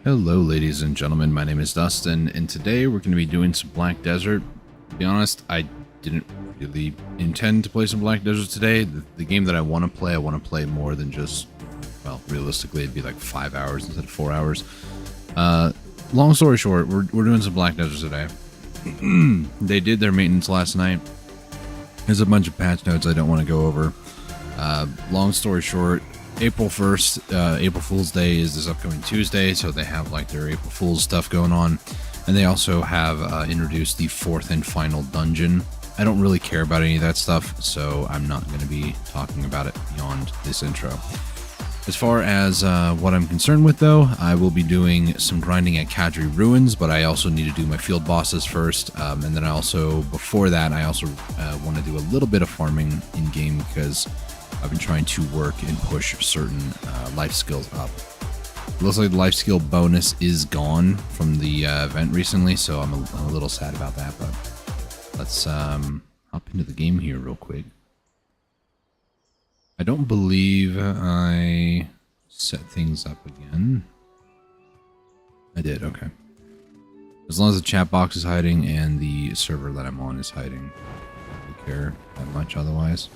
Hello ladies and gentlemen, my name is Dustin, and today we're going to be doing some Black Desert. To be honest, I didn't really intend to play some Black Desert today. The game that I want to play more than just, well, realistically it'd be like 5 hours instead of 4 hours. Long story short, we're doing some Black Desert today. They did their maintenance last night. There's a bunch of patch notes I don't want to go over. Long story short, April 1st, April Fool's Day is this upcoming Tuesday, so they have like their April Fool's stuff going on. And they also have introduced the fourth and final dungeon. I don't really care about any of that stuff, so I'm not going to be talking about it beyond this intro. As far as what I'm concerned with, though, I will be doing some grinding at Kadri Ruins, but I also need to do my field bosses first. And then I also, before that, I also want to do a little bit of farming in-game because I've been trying to work and push certain life skills up. It looks like the life skill bonus is gone from the event recently, so I'm a little sad about that, but let's hop into the game here real quick. I don't believe I set things up again. I did, okay. As long as the chat box is hiding and the server that I'm on is hiding. I don't care that much otherwise.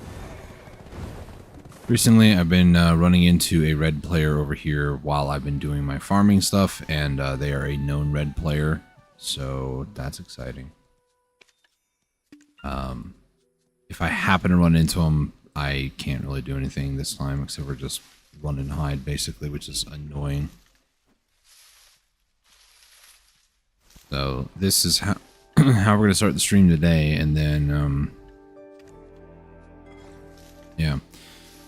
Recently, I've been running into a red player over here while I've been doing my farming stuff, and they are a known red player, so that's exciting. If I happen to run into them, I can't really do anything this time except for just run and hide, basically, which is annoying. So this is how how we're gonna start the stream today, and then yeah.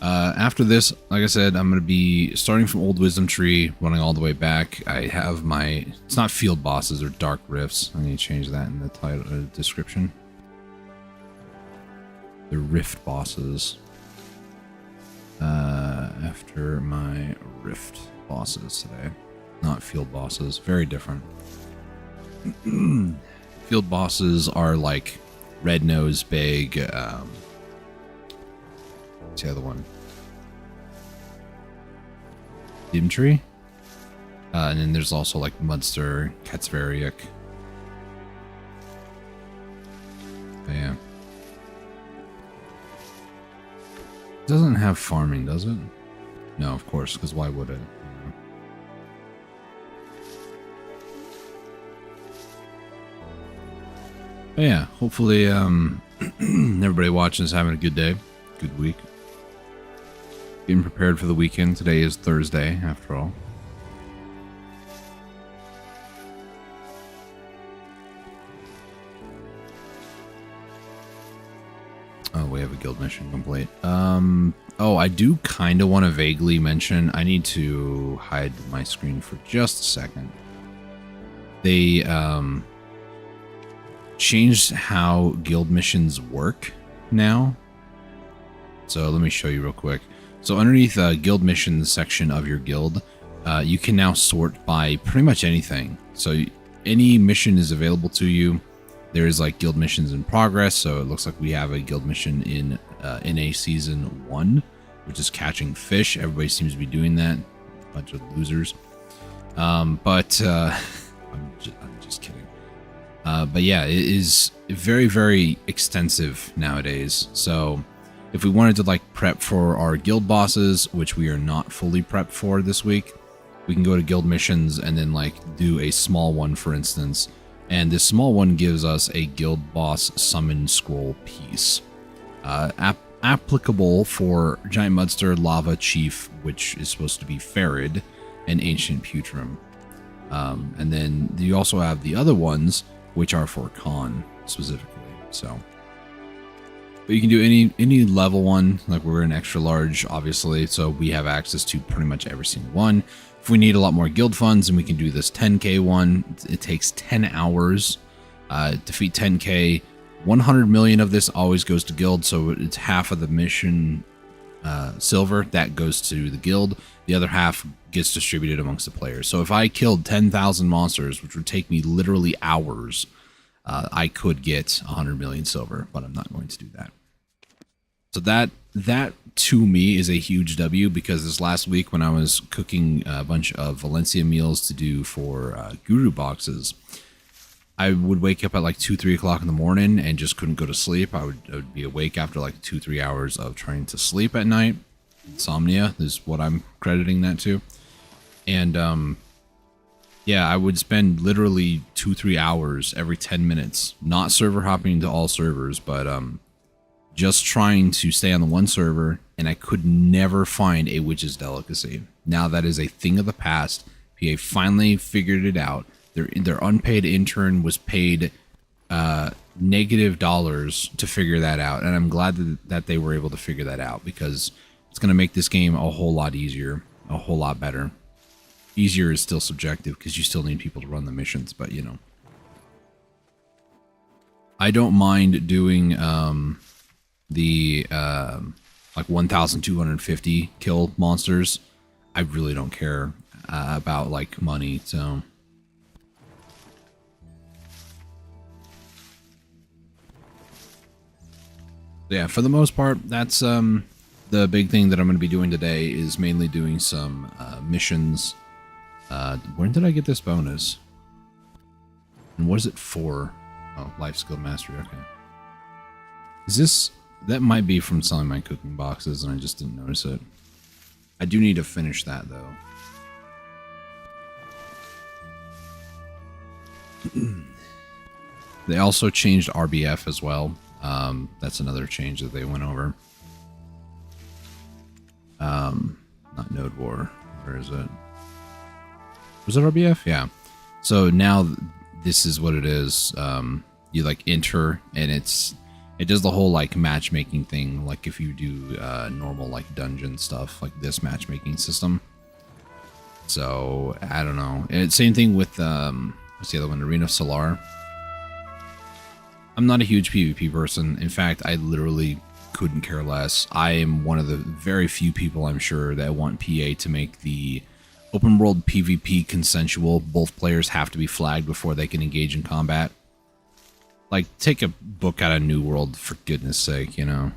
After this, like I said, I'm going to be starting from Old Wisdom Tree, running all the way back. I have my, it's not field bosses or dark rifts. I need to change that in the title, description. The rift bosses. After my rift bosses today. Not field bosses, very different. Field bosses are like red nose, big, what's the other one? Dimtree? And then there's also like Mudster, Katzvariak. But yeah. It doesn't have farming, does it? No, of course, because why would it? But yeah, hopefully everybody watching is having a good day, good week. Getting prepared for the weekend. Today is Thursday, after all. Oh, we have a guild mission complete. Oh, I do kind of want to vaguely mention, I need to hide my screen for just a second. They changed how guild missions work now. So let me show you real quick. So underneath guild missions section of your guild, you can now sort by pretty much anything. So any mission is available to you. There's like guild missions in progress. So it looks like we have a guild mission in NA Season 1, which is catching fish. Everybody seems to be doing that. A bunch of losers. I'm just kidding. But yeah, it is very, very extensive nowadays. So if we wanted to like prep for our guild bosses, which we are not fully prepped for this week, we can go to guild missions and then like do a small one, for instance. And this small one gives us a guild boss summon scroll piece. Applicable for Giant Mudster, Lava Chief, which is supposed to be Farid, and Ancient Putrum. And then you also have the other ones, which are for Khan specifically. So. But you can do any level one, like we're an extra large, obviously, so we have access to pretty much every single one. If we need a lot more guild funds, then we can do this 10k one. It takes 10 hours. Defeat 10k. 100 million of this always goes to guild, so it's half of the mission silver that goes to the guild. The other half gets distributed amongst the players. So if I killed 10,000 monsters, which would take me literally hours, I could get 100 million silver, but I'm not going to do that. So that that to me is a huge W, because this last week when I was cooking a bunch of Valencia meals to do for Guru boxes, I would wake up at like 2, 3 o'clock in the morning and just couldn't go to sleep. I would be awake after like 2, 3 hours of trying to sleep at night. Insomnia is what I'm crediting that to. And yeah, I would spend literally 2, 3 hours every 10 minutes, not server hopping to all servers, but just trying to stay on the one server, and I could never find a witch's delicacy. Now that is a thing of the past. PA finally figured it out. Their unpaid intern was paid negative dollars to figure that out, and I'm glad that they were able to figure that out, because it's going to make this game a whole lot easier, a whole lot better. Easier is still subjective, because you still need people to run the missions, but you know. I don't mind doing the like 1,250 kill monsters. I really don't care about like money, so. Yeah, for the most part, that's the big thing that I'm going to be doing today, is mainly doing some missions. When did I get this bonus? And what is it for? Oh, life skill mastery, okay. Is this... That might be from selling my cooking boxes and I just didn't notice it. I do need to finish that though. They also changed RBF as well. That's another change that they went over. Not Node War. Where is it? Was it RBF? Yeah. So now this is what it is. You like enter, and it does the whole like matchmaking thing. Like if you do normal like dungeon stuff, like this matchmaking system. So I don't know. And same thing with what's the other one? Arena of Solar. I'm not a huge PvP person. In fact, I literally couldn't care less. I am one of the very few people, I'm sure, that want PA to make the open world PvP consensual. Both players have to be flagged before they can engage in combat. Like, take a book out of New World, for goodness sake, you know?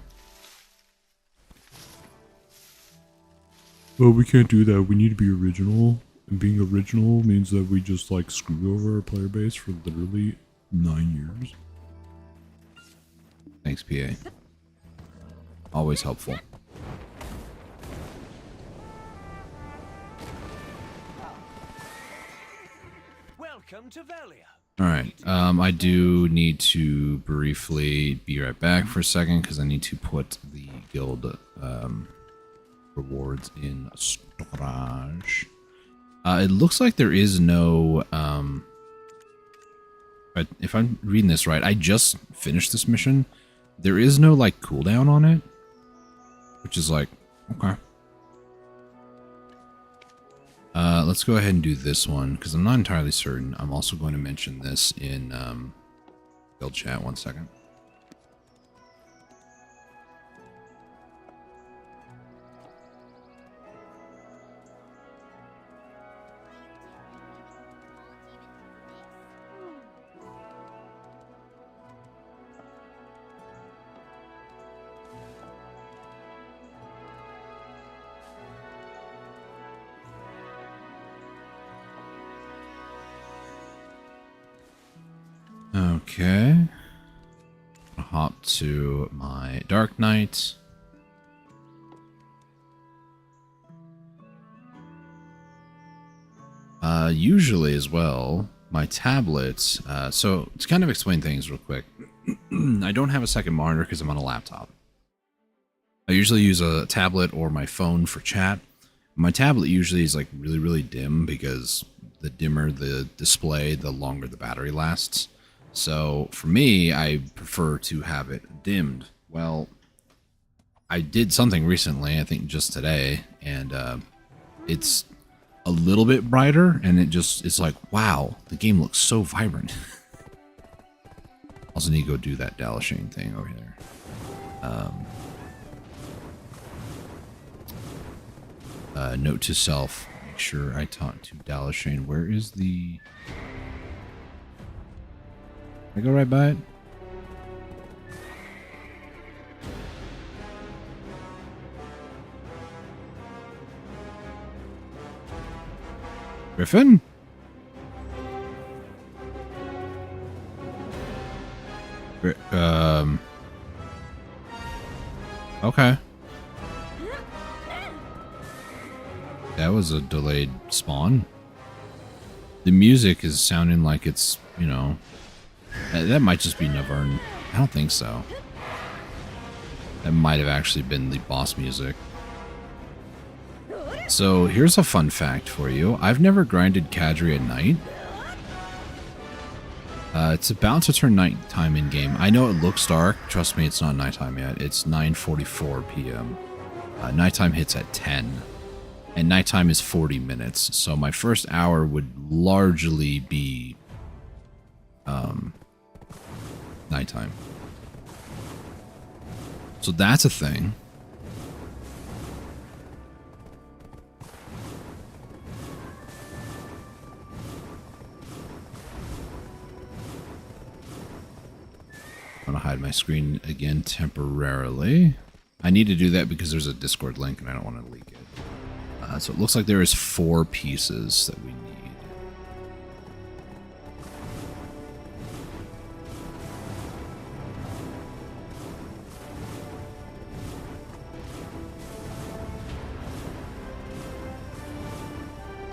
Well, we can't do that. We need to be original. And being original means that we just, like, screw over our player base for literally 9 years. Thanks, PA. Always helpful. Welcome to Valia. Alright, I do need to briefly be right back for a second, because I need to put the guild rewards in storage. It looks like there is no... if I'm reading this right, I just finished this mission. There is no, like, cooldown on it, which is like, okay. Let's go ahead and do this one, because I'm not entirely certain. I'm also going to mention this in guild chat. 1 second. Okay. I'll hop to my Dark Knight. Usually as well, my tablet, so to kind of explain things real quick, I don't have a second monitor because I'm on a laptop. I usually use a tablet or my phone for chat. My tablet usually is like really, really dim, because the dimmer the display, the longer the battery lasts. So for me, I prefer to have it dimmed. Well, I did something recently, I think just today, and it's a little bit brighter, and it's like, wow, the game looks so vibrant. Also need to go do that Dalashane thing over there. Note to self, make sure I talk to Dalashane. Where is the... I go right by it? Griffin? Okay. That was a delayed spawn. The music is sounding like it's, you know, that might just be Navern. I don't think so. That might have actually been the boss music. So here's a fun fact for you. I've never grinded Kadri at night. It's about to turn nighttime in game. I know it looks dark. Trust me, it's not nighttime yet. It's 9:44 p.m. Nighttime hits at 10. And nighttime is 40 minutes. So my first hour would largely be nighttime. So that's a thing. I'm going to hide my screen again temporarily. I need to do that because there's a Discord link and I don't want to leak it. So it looks like there is 4 pieces that we need.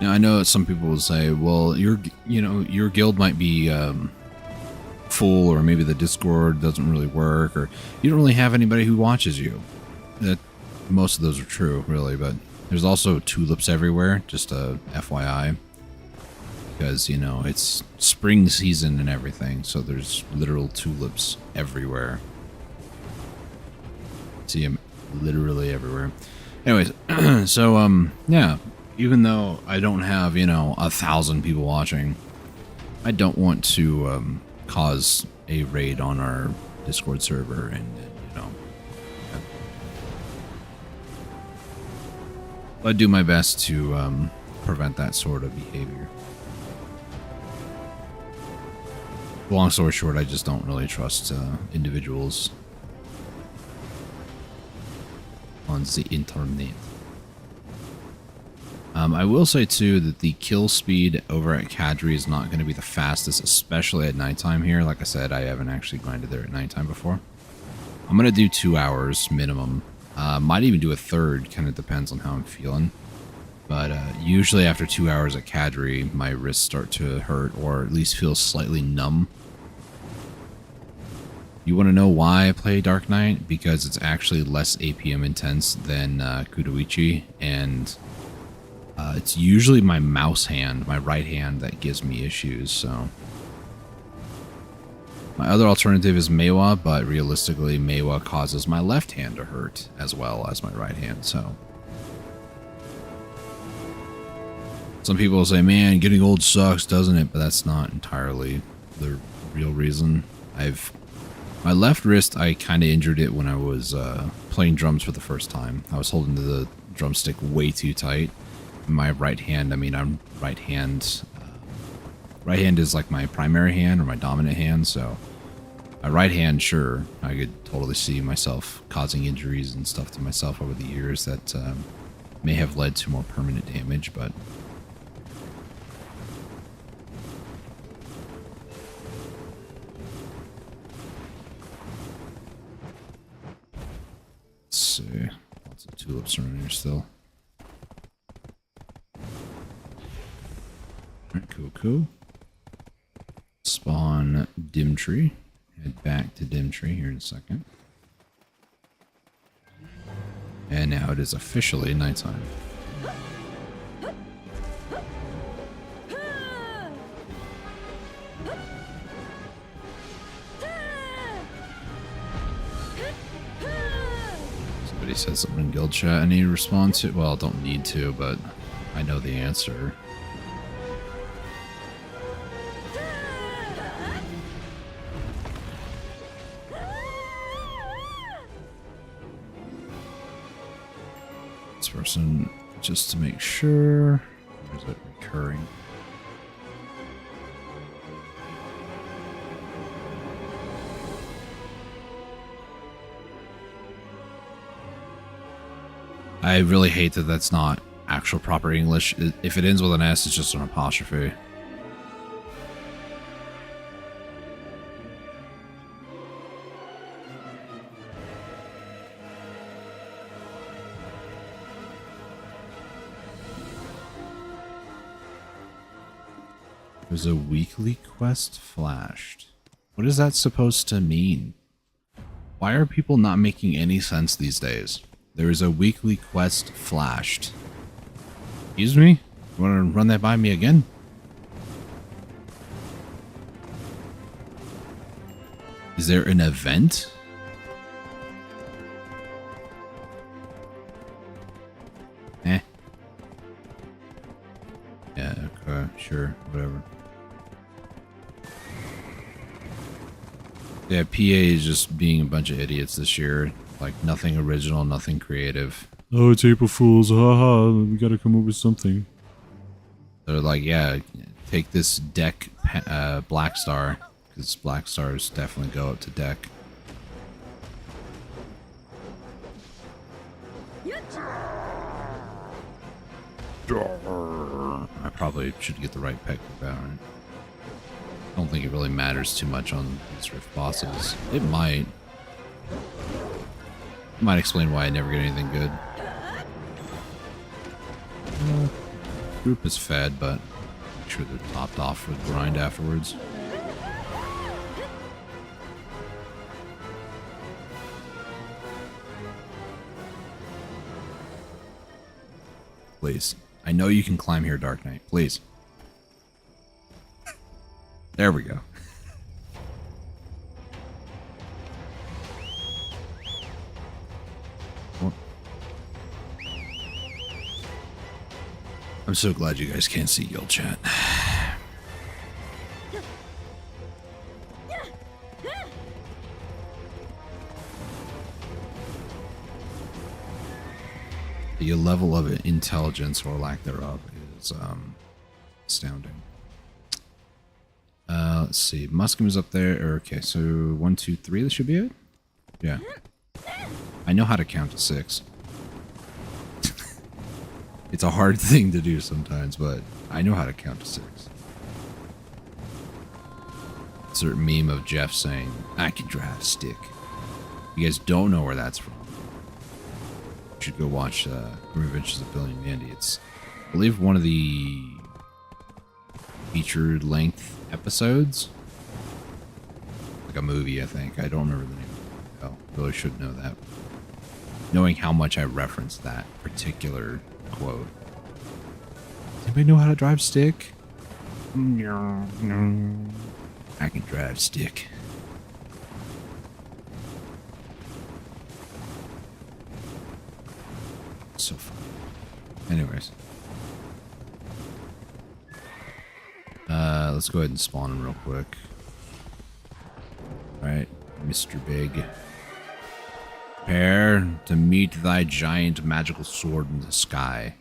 Now I know some people will say, well, your guild might be full, or maybe the Discord doesn't really work, or you don't really have anybody who watches you. That most of those are true, really, but there's also tulips everywhere, just a FYI. Because, you know, it's spring season and everything, so there's literal tulips everywhere. See them literally everywhere. Anyways, so, yeah. Even though I don't have, 1,000 people watching, I don't want to cause a raid on our Discord server and I do my best to prevent that sort of behavior. Long story short, I just don't really trust individuals on the internet. I will say too that the kill speed over at Kadri is not going to be the fastest, especially at nighttime here. Like I said, I haven't actually grinded there at nighttime before. I'm going to do 2 hours minimum. Might even do a third, kind of depends on how I'm feeling. But usually after 2 hours at Kadri, my wrists start to hurt, or at least feel slightly numb. You want to know why I play Dark Knight? Because it's actually less APM intense than Kudoichi, and it's usually my mouse hand, my right hand, that gives me issues, so... My other alternative is Meiwa, but realistically, Meiwa causes my left hand to hurt as well as my right hand, so... Some people will say, man, getting old sucks, doesn't it? But that's not entirely the real reason. My left wrist, I kind of injured it when I was playing drums for the first time. I was holding the drumstick way too tight. My right hand, I'm right hand. Right hand is like my primary hand or my dominant hand, so my right hand, sure, I could totally see myself causing injuries and stuff to myself over the years that may have led to more permanent damage, but let's see, lots of tulips around here still. Alright, cool. Spawn Dim Tree. Head back to Dim Tree here in a second. And now it is officially nighttime. Somebody said something in guild chat I need to respond to. Well, don't need to, but I know the answer. Person, just to make sure. Or is it recurring? I really hate that that's not actual proper English. If it ends with an S, it's just an apostrophe. There's a weekly quest flashed. What is that supposed to mean? Why are people not making any sense these days? There is a weekly quest flashed. Excuse me? You want to run that by me again? Is there an event? Eh. Yeah, okay, sure, whatever. Yeah, PA is just being a bunch of idiots this year. Like, nothing original, nothing creative. Oh, it's April Fool's. Haha, we gotta come up with something. They're like, yeah, take this deck Black Star, because Black Stars definitely go up to deck. I probably should get the right pick with that, right? I don't think it really matters too much on these Rift bosses. It might. Might explain why I never get anything good. Group is fed, but make sure they're topped off with grind afterwards. Please. I know you can climb here, Dark Knight. Please. There we go. I'm so glad you guys can't see guild chat. The level of intelligence or lack thereof is astounding. Let's see. Muskim is up there. Okay, so 1, 2, 3. This should be it. Yeah. I know how to count to 6. It's a hard thing to do sometimes, but I know how to count to 6. Certain meme of Jeff saying, "I can drive a stick." You guys don't know where that's from. You should go watch Grim Adventures of Billy and Mandy. It's, I believe, one of the featured length episodes. Like a movie, I think. I don't remember the name of it. Oh, really should know that. Knowing how much I referenced that particular quote. Does anybody know how to drive stick? No. I can drive stick. So fun. Anyways. Let's go ahead and spawn him real quick. Alright, Mr. Big. Prepare to meet thy giant magical sword in the sky.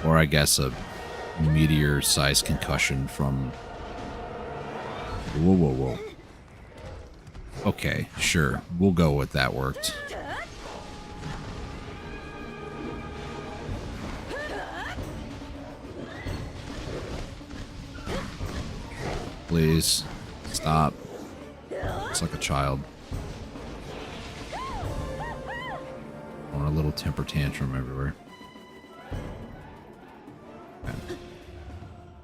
Or I guess a meteor-sized concussion from... Whoa, whoa, whoa. Okay, sure. We'll go with that worked. Please. Stop. It's like a child. On a little temper tantrum everywhere. Okay.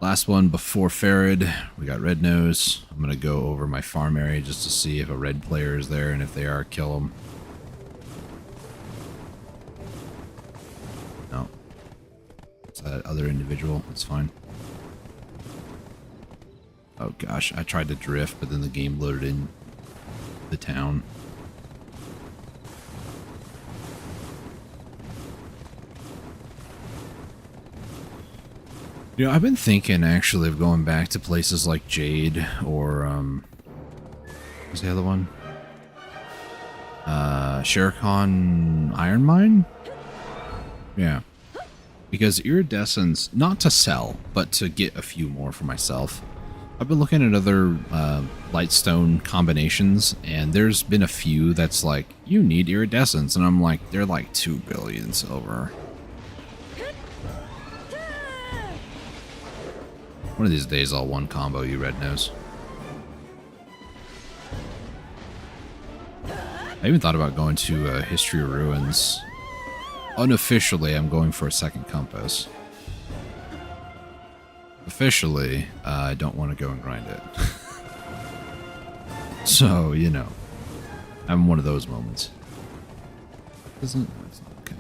Last one before Farad. We got Red Nose. I'm going to go over my farm area just to see if a red player is there, and if they are, kill them. No. It's that other individual. That's fine. Oh gosh, I tried to drift, but then the game loaded in the town. You know, I've been thinking actually of going back to places like Jade or what's the other one? Sherikon Iron Mine? Yeah. Because iridescence, not to sell, but to get a few more for myself. I've been looking at other lightstone combinations, and there's been a few that's like, you need iridescence, and I'm like, they're like 2 billion silver. One of these days I'll one combo you red nose. I even thought about going to History of Ruins. Unofficially, I'm going for a second compass. Officially, I don't want to go and grind it. So, you know, I'm one of those moments. Isn't it's not okay.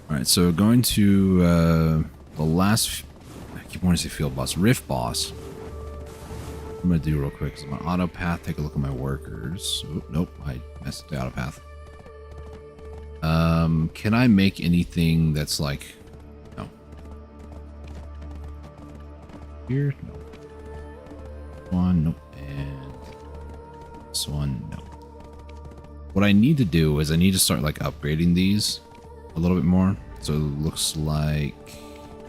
Alright, so going to the last, I keep wanting to say field boss, Rift boss. I'm going to do real quick is my auto path. Take a look at my workers. Oh, nope, I messed up the auto path. Can I make anything that's like, no. Here, no. One, nope, and this one, no. What I need to do is I need to start like upgrading these a little bit more. So it looks like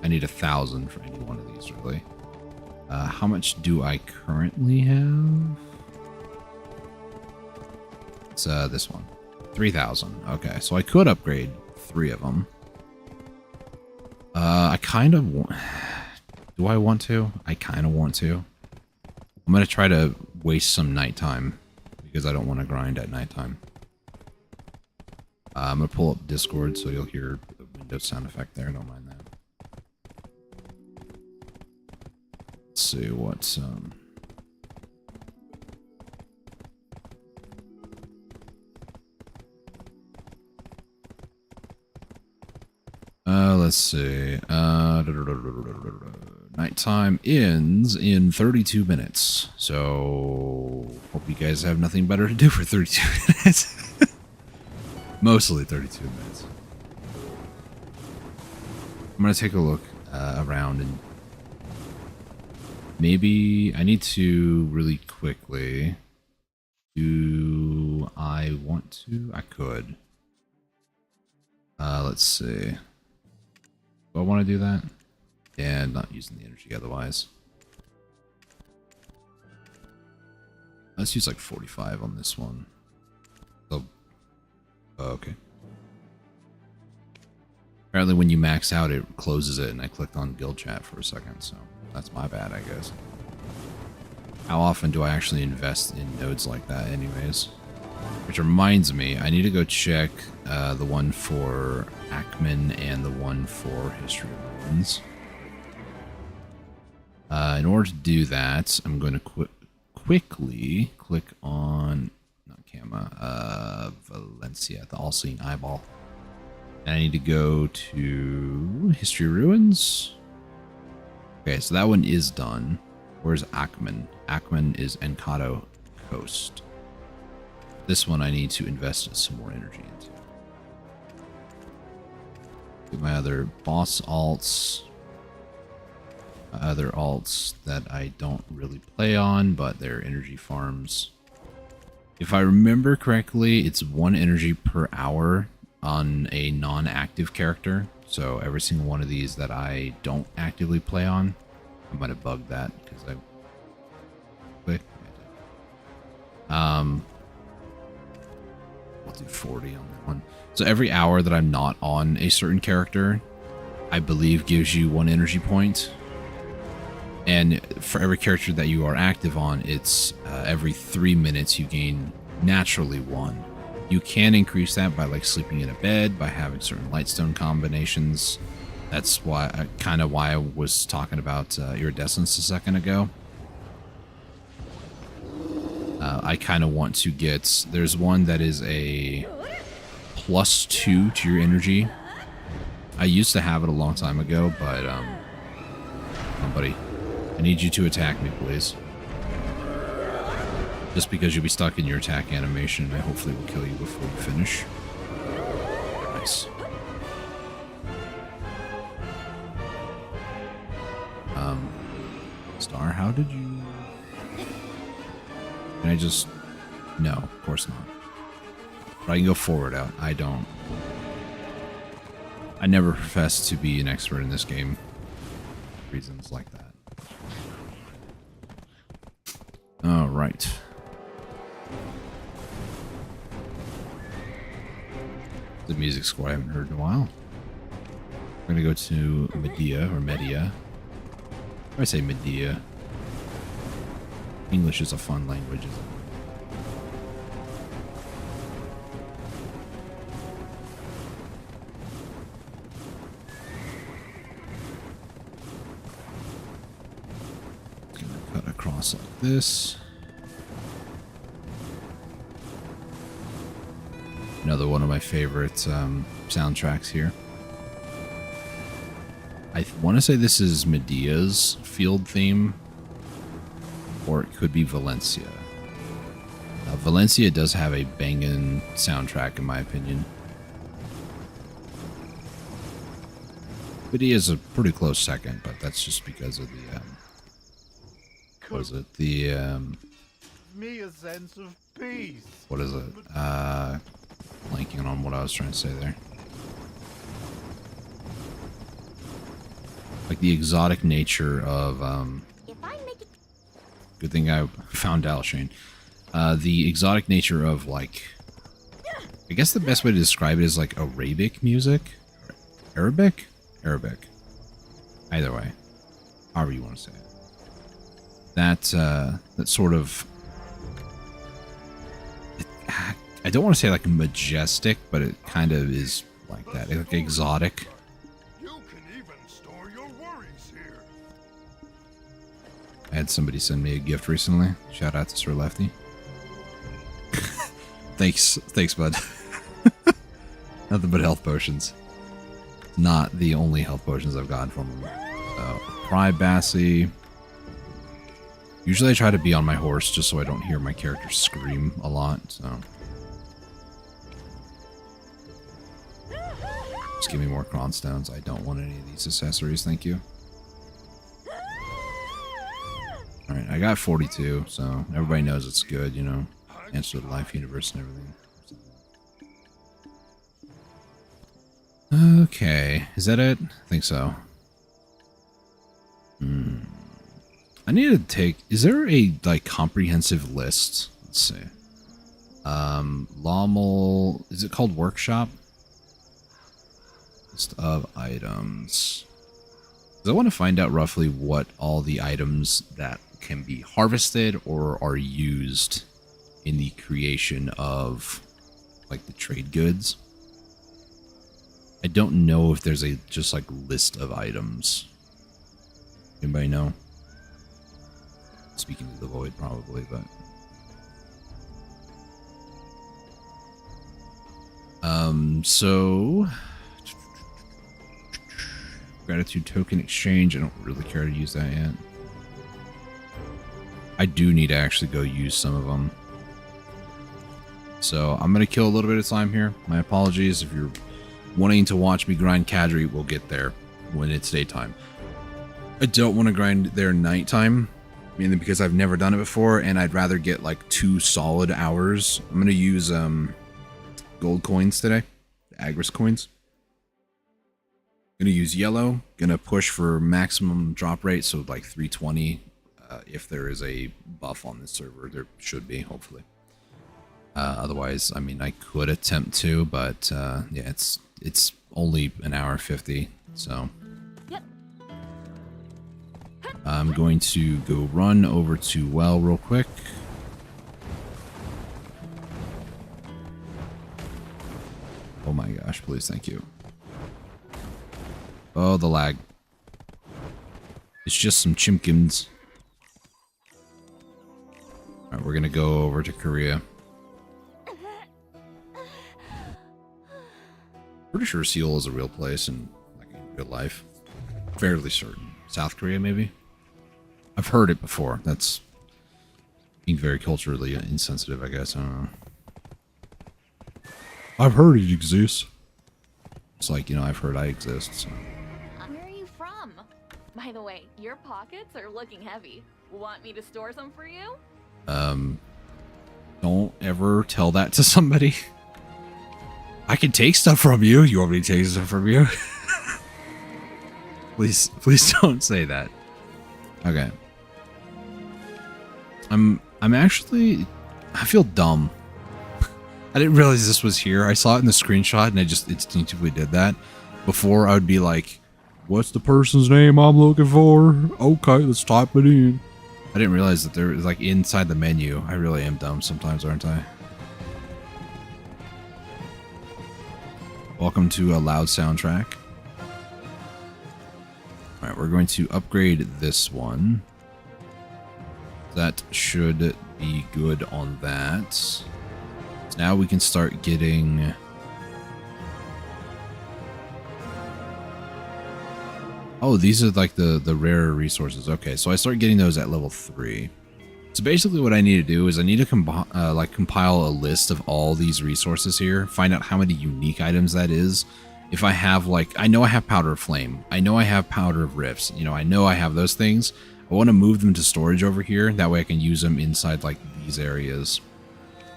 I need 1,000 for any one of these, really. How much do I currently have? It's this one. 3,000. Okay, so I could upgrade 3 of them. I kind of want... Do I want to? I kind of want to. I'm going to try to waste some nighttime because I don't want to grind at nighttime. I'm going to pull up Discord so you'll hear the Windows sound effect there. Don't mind that. Let's see what's let's see. Nighttime ends in 32 minutes. So hope you guys have nothing better to do for 32 minutes. Mostly 32 minutes. I'm gonna take a look around and maybe I need to really quickly. Do I want to? I could. Let's see. Do I want to do that? Yeah, not using the energy otherwise. Let's use like 45 on this one. Oh, okay. Apparently when you max out, it closes it, and I clicked on guild chat for a second, so that's my bad, I guess. How often do I actually invest in nodes like that anyways? Which reminds me, I need to go check the one for Ackman and the one for History of Ruins. In order to do that, I'm going to quickly click on, not Kama, Valencia, the all-seeing eyeball. And I need to go to History of Ruins. Okay, so that one is done. Where's Ackman? Ackman is Encado Coast. This one I need to invest some more energy into. Get my other boss alts. Other alts that I don't really play on, but they're energy farms. If I remember correctly, it's 1 energy per hour on a non-active character. So every single one of these that I don't actively play on, I might have bugged that because I click. I'll do 40 on that one. So every hour that I'm not on a certain character, I believe gives you 1 energy point. And for every character that you are active on, it's every 3 minutes you gain naturally 1. You can increase that by like sleeping in a bed, by having certain lightstone combinations. That's why kind of why I was talking about iridescence a second ago. I kind of want to get, there's one that is a +2 to your energy. I used to have it a long time ago, but come on, buddy. I need you to attack me, please. Just because you'll be stuck in your attack animation, and I hopefully will kill you before you finish. Nice. Star, how did you... Can I just... No, of course not. But I can go forward out. I I never professed to be an expert in this game. Reasons like that. All right. The music score I haven't heard in a while. We're gonna go to Medea or Media. I say Medea. English is a fun language, isn't it? Gonna cut across like this. Another one of my favorite soundtracks here. I want to say this is Medea's field theme, or it could be Valencia. Valencia does have a banging soundtrack, in my opinion. Medea is a pretty close second, but that's just because of the what is it? The me a sense of peace. what is it? Blanking on what I was trying to say there. Like the exotic nature of If I make it good thing I found Al Shane. The exotic nature of, like, I guess the best way to describe it is like Arabic music. Arabic? Arabic. Either way. However you want to say it. That sort of, I don't want to say like majestic, but it kind of is like that. Like exotic. You can even store your worries here. I had somebody send me a gift recently. Shout out to Sir Lefty. Thanks, bud. Nothing but health potions. Not the only health potions I've gotten from him. So, Pry Bassie. Usually I try to be on my horse just so I don't hear my character scream a lot, so. Just give me more Cronstones. I don't want any of these accessories, thank you. Alright, I got 42, so everybody knows it's good, you know. Answer the life universe and everything. Okay, is that it? I think so. I need to take, is there a, like, comprehensive list? Let's see. Lommel, is it called Workshop? List of items. 'Cause I want to find out roughly what all the items that can be harvested or are used in the creation of, like, the trade goods. I don't know if there's a just like list of items. Anybody know? Speaking to the void, probably, but so gratitude token exchange. I don't really care to use that yet. I do need to actually go use some of them. So I'm gonna kill a little bit of time here. My apologies if you're wanting to watch me grind Kadri. We'll get there when it's daytime. I don't want to grind there nighttime, mainly because I've never done it before, and I'd rather get like 2 solid hours. I'm gonna use gold coins today, Agris coins. Gonna use yellow. Gonna push for maximum drop rate, so like 320. If there is a buff on this server, there should be, hopefully. Otherwise, I mean, I could attempt to, but yeah, it's only an hour 50, so. Yep. I'm going to go run over to well real quick. Oh my gosh, please, thank you. Oh, the lag. It's just some chimkins. Alright, we're gonna go over to Korea. Pretty sure Seoul is a real place in, like, in real life. Fairly certain. South Korea, maybe? I've heard it before. That's being very culturally insensitive, I guess. I don't know. I've heard it exists. It's like, you know, I've heard I exist, so. Where are you from? By the way, your pockets are looking heavy. Want me to store some for you? Don't ever tell that to somebody. I can take stuff from you. You want me to take stuff from you? Please don't say that. Okay. I'm actually, I feel dumb. I didn't realize this was here. I saw it in the screenshot and I just instinctively did that. Before I would be like, what's the person's name I'm looking for? Okay, let's type it in. I didn't realize that there was like inside the menu. I really am dumb sometimes, aren't I? Welcome to a loud soundtrack. Alright, we're going to upgrade this one. That should be good on that. So now we can start getting... Oh, these are like the rarer resources. Okay, so I start getting those at level 3. So basically what I need to do is I need to compile a list of all these resources here, find out how many unique items that is. If I have like, I know I have Powder of Flame, I know I have Powder of Rifts, you know, I know I have those things. I want to move them to storage over here, that way I can use them inside like these areas.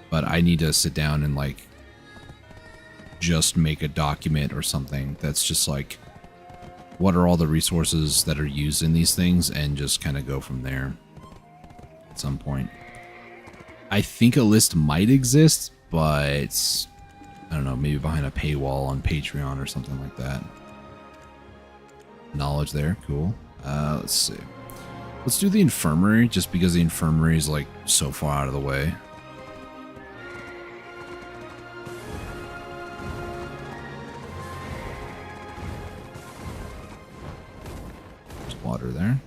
But I need to sit down and like just make a document or something that's just like, what are all the resources that are used in these things, and just kind of go from there. At some point. I think a list might exist, but I don't know, maybe behind a paywall on Patreon or something like that. Knowledge there, cool. Let's see. Let's do the infirmary, just because the infirmary is like so far out of the way. There's water there.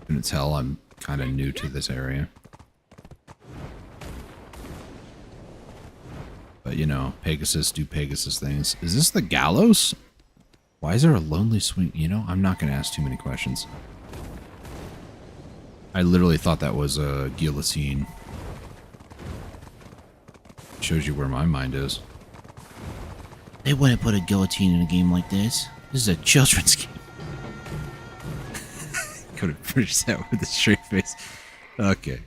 Couldn't tell I'm kind of new to this area. But you know, Pegasus do Pegasus things. Is this the gallows? Why is there a lonely swing? You know, I'm not going to ask too many questions. I literally thought that was a guillotine. Shows you where my mind is. They wouldn't put a guillotine in a game like this. This is a children's game. Could have finished that with a straight face. Okay.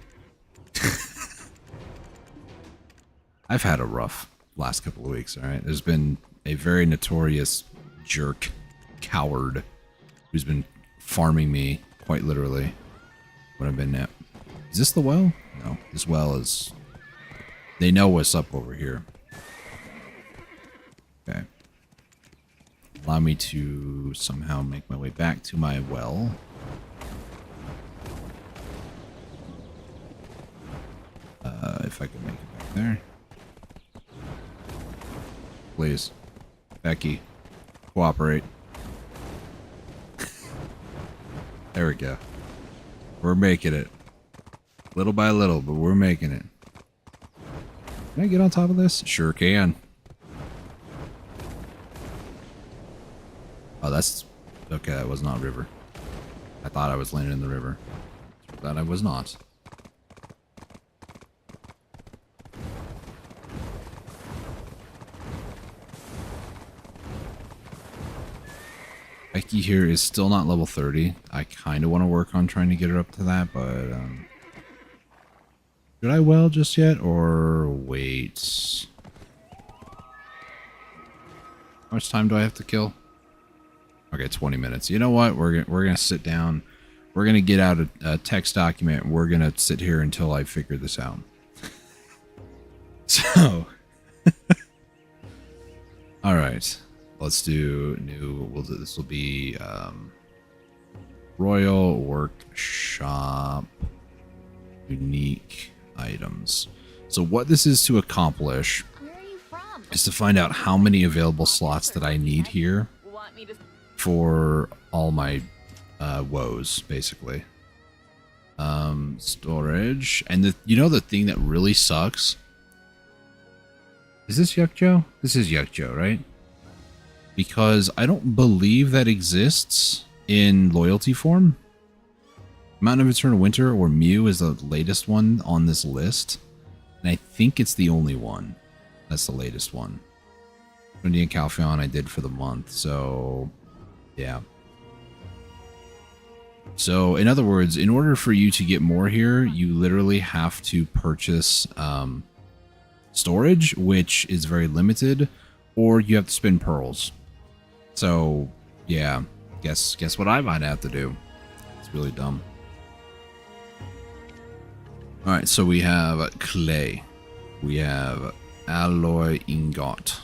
I've had a rough last couple of weeks, alright? There's been a very notorious jerk, coward, who's been farming me, quite literally, when I've been at... Is this the well? No, this well is... They know what's up over here. Okay. Allow me to somehow make my way back to my well. If I can make it back there. Please. Becky. Cooperate. There we go. We're making it. Little by little, but we're making it. Can I get on top of this? Sure can. Oh, that's... Okay, that was not river. I thought I was landing in the river. That I was not. Becky here is still not level 30. I kind of want to work on trying to get her up to that, but should I well just yet or wait? How much time do I have to kill? Okay, 20 minutes. You know what? We're gonna sit down. We're gonna get out a text document. We're gonna sit here until I figure this out. So, all right. Let's do new. This will be Royal Workshop unique items. So what this is to accomplish Where are you from? is to find out how many available slots that I need here Want me to... for all my woes, basically. Storage, and you know the thing that really sucks. Is this Yuck Joe? This is Yuck Joe, right? Because I don't believe that exists in loyalty form. Mountain of Eternal Winter or Mew is the latest one on this list. And I think it's the only one. That's the latest one. Trinity and Calpheon I did for the month, so yeah. So in other words, in order for you to get more here, you literally have to purchase storage, which is very limited, or you have to spend pearls. So Yeah, guess what I might have to do. It's really dumb. All right, so we have clay, we have alloy ingot,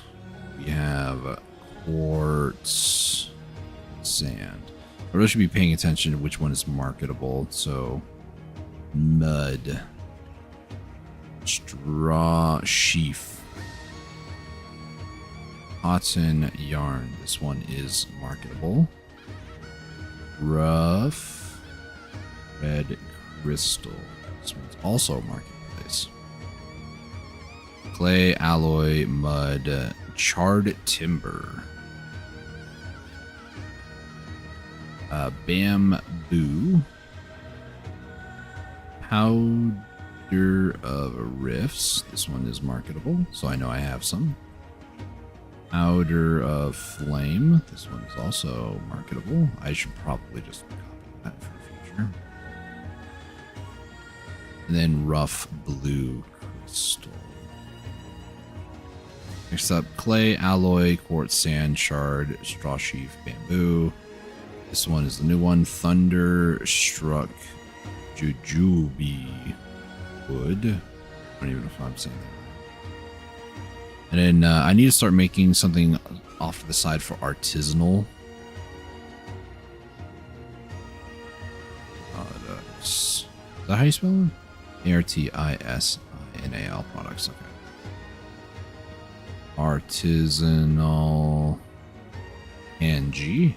we have quartz sand. I really should be paying attention to which one is marketable. So mud, straw sheaf, cotton yarn. This one is marketable. Rough red crystal. This one's also marketplace. Clay, alloy, mud, charred timber. Bamboo. Powder of riffs. This one is marketable, so I know I have some. Powder of flame. This one is also marketable. I should probably just copy that for future. And then rough blue crystal. Next up, clay, alloy, quartz, sand, shard, straw sheaf, bamboo. This one is the new one. Thunderstruck jujube wood. I don't even know if I'm saying that. And then I need to start making something off to the side for artisanal. Products. Is that how you spell it? ARTISINAL products. Okay. Artisanal Angie.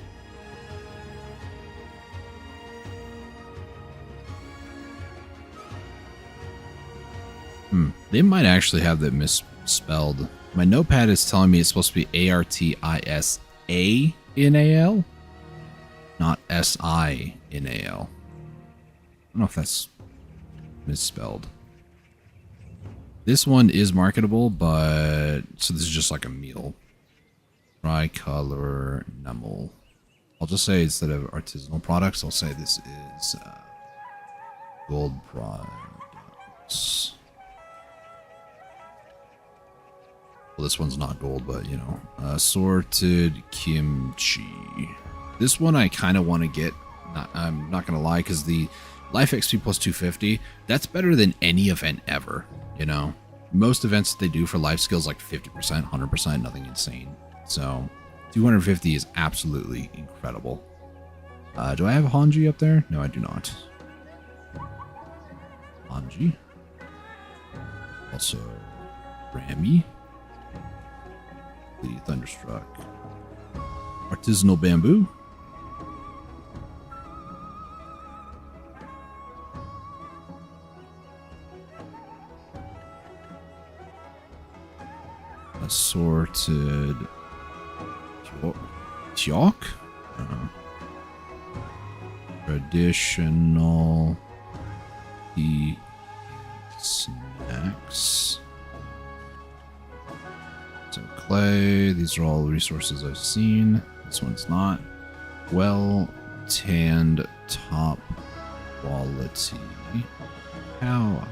They might actually have that misspelled. My notepad is telling me it's supposed to be ARTISANAL, not SINAL. I don't know if that's misspelled. This one is marketable, but so this is just like a meal. Tricolor enamel. I'll just say instead of artisanal products, I'll say this is gold products. Well, this one's not gold, but you know, assorted kimchi. This one I kind of want to get. I'm not gonna lie, because the life XP plus 250, that's better than any event ever. You know, most events they do for life skills like 50%, 100%, nothing insane. So 250 is absolutely incredible. Do I have Hanji up there? No, I do not. Hanji. Also, Rami. The Thunderstruck. Artisanal bamboo. Assorted Tjok? Traditional tea snacks. So clay, these are all the resources I've seen. This one's not. Well tanned top quality. How?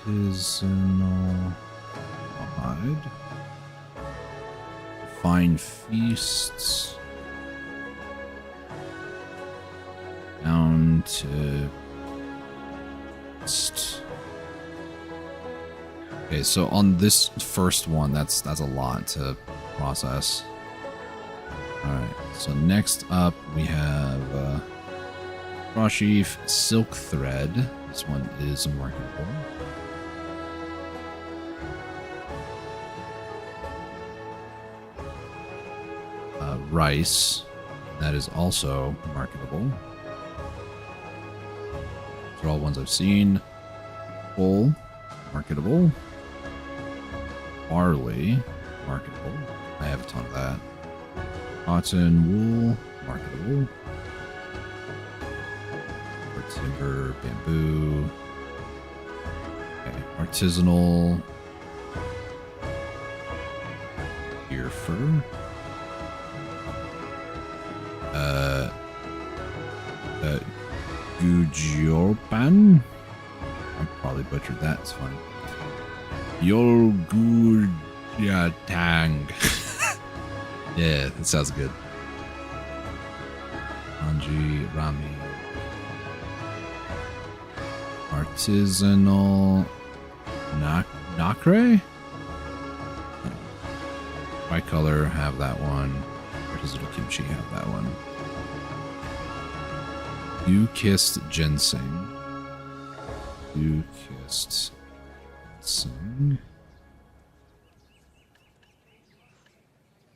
Artisanal hide. Fine feasts. Down to. Okay, so on this first one, that's a lot to process. All right. So next up we have raw sheaf, silk thread. This one is marketable. Rice, that is also marketable. These are all ones I've seen. Wool, marketable. Barley, marketable. I have a ton of that. Cotton, wool, marketable. For timber, bamboo. Okay, artisanal. Deer fur. Gujorpan. I probably butchered that. It's fine. Yolgujatang. Yeah, that sounds good. Anji Rami. Artisanal Nacre? White color, have that one. Artisanal kimchi, have that one. You kissed ginseng. You kissed ginseng.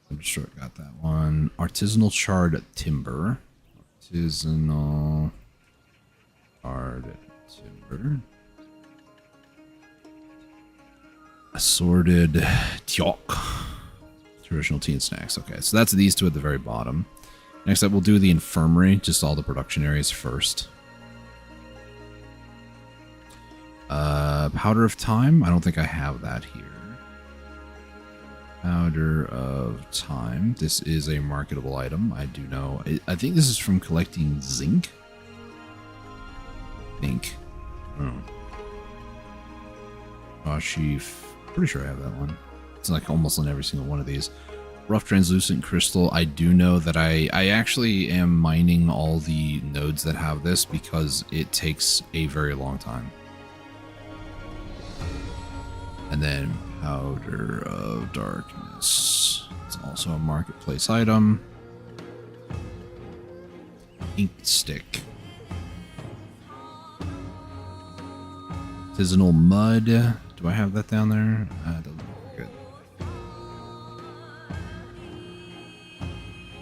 I'm sure I got that one. Artisanal charred timber. Artisanal charred timber. Assorted tiok. Traditional tea and snacks. Okay, so that's these two at the very bottom. Next up, we'll do the infirmary, just all the production areas first. Powder of Time. I don't think I have that here. Powder of Time. This is a marketable item. I do know. I think this is from collecting zinc. Ink. Oh. Sheaf. Pretty sure I have that one. It's like almost on every single one of these. Rough translucent crystal. I do know that I actually am mining all the nodes that have this because it takes a very long time. And then Powder of Darkness. It's also a marketplace item. Ink stick. Artisanal mud. Do I have that down there? Doesn't look good.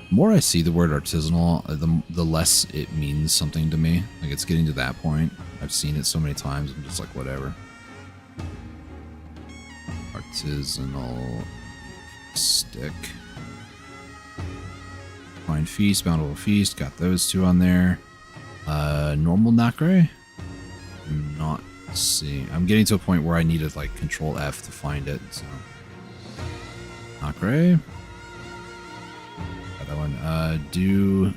The more I see the word artisanal, the less it means something to me. Like, it's getting to that point. I've seen it so many times, I'm just like, whatever. Artisanal stick. Fine Feast, Bountiful Feast, got those two on there. Normal Nacre? Not see. I'm getting to a point where I need to like Control F to find it. So Nacre. Got that one. Do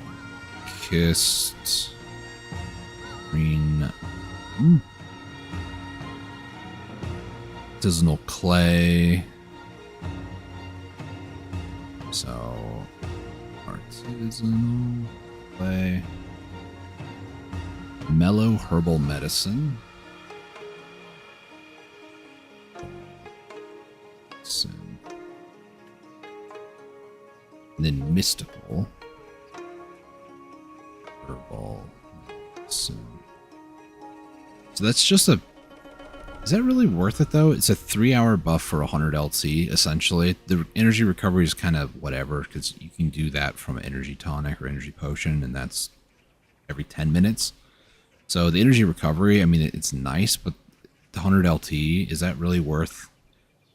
kissed green. Artisanal clay. So artisanal clay. Mellow herbal medicine. And then mystical herbal medicine. So that's just a. Is that really worth it though? It's a 3-hour buff for 100 LT essentially. The energy recovery is kind of whatever because you can do that from energy tonic or energy potion, and that's every 10 minutes. So the energy recovery, I mean, it's nice, but the 100 LT, is that really worth?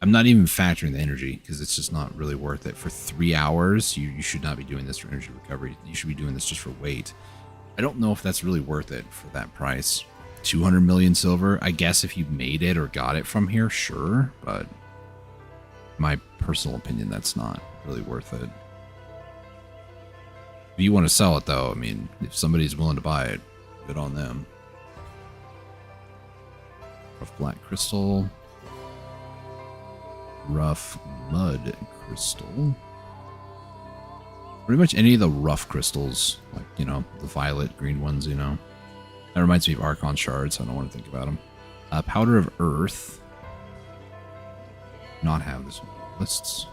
I'm not even factoring the energy because it's just not really worth it. For 3 hours, you should not be doing this for energy recovery. You should be doing this just for weight. I don't know if that's really worth it for that price. 200 million silver, I guess if you made it or got it from here, sure, but my personal opinion, that's not really worth it. If you want to sell it though, I mean, if somebody's willing to buy it, good on them. Rough black crystal. Rough mud crystal. Pretty much any of the rough crystals, like, you know, the violet green ones, you know. That reminds me of Archon shards, so I don't want to think about them. Powder of earth. Not have this on the lists.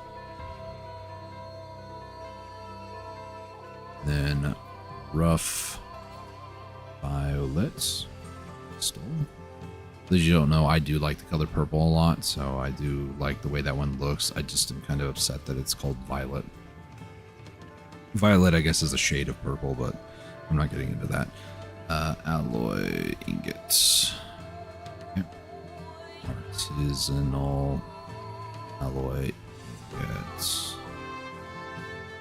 Then rough violet crystal. As you don't know, I do like the color purple a lot, so I do like the way that one looks. I just am kind of upset that it's called violet. Violet, I guess, is a shade of purple, but I'm not getting into that. Alloy ingots. Yep. Artisanal alloy ingots.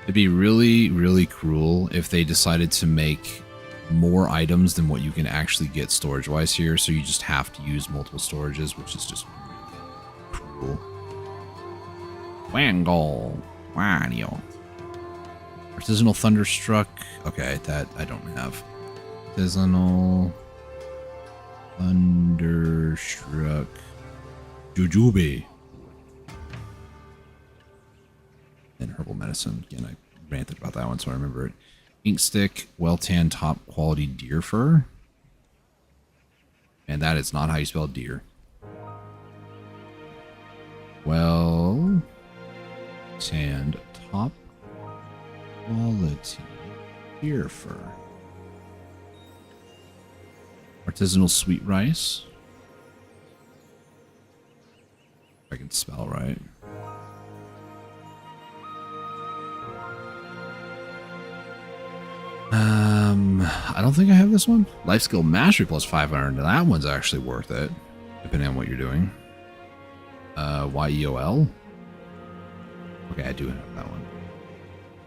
It'd be really, really cruel if they decided to make more items than what you can actually get storage-wise here, so you just have to use multiple storages, which is just really cruel. Wangle. Wario. Artisanal Thunderstruck. Okay, that I don't have. Artisanal Thunderstruck. Jujube. And herbal medicine. Again, I ranted about that one, so I remember it. Ink stick, well tanned, top quality deer fur. And that is not how you spell deer. Well tanned, top quality deer fur. Artisanal sweet rice. If I can spell right. I don't think I have this one. Life skill mastery plus 500. That one's actually worth it, depending on what you're doing. YEOL. Okay, I do have that one.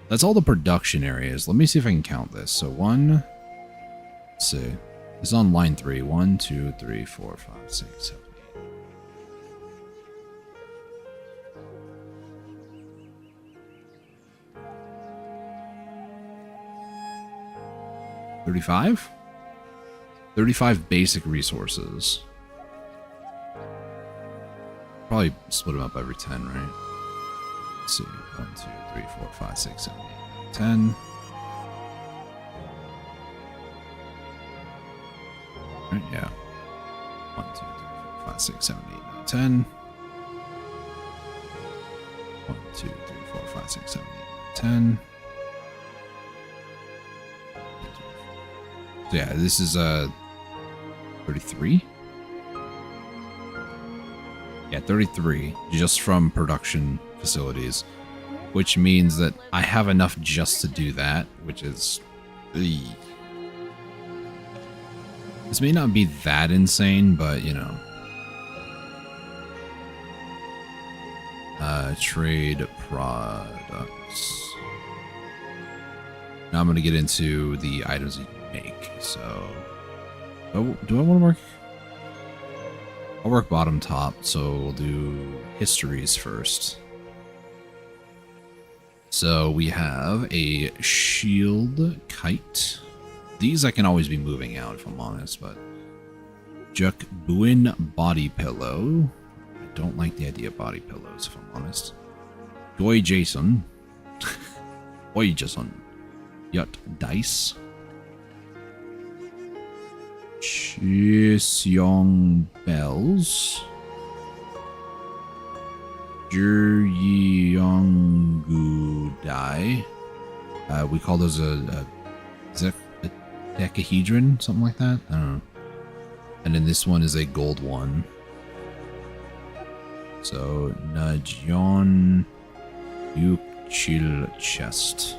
That's all the production areas. Let me see if I can count this. So one. Let's see. It's on line 3. 1, 2, 3, 4, 5, 6, 7, 8. 35? 35 basic resources. Probably split them up every 10, right? Let's see. 1, 2, 3, 4, 5, 6, 7, 8, 10. Right, yeah. 1, 2, 3, 4, 5, 6, 7, 8, 9, 10. 1, 2, 3, 4, 5, 6, 7, 8, 9, 10. So yeah, this is 33. Yeah, 33 just from production facilities, which means that I have enough just to do that, which is. Eey. This may not be that insane, but you know. Trade products. Now I'm going to get into the items you can make. So, do I want to work? I'll work bottom top, so we'll do histories first. So we have a shield kite. These I can always be moving out if I'm honest, but Juk Buin body pillow. I don't like the idea of body pillows if I'm honest. Joy Jason. Joy Jason. Yut dice. Chiseong bells. Juryeongu dai. We call those a decahedron, something like that. I don't know. And then this one is a gold one. So Najeon Yukchil chest.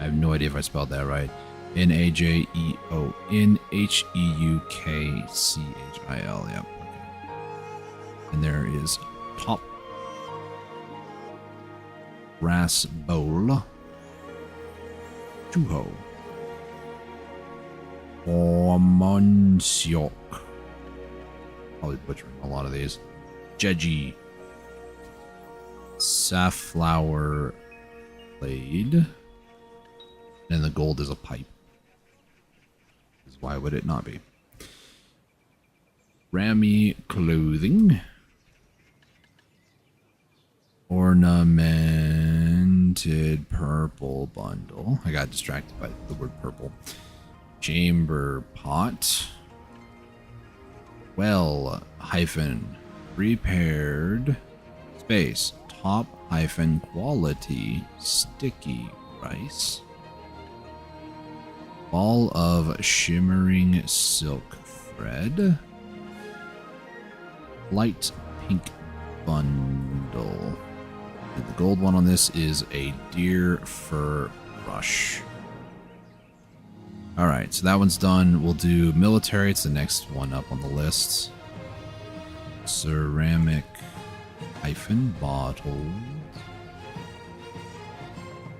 I have no idea if I spelled that right. Najeonheukhchil. Yep. Okay. And there is top brass bowl. Chuho. Omonsyok. Probably butchering a lot of these. Jeji. Safflower blade. And the gold is a pipe. Why would it not be? Rami clothing. Ornamented purple bundle. I got distracted by the word purple. Chamber pot. Well hyphen repaired space. Top hyphen quality sticky rice. Ball of shimmering silk thread. Light pink bundle. And the gold one on this is a deer fur brush. Alright, so that one's done. We'll do military. It's the next one up on the list. Ceramic hyphen bottle.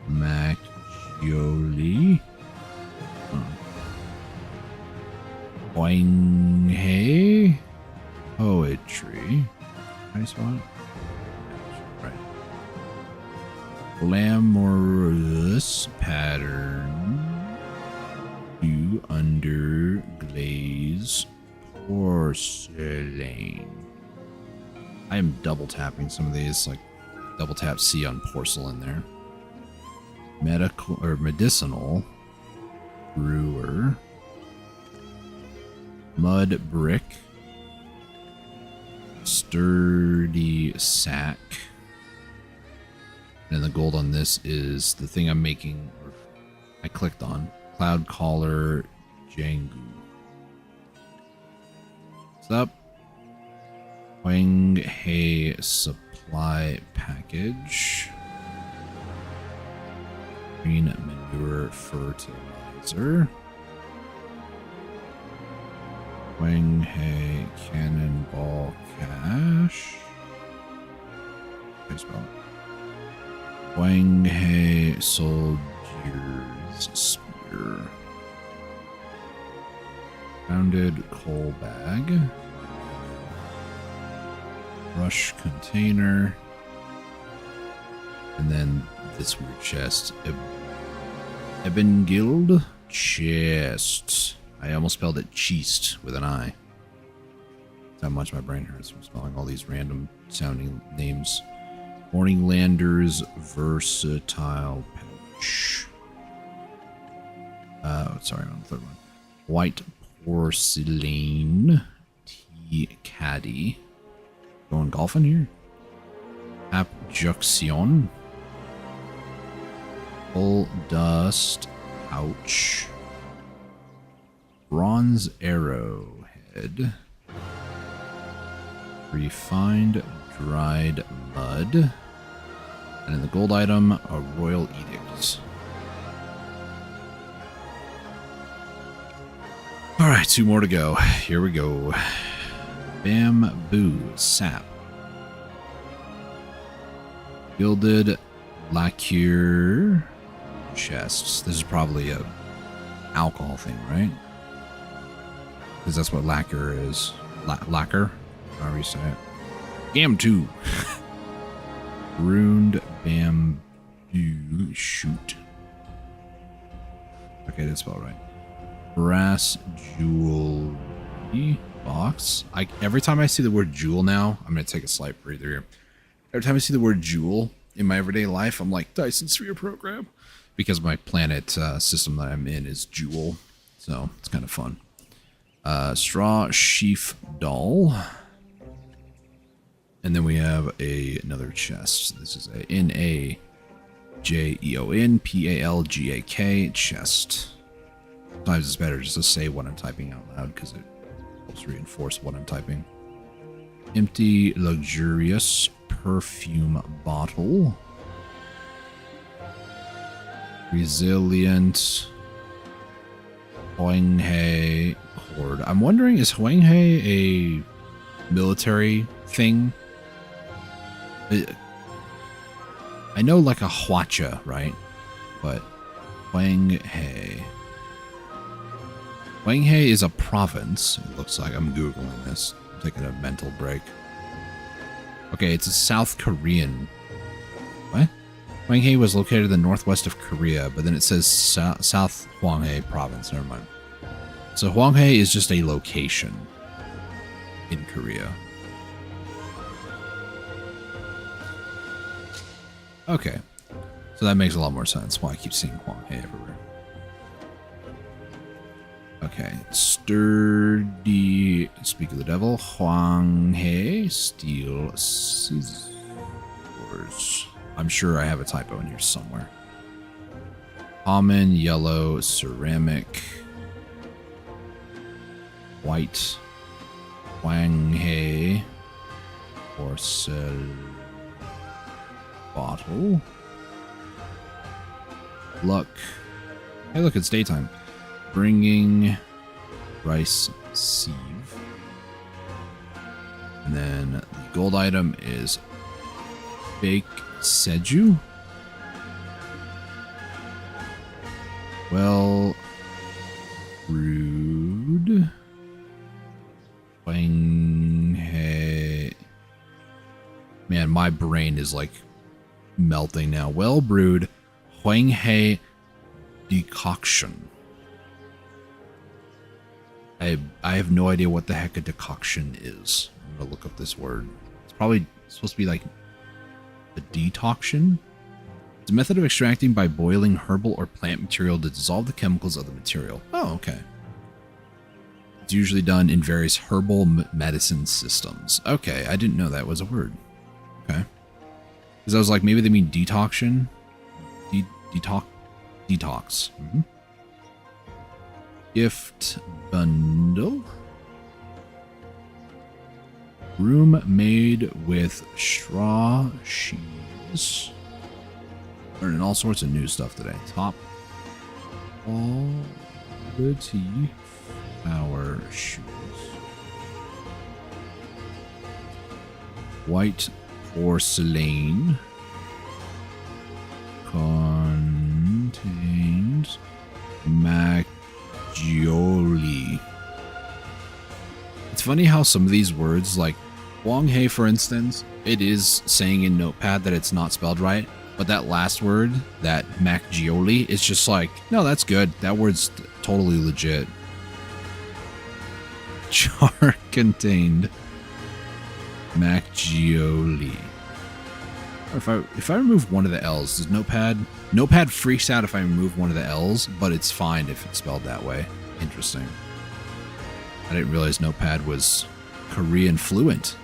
Macioli. Boinghe poetry. I spot it? Right. Glamorous pattern. You under glaze Porcelain. I am double tapping some of these, like double tap C on porcelain there. Medical or medicinal. Brewer. Mud brick. Sturdy sack. And the gold on this is the thing I'm making, or I clicked on. Cloud collar Jangu. What's up? Wang Hay supply package. Green manure fertilizer. Wang Hay cannonball cash. How do you spell it? Wang Hay soldier's spear. Rounded coal bag. Rush container. And then this weird chest. Eben Guild chest. I almost spelled it cheest with an I. That's how much my brain hurts from spelling all these random sounding names. Morninglander's versatile pouch. Sorry, on the third one. White porcelain tea caddy. Going golfing here. Abduction. Full dust pouch. Bronze arrowhead. Refined dried mud. And in the gold item, a royal edict. Alright, 2 more to go. Here we go. Bamboo sap. Gilded lacquer chests. This is probably a alcohol thing, right? Because that's what lacquer is. Lacquer? However you say it. Gam 2. Ruined bamboo shoot. Okay, that's about right. Brass jewelry box. Every time I see the word jewel now, I'm going to take a slight breather here. Every time I see the word jewel in my everyday life, I'm like, Dyson Sphere program. Because my planet system that I'm in is jewel. So it's kind of fun. Straw sheaf doll. And then we have another chest. This is a NAJEONPALGAK chest. Sometimes it's better just to say what I'm typing out loud because it helps reinforce what I'm typing. Empty, luxurious perfume bottle. Resilient Huanghe cord. I'm wondering, is Huanghe a military thing? I know like a Huacha, right? But Huanghe. Huanghe is a province. It looks like. I'm Googling this. I'm taking a mental break. Okay, it's a South Korean. What? Hwanghae was located in the northwest of Korea, but then it says South Hwanghae province. Never mind. So Hwanghae is just a location in Korea. Okay. So that makes a lot more sense why I keep seeing Hwanghae everywhere. Okay. Sturdy, speak of the devil, Hwanghae, steel scissors. I'm sure I have a typo in here somewhere. Common, yellow, ceramic, white, Hwanghae, porcelain bottle, luck. Hey, look, it's daytime. Bringing rice sieve. And then the gold item is bake seju. Well brewed. Hwanghae. Man, my brain is like melting now. Well brewed Hwanghae decoction. I have no idea what the heck a decoction is. I'm gonna look up this word. It's probably supposed to be like a detoxion. It's a method of extracting by boiling herbal or plant material to dissolve the chemicals of the material. Oh, okay. It's usually done in various herbal medicine systems. Okay, I didn't know that was a word. Okay. Because I was like, maybe they mean detoxion? Detox. Mm-hmm. Gift bundle. Room made with straw sheaves. Learning all sorts of new stuff today. Top quality flower shoes. White porcelain. Contains Maggioli. It's funny how some of these words, like Wonghei for instance, it is saying in Notepad that it's not spelled right, but that last word, that Maggioli, is just like, no, that's good. That word's totally legit. Char contained Maggioli. If I remove one of the L's, does Notepad freaks out if I remove one of the L's, but it's fine if it's spelled that way. Interesting. I didn't realize Notepad was Korean fluent.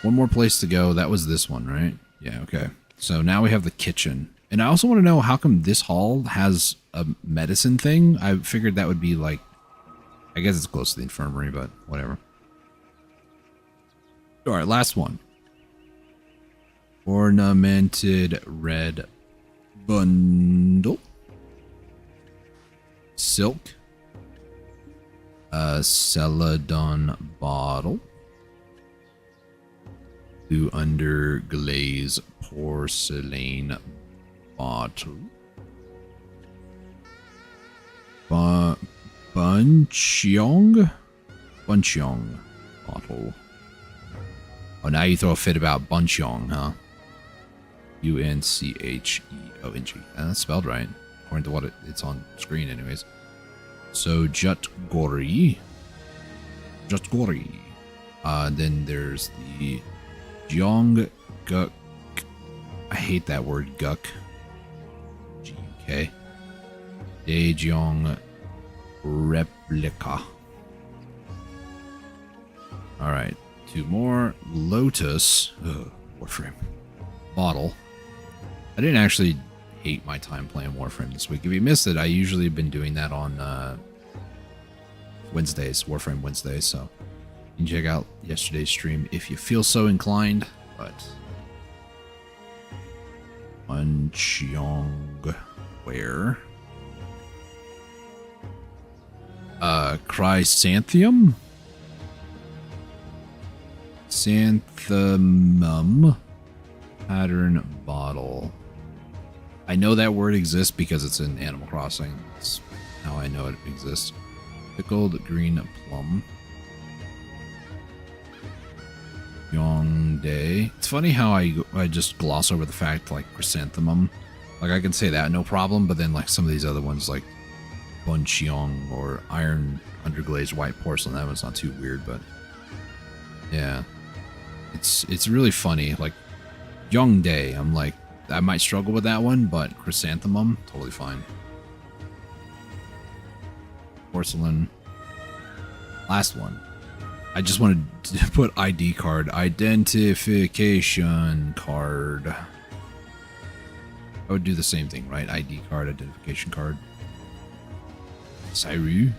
One more place to go. That was this one, right? Yeah, okay. So now we have the kitchen. And I also want to know how come this hall has a medicine thing. I figured that would be like, I guess it's close to the infirmary, but whatever. All right, last one. Ornamented red bundle. Silk. Celadon bottle. Blue underglaze porcelain bottle. Buncheong bottle. Oh, now you throw a fit about Buncheong, huh? Uncheong. That's spelled right, according to what it's on screen anyways. So, Jutgori. Then there's the Jeongguk. I hate that word, guk. G-U-K. Daejeong replica. Alright. Two more. Lotus. Warframe. Bottle. I didn't actually hate my time playing Warframe this week. If you missed it, I usually have been doing that on Wednesdays, Warframe Wednesdays, so you can check out yesterday's stream if you feel so inclined, but Buncheong where? Chrysanthemum? Xanthemum pattern bottle. I know that word exists because it's in Animal Crossing. That's how I know it exists. Pickled green plum. Yongdae. It's funny how I just gloss over the fact like chrysanthemum. Like I can say that no problem, but then like some of these other ones like Buncheong or iron underglazed white porcelain, that one's not too weird, but yeah. It's really funny. Like Yongdae, I'm like, I might struggle with that one, but chrysanthemum, totally fine. Porcelain. Last one. I just wanted to put ID card. Identification card. I would do the same thing, right? ID card, identification card. Sairu.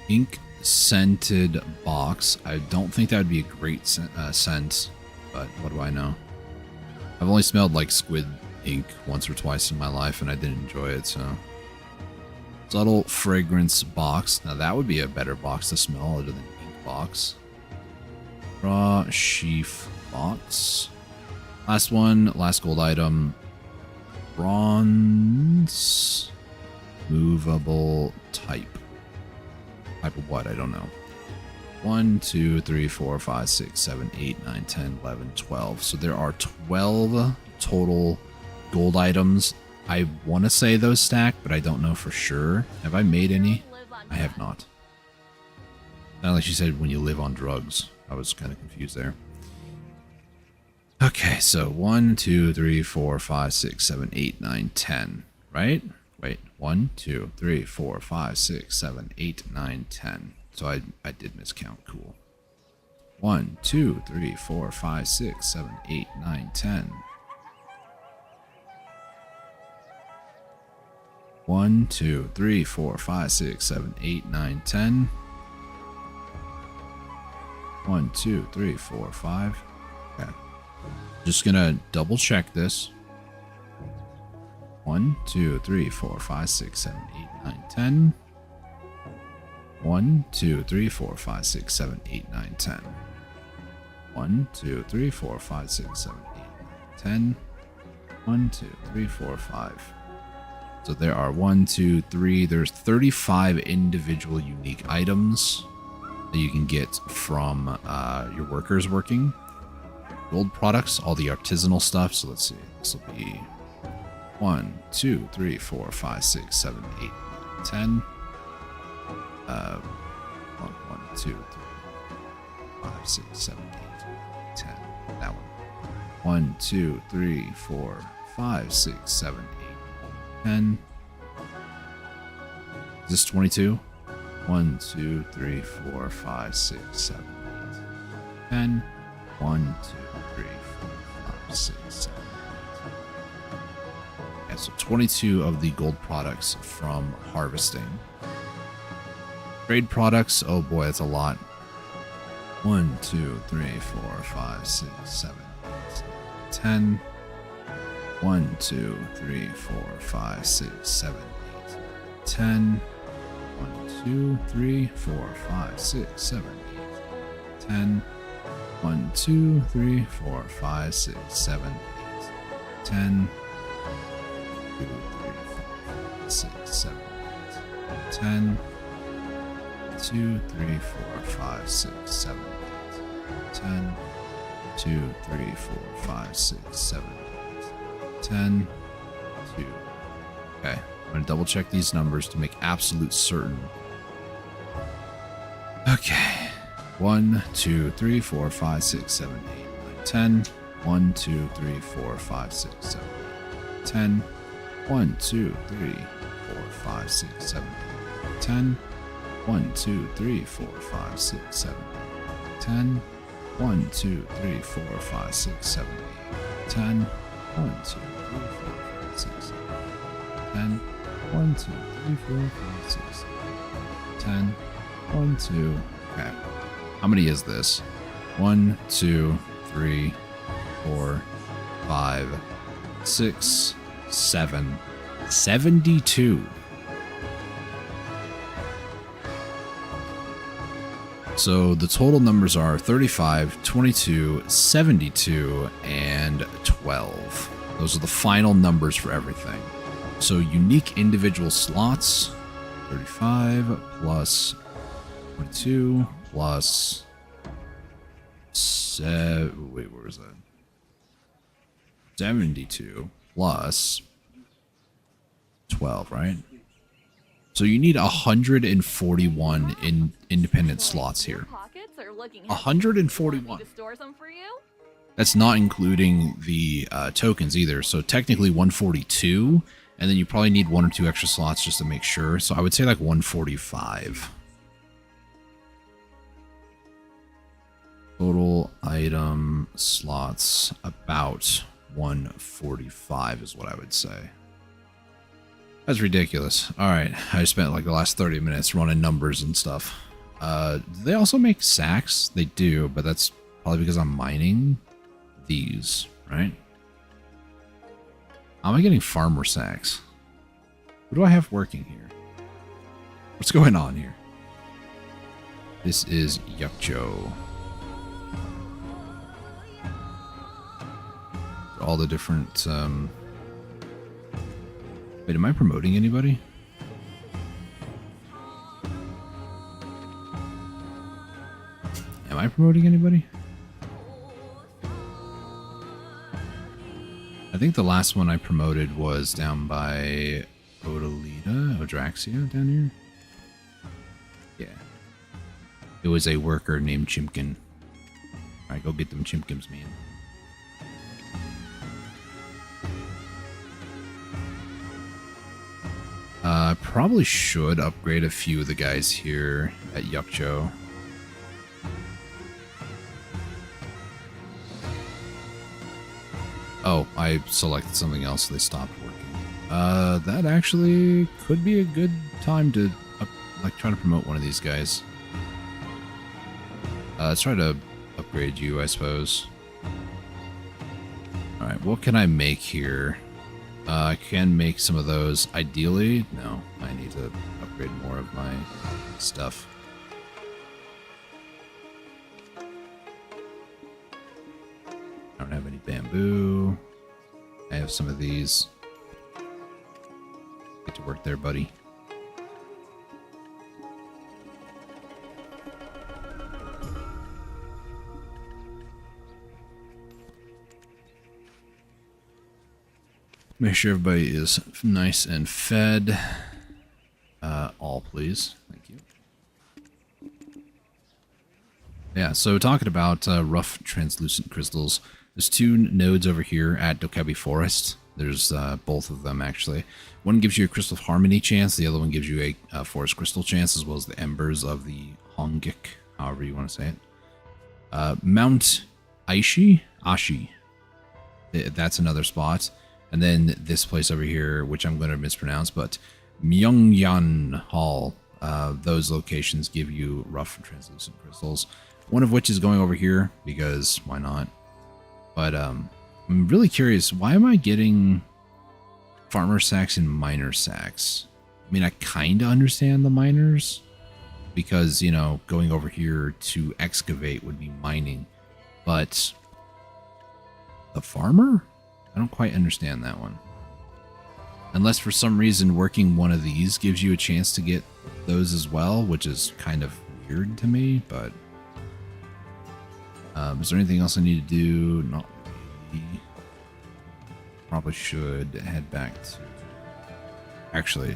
Ink scented box. I don't think that would be a great scent, but what do I know? I've only smelled like squid ink once or twice in my life and I didn't enjoy it, so. Subtle fragrance box. Now that would be a better box to smell other than ink box. Raw sheaf box. Last one, last gold item. Bronze movable type. Type of what? I don't know. 1, 2, 3, 4, 5, 6, 7, 8, 9, 10, 11, 12. So there are 12 total gold items I want to say those stack, but I don't know for sure. Have I made any? I have not. Not like she said when you live on drugs. I was kind of confused there. Okay, so 1, 2, 3, 4, 5, 6, 7, 8, 9, 10. Right? Wait, 1, 2, 3, 4, 5, 6, 7, 8, 9, 10. So I did miscount. Cool. 1, 2, 3, 4, 5, 6, 7, 8, 9, 10. 1, 2, 3, 4, 5, 6, 7, 8, 9, 10. 1, 2, 3, 4, 5. Okay. Just gonna double check this. 1, 2, 3, 4, 5, 6, 7, 8, 9, 10. 1, 2, 3, 4, 5, 6, 7, 8, 9, 10. 1, 2, 3, 4, 5, 6, 7, 8, 9, 10. 1, 2, 3, 4, 5. So there are 1, 2, 3. There's 35 individual unique items that you can get from your workers working. Gold products, all the artisanal stuff. So let's see. This will be 1, 2, 3, 4, 5, 6, 7, 8, 9, 10. 1, 2, 3, 5, 6, 7, 8, 10. That one. 1, 2, 3, 4, 5, 6, 7, 8, 10. Is this 22? 1, 2, 3, 4, 5, 6, 7, 8, 10. 1, 2, 3, 4, 5, 6, 7, 8. Yeah, so 22 of the gold products from harvesting. Trade products, oh boy, that's a lot. 1, 2, 3, 4, 5, 6, 7, 8, 10. 1, 2, 3, 4, 5, 6, 7, 8, 10. 1, 2, 3, 4, 5, 6, 7, 8, 10. 1, 2, 3, 4, 5, 6, 7, 8, 10. 2, 3, 4, 5, 6, 7, 8, 10. 2, 3, 4, 5, 6, 7, 8, 10. 2, 3, 4, 5, 6, 7, 8, 10. 2. Okay, I'm going to double check these numbers to make absolute certain. Okay. 1, 2, 3, 4, 5, 6, 7, 8, 9, 10. 1, 2, 3, 4, 5, 6, 7, 8, 10. 1, 2, 3, 4, 5, 6, 7, 8, 10. 1, 2, 3, 4, 5, 6, 7, 8, 10. 1, 2, 3, 4, 5, 6, 7, 8, 10. 1, 2, 3, 4, 5, 6, 7, 8, 10. 1, 2, 3, 4, 5, 6, 7, 8, 10. 1, 2. Okay. How many is this? 1, 2, 3, 4, 5, 6, 7, 72. So the total numbers are 35, 22, 72, and 12. Those are the final numbers for everything. So unique individual slots, 35 plus 22 plus... wait, where was that? 72 plus 12, right? So you need 141 independent slots here. 141. That's not including the tokens either. So technically 142, and then you probably need 1 or 2 extra slots just to make sure. So I would say like 145. Total item slots about 145 is what I would say. That's ridiculous. Alright, I spent like the last 30 minutes running numbers and stuff. Do they also make sacks? They do, but that's probably because I'm mining these, right? How am I getting farmer sacks? Who do I have working here? What's going on here? This is Yukcho. All the different, wait, am I promoting anybody? Am I promoting anybody? I think the last one I promoted was down by Odalita, Odraxia down here. Yeah. It was a worker named Chimkin. Alright, go get them Chimkins, man. Probably should upgrade a few of the guys here at Yukcho. Oh, I selected something else, so they stopped working. That actually could be a good time to try to promote one of these guys. Let's try to upgrade you, I suppose. Alright, what can I make here? I can make some of those. Ideally, no, I need to upgrade more of my stuff. I don't have any bamboo. I have some of these. Get to work there, buddy. Make sure everybody is nice and fed. All, please. Thank you. Yeah, so talking about rough translucent crystals, there's two nodes over here at Dokebi Forest. There's both of them, actually. One gives you a Crystal of Harmony chance, the other one gives you a Forest Crystal chance, as well as the Embers of the Hongik, however you want to say it. Mount Ashi? That's another spot. And then this place over here, which I'm going to mispronounce, but Myungyan Hall. Those locations give you rough and translucent crystals. One of which is going over here, because why not? But I'm really curious, why am I getting farmer sacks and miner sacks? I mean, I kind of understand the miners, because, you know, going over here to excavate would be mining. But the farmer? I don't quite understand that one. Unless for some reason working one of these gives you a chance to get those as well, which is kind of weird to me, but... is there anything else I need to do? Not really. Probably should head back to... Actually,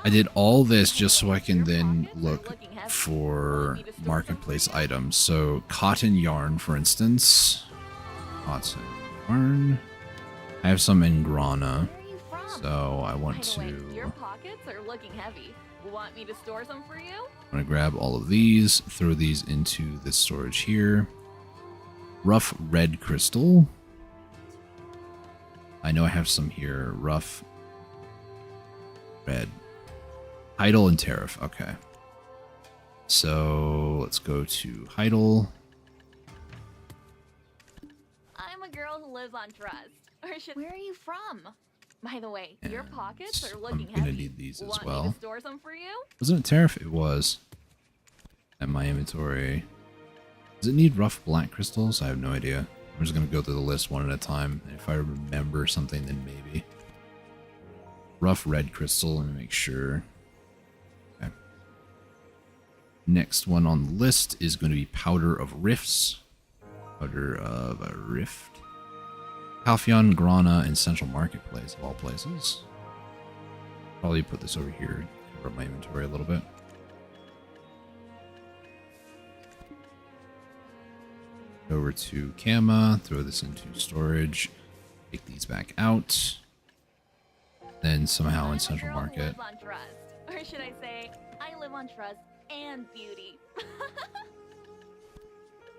I did all this just so I can then look for marketplace items. So, cotton yarn, for instance. Cotton yarn. I have some in Grana, so I want to... Your pockets are looking heavy. Want me to store some for you? I'm going to grab all of these, throw these into this storage here. Rough red crystal. I know I have some here. Rough red. Heidel and Tariff. Okay. So let's go to Heidel. I'm a girl who lives on trust. Or should... Where are you from? By the way, your pockets are looking heavy. I'm gonna need these as well. Want me to store some for you? Wasn't it Tariff? It was. At my inventory. Does it need rough black crystals? I have no idea. I'm just gonna go through the list one at a time. And if I remember something, then maybe. Rough red crystal. Let me make sure. Okay. Next one on the list is going to be Powder of Rifts. Powder of a Rift. Halfyon, Grana, and Central Marketplace, of all places. Probably put this over here, cover up my inventory a little bit. Over to Kama, throw this into storage, take these back out. Then somehow in Central Market. I live on trust. Or should I say, I live on trust and beauty.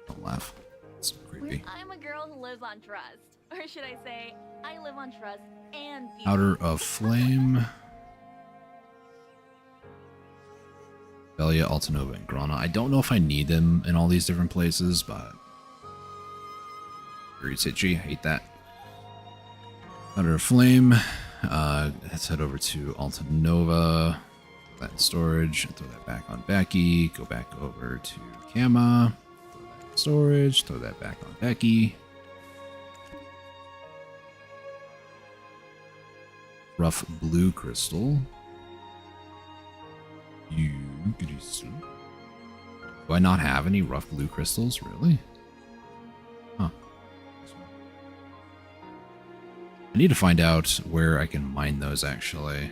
Don't laugh. It's creepy. I'm a girl who lives on trust. Or should I say, I live on trust and beauty. Powder of Flame. Belia, Altanova, and Grana. I don't know if I need them in all these different places, but... Very itchy. I hate that. Powder of Flame. Let's head over to Altanova. Put that in storage. Throw that back on Becky. Go back over to Kama. Throw that in storage. Throw that back on Becky. Rough blue crystal. Do I not have any rough blue crystals? Really? Huh. I need to find out where I can mine those actually.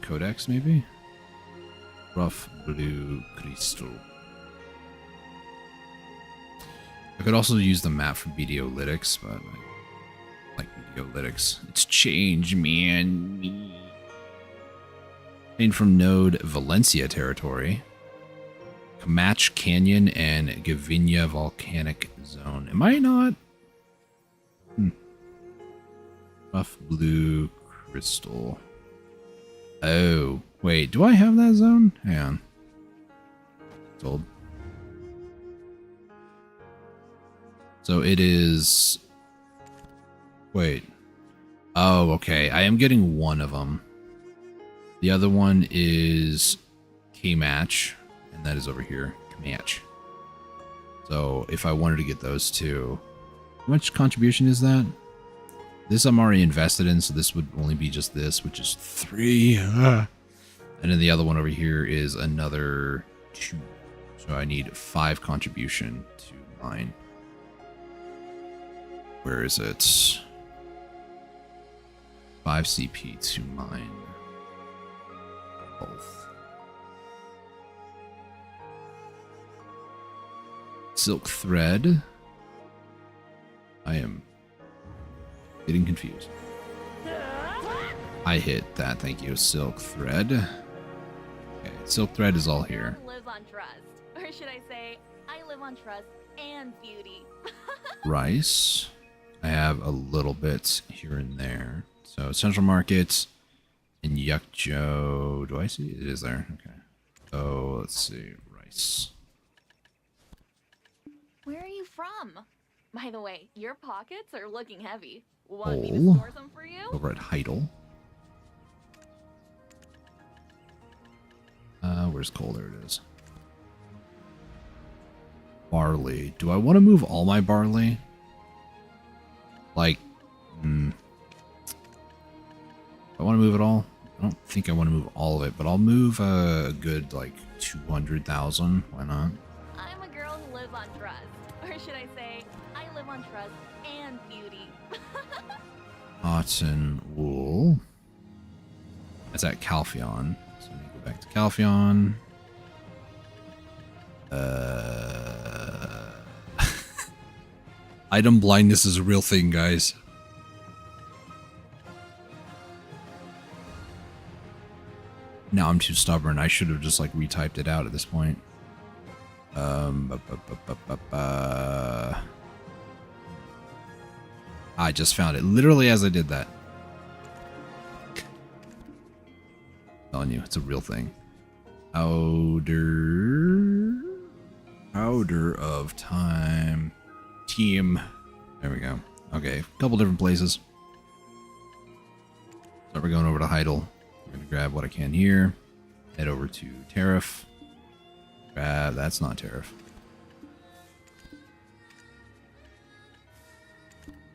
Codex maybe? Rough blue crystal. I could also use the map for Videolytics, but I like Videolytics. It's change, man. Obtained from Node Valencia territory. Comanche Canyon and Gavinia Volcanic Zone. Am I not? Rough blue crystal. Oh, wait. Do I have that zone? Hang on. It's old. So it is... Wait. Oh, okay. I am getting one of them. The other one is K-Match, and that is over here. K-Match. So if I wanted to get those two... How much contribution is that? This I'm already invested in, so this would only be just this, which is 3. And then the other one over here is another 2. So I need 5 contribution to mine. Where is it? 5 CP to mine. Both. Silk thread. I am getting confused. I hit that, thank you. Silk thread. Okay, silk thread is all here. Lives on trust. Or should I say, I live on trust and beauty. Rice. I have a little bit here and there. So Central Market and Yukjo. Do I see? It is there. Okay. So let's see. Rice. Where are you from? By the way, your pockets are looking heavy. Want me to Coal. store some for you? Over at Heidel. Where's coal? There it is. Barley. Do I want to move all my barley? Like, I want to move it all. I don't think I want to move all of it, but I'll move a good like 200,000. Why not? I'm a girl who lives on trust. Or should I say, I live on trust and beauty. Cotton wool. That's at Calpheon. So let me go back to Calpheon. Item blindness is a real thing, guys. Now I'm too stubborn. I should have just like retyped it out at this point. I just found it literally as I did that. Telling you, it's a real thing. Powder of time. Team. There we go. Okay, a couple different places. So we're going over to Heidel. We're gonna grab what I can here. Head over to Tariff. Grab, that's not Tariff.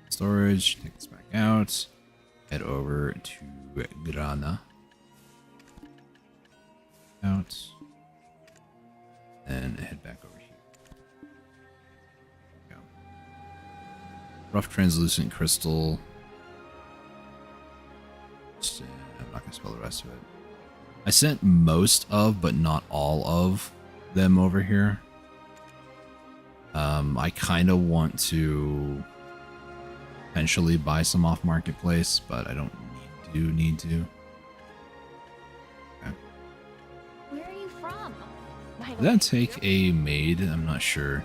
Storage, take this back out. Head over to Grana. Out. And head back over here. Go. Rough translucent crystal. I'm not gonna spell the rest of it. I sent most of, but not all of them over here. I kind of want to potentially buy some off marketplace, but I don't need to. Okay. Where are you from? By the Did that way, take you're- a maid? I'm not sure.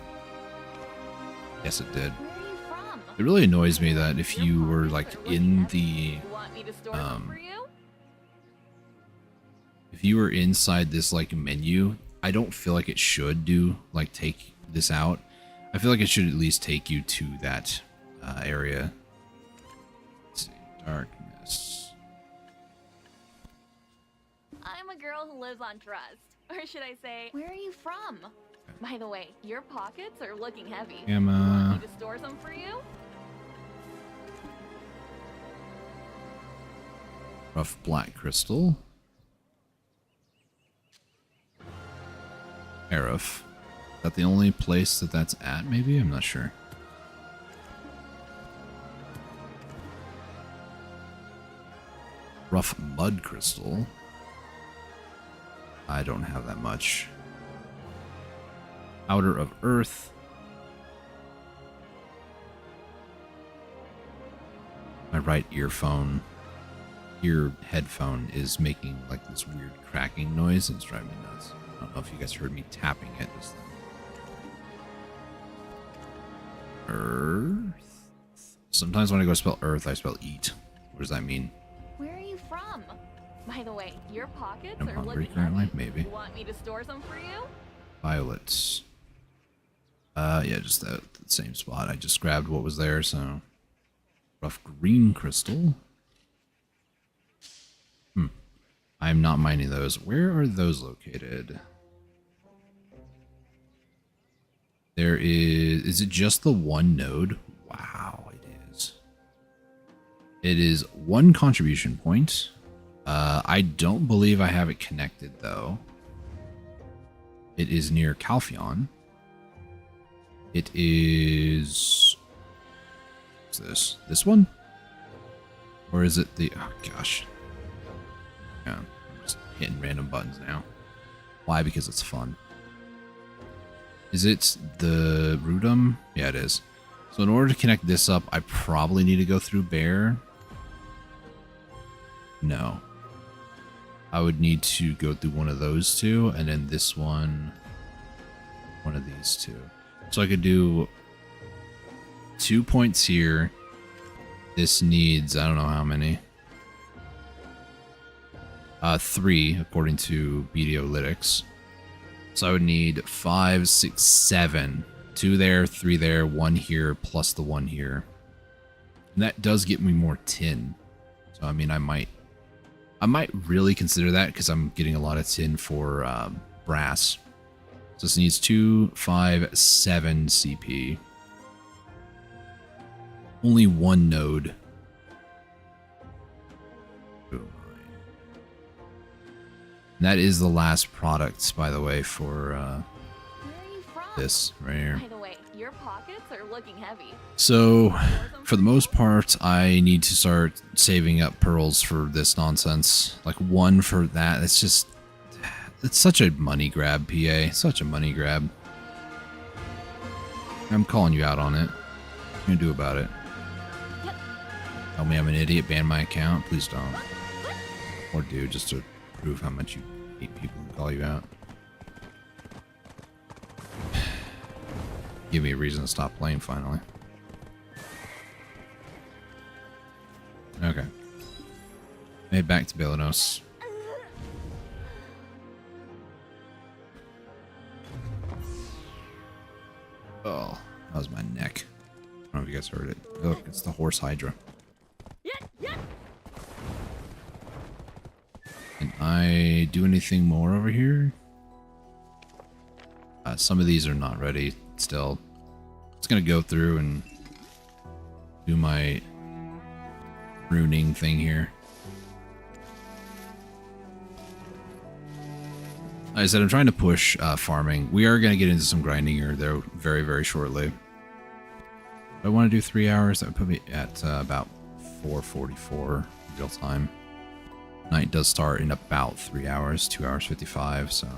Yes, it did. Where are you from? It really annoys me that if Your you were pockets like are looking in heavy. the Want me to store some for you? if you were inside this like menu, I don't feel like it should do like take this out. I feel like it should at least take you to that area. Let's see, darkness. I'm a girl who lives on trust. Or should I say, where are you from? By the way, your pockets are looking heavy. Gamma. Want me to store some for you? Rough black crystal. Arif. Is that the only place that that's at, maybe? I'm not sure. Rough mud crystal. I don't have that much. Powder of earth. My right headphone is making like this weird cracking noise and it's driving me nuts. I don't know if you guys heard me tapping it just then. Earth. Sometimes when I go spell earth, I spell eat. What does that mean? Where are you from? By the way, your pockets I'm are hungry looking currently, heavy. maybe. Want me to store some for you? Violets. Yeah, just that same spot. I just grabbed what was there, so. Rough green crystal. I'm not mining those. Where are those located? There is it just the one node? Wow, it is. It is one contribution point. I don't believe I have it connected though. It is near Calphion. It is... What's this? This one? Or is it the... Oh, gosh. Yeah, I'm just hitting random buttons now. Why? Because it's fun. Is it the Rudum? Yeah, it is. So in order to connect this up, I probably need to go through Bear. No. I would need to go through one of those two, and then this one of these two. So I could do 2 points here. This needs, I don't know how many. 3, according to Videolytics. So I would need 5, 6, 7. 2 there, 3 there, 1 here, plus the 1 here. And that does get me more tin. So I mean, I might really consider that because I'm getting a lot of tin for brass. So this needs 2, 5, 7 CP. Only one node. And that is the last product, by the way, for Where are you from? this right here. By the way, your pockets are looking heavy. So, for the most part, I need to start saving up pearls for this nonsense. Like 1 for that. It's just... It's such a money grab, PA. Such a money grab. I'm calling you out on it. What are you gonna do about it? Tell me I'm an idiot, ban my account? Please don't. Or do, just to prove how much you hate people who call you out. Give me a reason to stop playing, finally. Okay. Made back to Belanos. Oh, that was my neck. I don't know if you guys heard it. Look, it's the horse hydra. Can I do anything more over here? Some of these are not ready still. It's gonna go through and do my runing thing here. Like I said, I'm trying to push farming. We are gonna get into some grinding here though very, very shortly. If I want to do 3 hours, that would put me at about 4:44 real time. Night does start in about 3 hours, 2 hours 55, so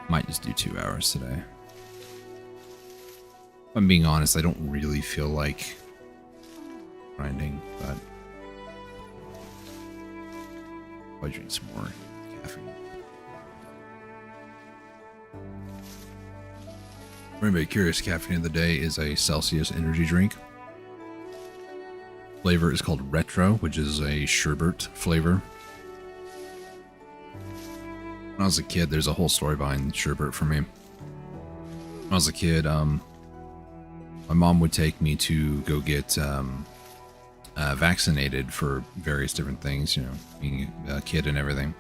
might just do 2 hours today. If I'm being honest, I don't really feel like grinding, but I'll drink some more caffeine. For anybody curious, caffeine of the day is a Celsius energy drink. Flavor is called Retro, which is a sherbet flavor. When I was a kid, there's a whole story behind sherbet for me. When I was a kid, my mom would take me to go get vaccinated for various different things, you know, being a kid and everything.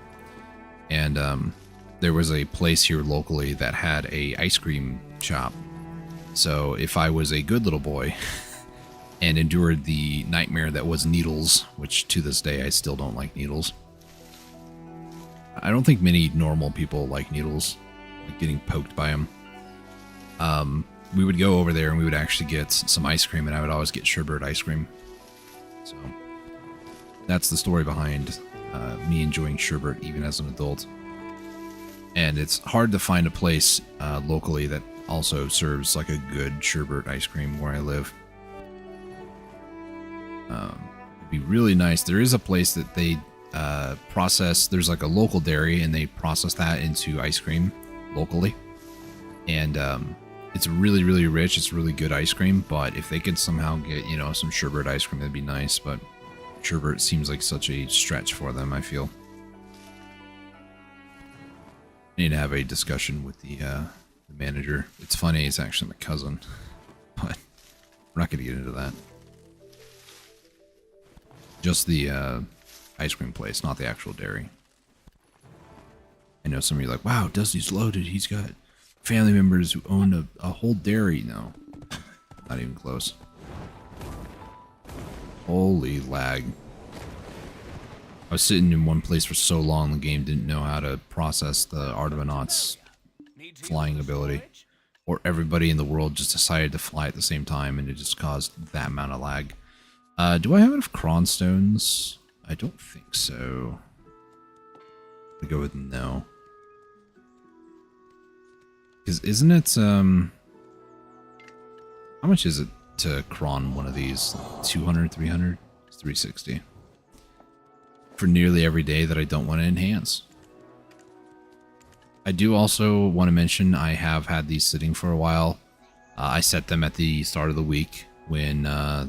And there was a place here locally that had a ice cream shop. So if I was a good little boy and endured the nightmare that was needles, which to this day I still don't like needles. I don't think many normal people like needles, like getting poked by them. We would go over there and we would actually get some ice cream, and I would always get sherbet ice cream. So That's the story behind me enjoying sherbet even as an adult. And it's hard to find a place locally that also serves like a good sherbet ice cream where I live. It'd be really nice. There is a place that they process, there's like a local dairy and they process that into ice cream locally. And it's really, really rich. It's really good ice cream. But if they could somehow get, you know, some sherbet ice cream, that'd be nice. But sherbet seems like such a stretch for them, I feel. I need to have a discussion with the manager. It's funny, it's actually my cousin. But we're not going to get into that. Just the ice cream place, not the actual dairy. I know some of you are like, wow, Dusty's loaded. He's got family members who own a whole dairy. No, not even close. Holy lag. I was sitting in one place for so long, the game didn't know how to process the Artivonaut's flying ability. Or everybody in the world just decided to fly at the same time, and it just caused that amount of lag. Do I have enough cronstones? I don't think so. I go with no. Because isn't it, how much is it to cron one of these? 200, 300? It's 360. For nearly every day that I don't want to enhance. I do also want to mention I have had these sitting for a while. I set them at the start of the week when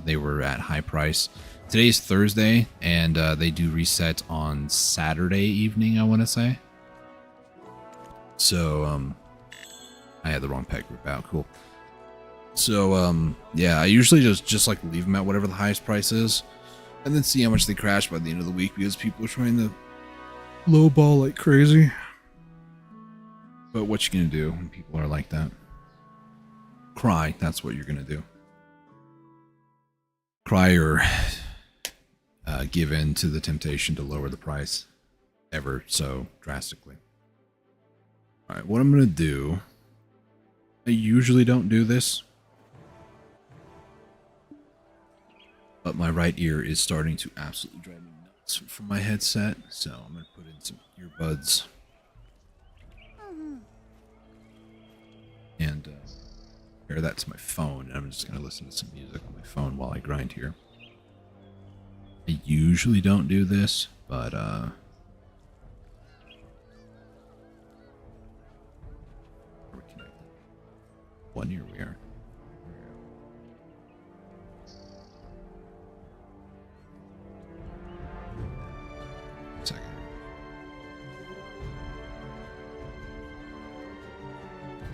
they were at high price. Today's Thursday, and they do reset on Saturday evening, I want to say. So, I had the wrong peg group out. Cool. So, yeah, I usually just like leave them at whatever the highest price is, and then see how much they crash by the end of the week because people are trying to lowball like crazy. But what you gonna do when people are like that? Cry. That's what you're gonna do. Cry or give in to the temptation to lower the price ever so drastically. All right, what I'm gonna do. I usually don't do this, but my right ear is starting to absolutely drive me nuts from my headset, so I'm going to put in some earbuds and pair that to my phone, and I'm just going to listen to some music on my phone while I grind here. I usually don't do this, but one ear we are. Second.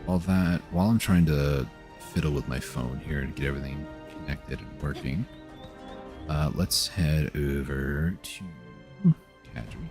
All that while I'm trying to fiddle with my phone here to get everything connected and working. Let's head over to Cadry.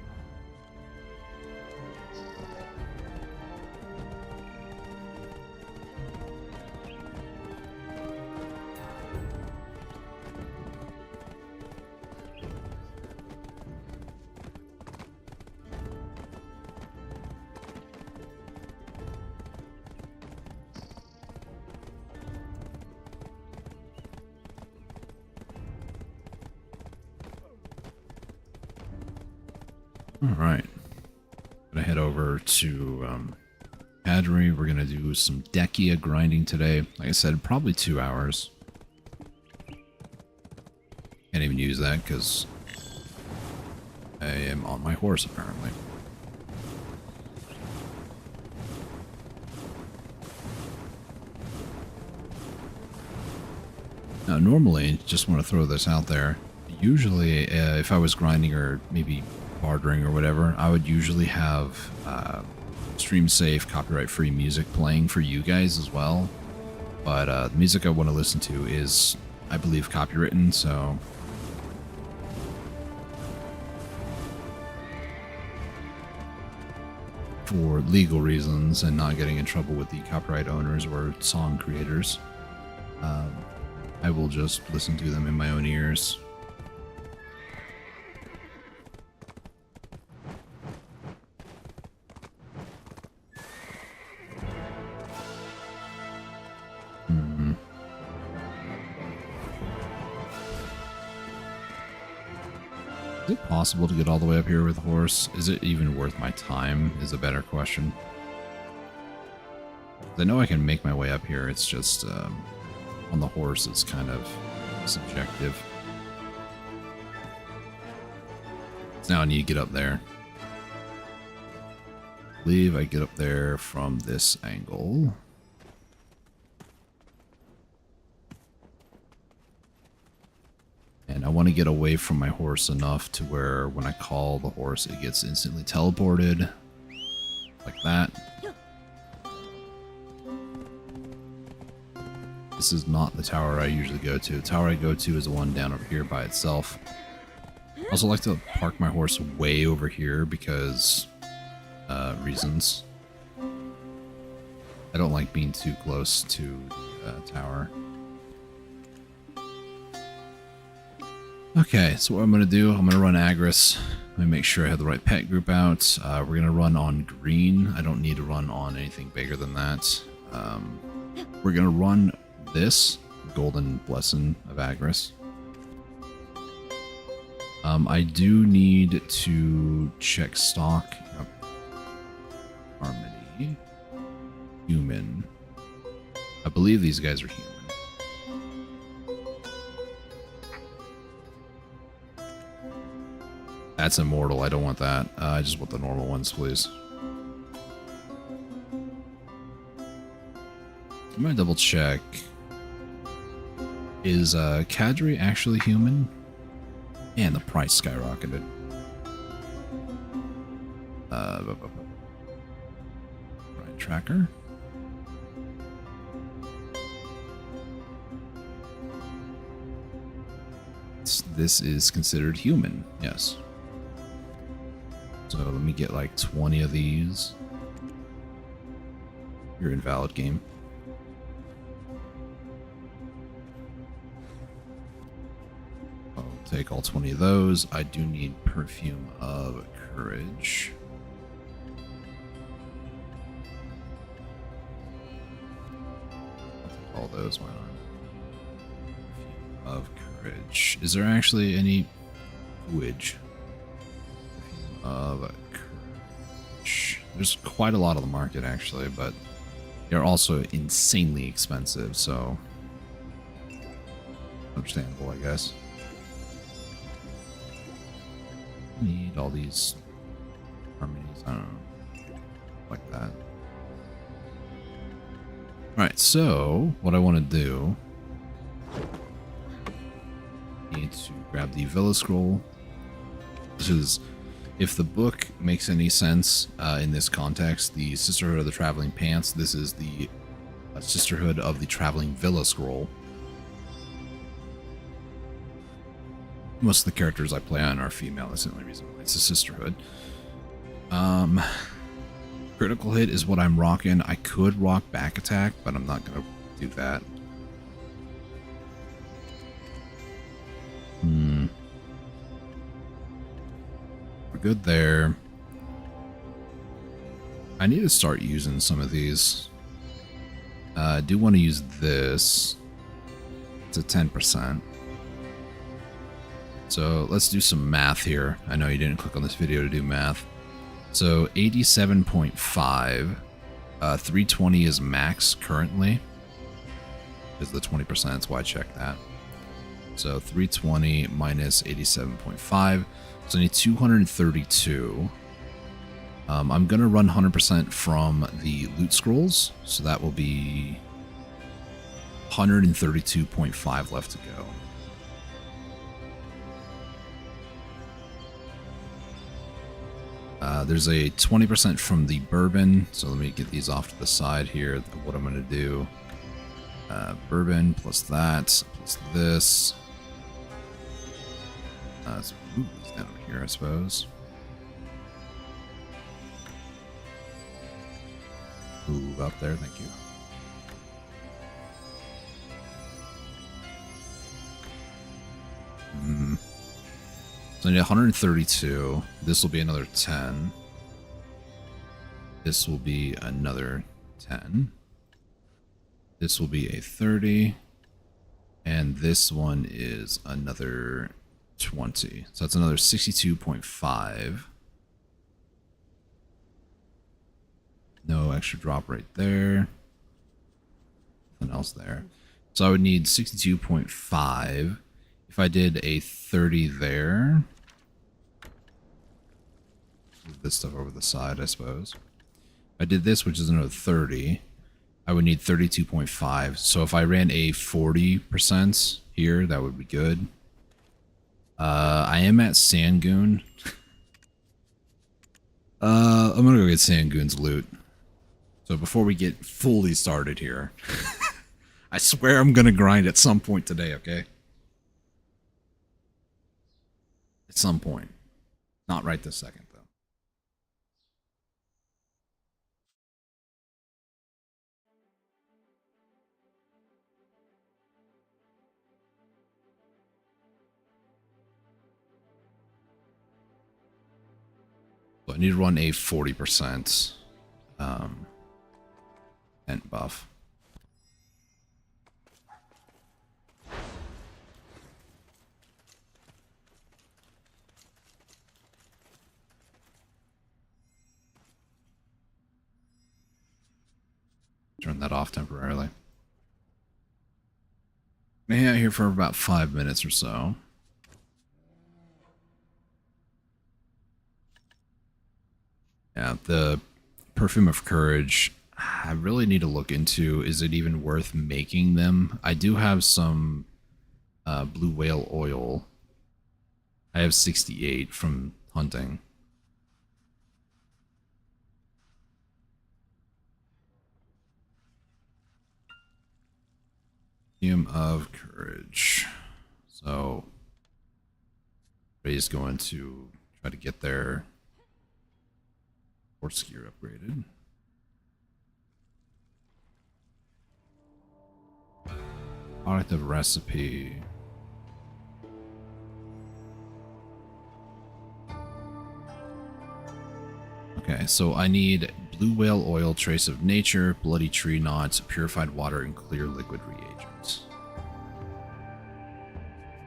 Alright. Gonna head over to Cadry. We're gonna do some Dekia grinding today. Like I said, probably 2 hours. Can't even use that because I am on my horse apparently. Now normally, just want to throw this out there, usually if I was grinding or maybe bartering or whatever, I would usually have stream safe, copyright free music playing for you guys as well. But the music I want to listen to is, I believe, copywritten, so for legal reasons and not getting in trouble with the copyright owners or song creators, I will just listen to them in my own ears. Is it possible to get all the way up here with a horse? Is it even worth my time is a better question. I know I can make my way up here, it's just on the horse it's kind of subjective. So now I need to get up there. I believe I get up there from this angle. And I want to get away from my horse enough to where when I call the horse, it gets instantly teleported. Like that. This is not the tower I usually go to. The tower I go to is the one down over here by itself. I also like to park my horse way over here because reasons. I don't like being too close to the tower. Okay, so what I'm going to do, I'm going to run Agris. Let me make sure I have the right pet group out. We're going to run on green. I don't need to run on anything bigger than that. We're going to run this, Golden Blessing of Agris. I do need to check stock. Harmony. Human. I believe these guys are human. That's immortal. I don't want that. I just want the normal ones, please. I'm gonna double check. Is Kadri actually human? And the price skyrocketed. Right tracker. This is considered human, yes. So let me get like 20 of these. You're invalid game. I'll take all 20 of those. I do need Perfume of Courage. I'll take all those, why not? Perfume of Courage. Is there actually any courage? Of Courage. There's quite a lot on the market actually, but they're also insanely expensive, so understandable, I guess. Need all these harmonies, I don't know, like that. Alright, so what I want to do, I need to grab the Villa Scroll. This is, if the book makes any sense in this context, the Sisterhood of the Traveling Pants, this is the Sisterhood of the Traveling Villa Scroll. Most of the characters I play on are female, that's the only reason why it's a Sisterhood. Critical Hit is what I'm rocking. I could rock Back Attack, but I'm not going to do that. We're good there. I need to start using some of these. I do want to use this. It's a 10%. So let's do some math here. I know you didn't click on this video to do math. So 87.5. 320 is max currently. Is the 20%, that's why I checked that. So 320 minus 87.5. So I need 232. I'm going to run 100% from the loot scrolls. So that will be 132.5 left to go. There's a 20% from the bourbon. So let me get these off to the side here. What I'm going to do. Bourbon plus that, plus this. Let's move these down over here, I suppose. Move up there, thank you. So I need 132. This will be another 10. This will be another 10. This will be a 30. And this one is another 20. So that's another 62.5. No extra drop right there. Nothing else there. So I would need 62.5. If I did a 30 there. Move this stuff over the side, I suppose. If I did this, which is another 30, I would need 32.5. So if I ran a 40% here, that would be good. I am at Sangoon. I'm gonna go get Sangoon's loot. So before we get fully started here, I swear I'm gonna grind at some point today, okay? At some point. Not right this second, though. So I need to run a 40% tent buff. Turn that off temporarily. Hang out here for about 5 minutes or so. Yeah, the Perfume of Courage, I really need to look into, is it even worth making them? I do have some blue whale oil. I have 68 from hunting. Perfume of Courage. So, Ray's going to try to get their horse gear upgraded. Product of recipe. Okay, so I need blue whale oil, trace of nature, bloody tree knots, purified water, and clear liquid reagents.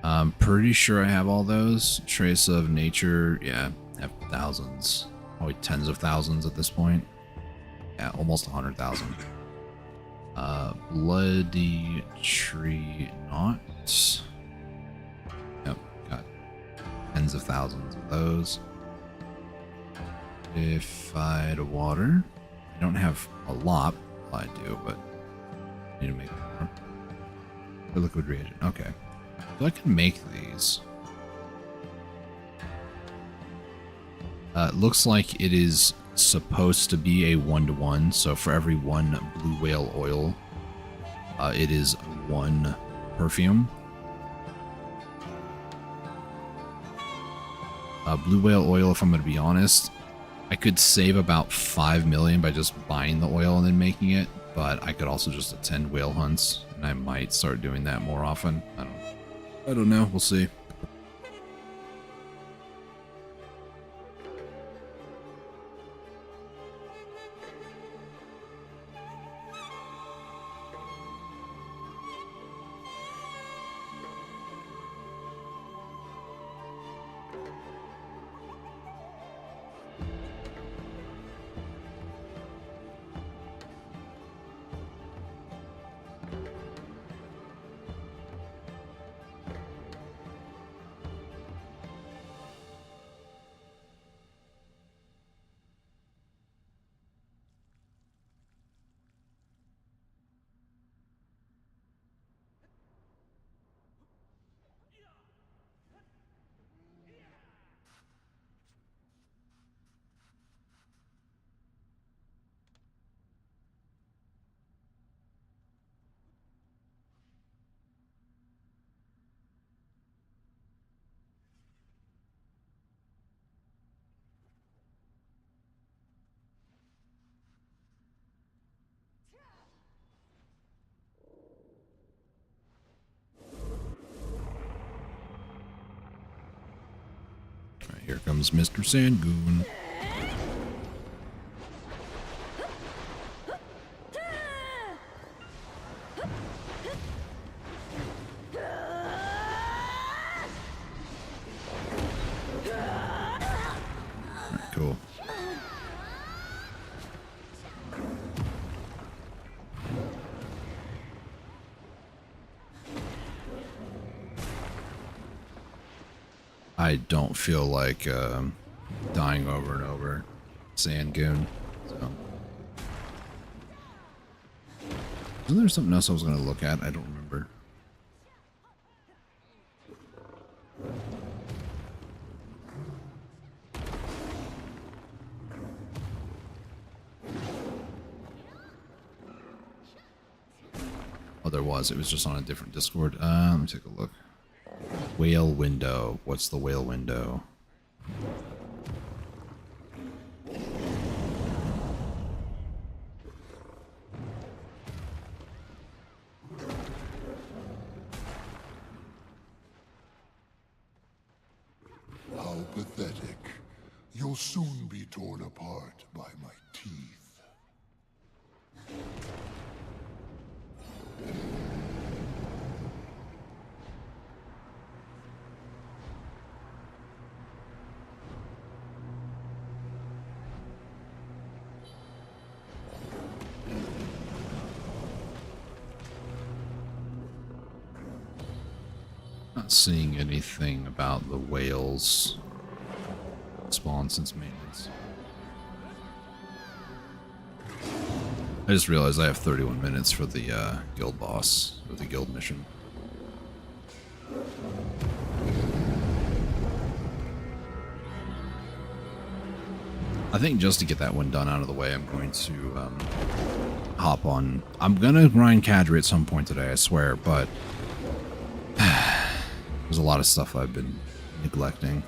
I'm pretty sure I have all those. Trace of nature, yeah, I have thousands. Probably tens of thousands at this point. Yeah, almost 100,000. Bloody tree knots. Yep, got tens of thousands of those. Purified water. I don't have a lot. Well, I do, but I need to make more. The liquid reagent. Okay. So I can make these. It looks like it is supposed to be a 1-to-1. So for every 1 blue whale oil, it is 1 perfume. Blue whale oil, if I'm going to be honest, I could save about 5 million by just buying the oil and then making it, but I could also just attend whale hunts, and I might start doing that more often. I don't know. We'll see. All right, here comes Mr. Sangoon. I don't feel like dying over and over. Sand Goon. So. Isn't there something else I was going to look at? I don't remember. Oh, there was. It was just on a different Discord. Let me take a look. Whale window. What's the whale window? How pathetic. You'll soon be torn apart by my teeth. Not seeing anything about the whales spawn since maintenance. I just realized I have 31 minutes for the guild boss, or the guild mission. I think just to get that one done out of the way, I'm going to hop on. I'm going to grind Kadri at some point today, I swear, but there's a lot of stuff I've been neglecting.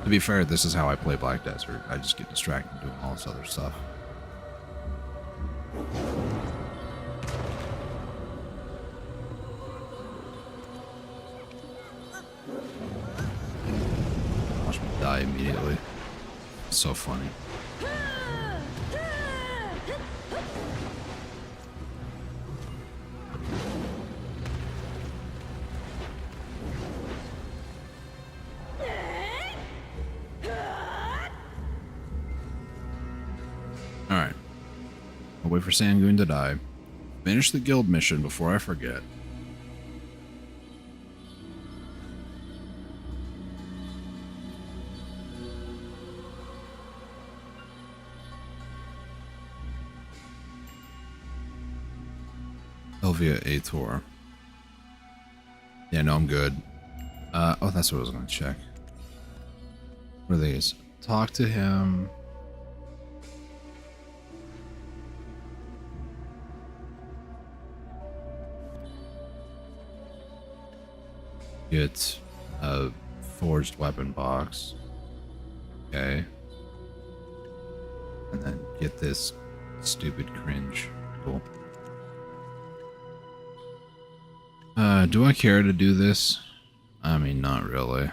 To be fair, this is how I play Black Desert. I just get distracted doing all this other stuff. Watch me die immediately. It's so funny. Alright. I'll wait for Sangoon to die. Finish the guild mission before I forget. Elvia Ator. Yeah, no, I'm good. Oh, that's what I was going to check. What are these? Talk to him. Get a forged weapon box. Okay. And then get this stupid cringe. Cool. Do I care to do this? I mean, not really.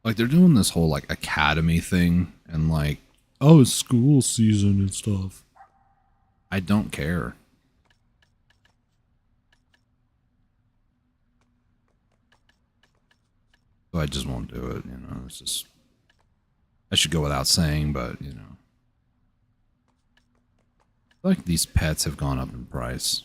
Like, they're doing this whole, like, academy thing, and, like... Oh, it's school season and stuff. I don't care. So I just won't do it, you know, it's just... I should go without saying, but, you know... I feel like these pets have gone up in price.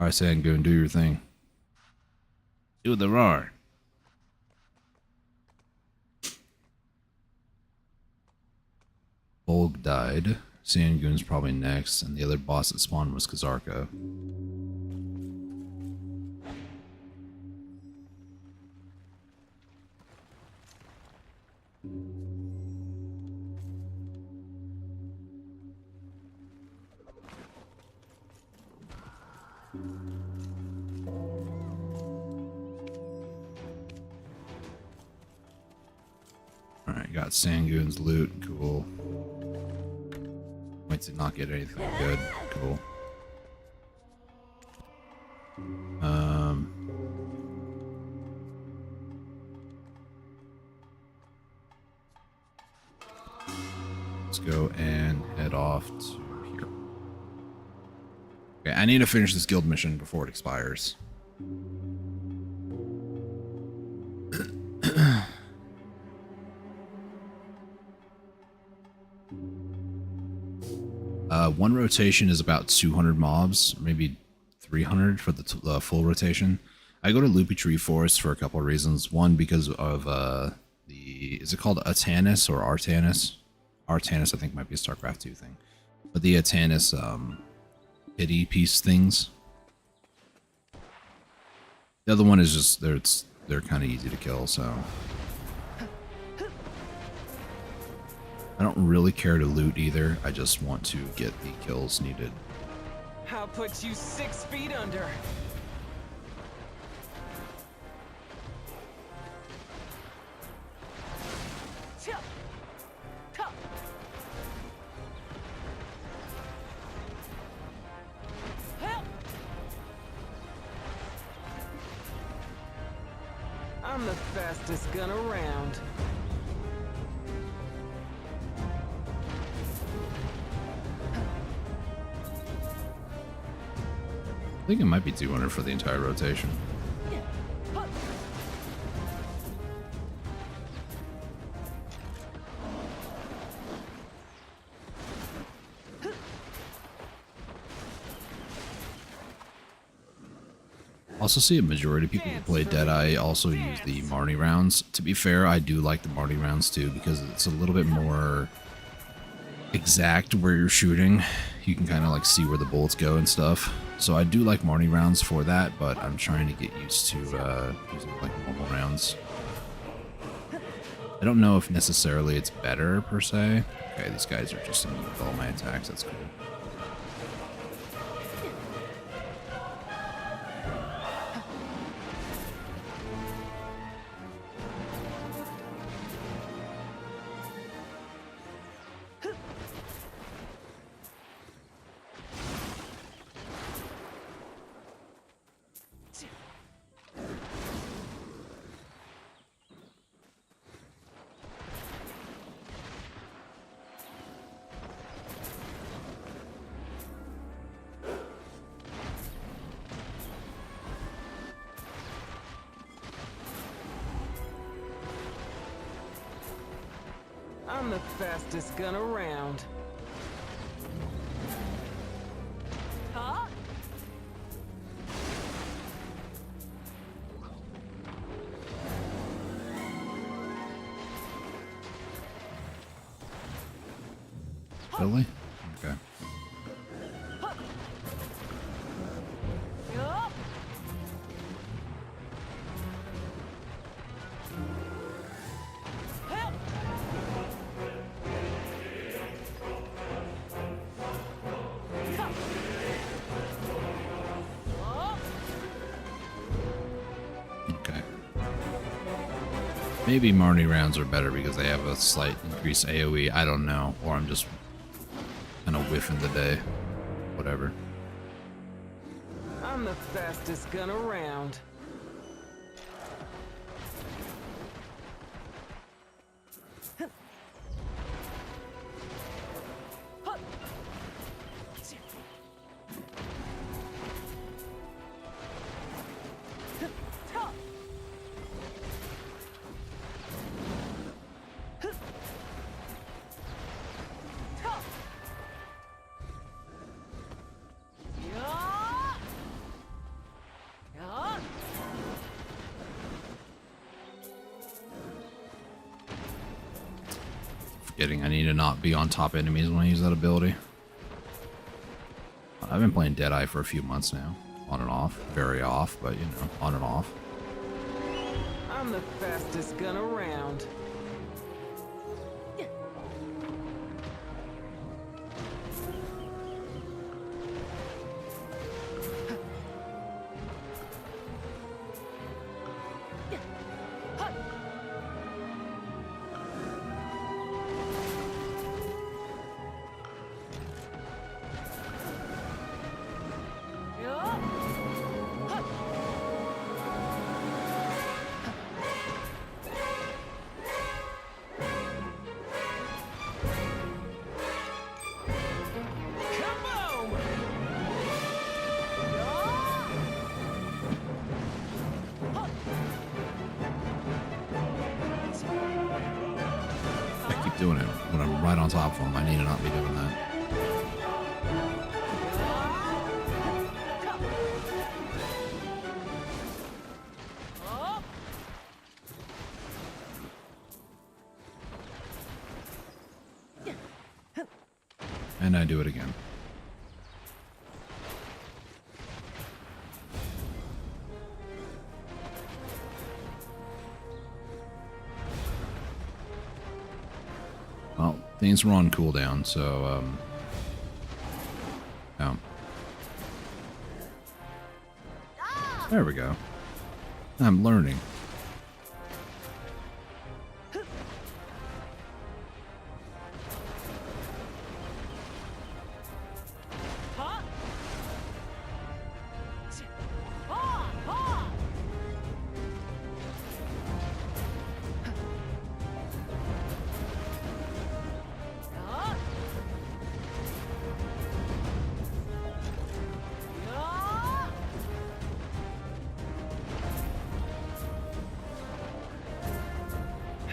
Alright, Sangoon, do your thing. Do the roar. Bolg died. Sangoon's probably next, and the other boss that spawned was Kazarka. Alright, got Sangoon's loot. Cool. Wait to not get anything good. Cool. Let's go and head off to here. Okay, I need to finish this guild mission before it expires. One rotation is about 200 mobs, maybe 300 for the full rotation. I go to Loopy Tree Forest for a couple of reasons. One, because of is it called Atanis or Artanis? Artanis, I think, might be a StarCraft 2 thing. But the Atanis pity piece things. The other one is just they're kind of easy to kill, so I don't really care to loot either. I just want to get the kills needed. I'll put you 6 feet under. I'm the fastest gun around. I think it might be 200 for the entire rotation. Also see a majority of people who play Deadeye also use the Marnie rounds. To be fair, I do like the Marnie rounds too because it's a little bit more exact where you're shooting. You can kind of like see where the bullets go and stuff. So I do like Marnie rounds for that, but I'm trying to get used to using like normal rounds. I don't know if necessarily it's better per se. Okay, these guys are just immune with all my attacks. That's cool. I'm the fastest gun around. Huh? Really? Okay. Yup. Help. Okay. Maybe Marnie rounds are better because they have a slight increased AoE. I don't know. Or I'm just kind of whiffing the day. Whatever. I'm the fastest gun around. Forgetting I need to not be on top enemies when I use that ability. I've been playing Deadeye for a few months now. On and off. Very off, but you know, on and off. I'm the fastest gun around. doing it when I'm right on top of him. I need to not be doing that. And I do it again. Well, things were on cooldown, so, yeah. There we go. I'm learning.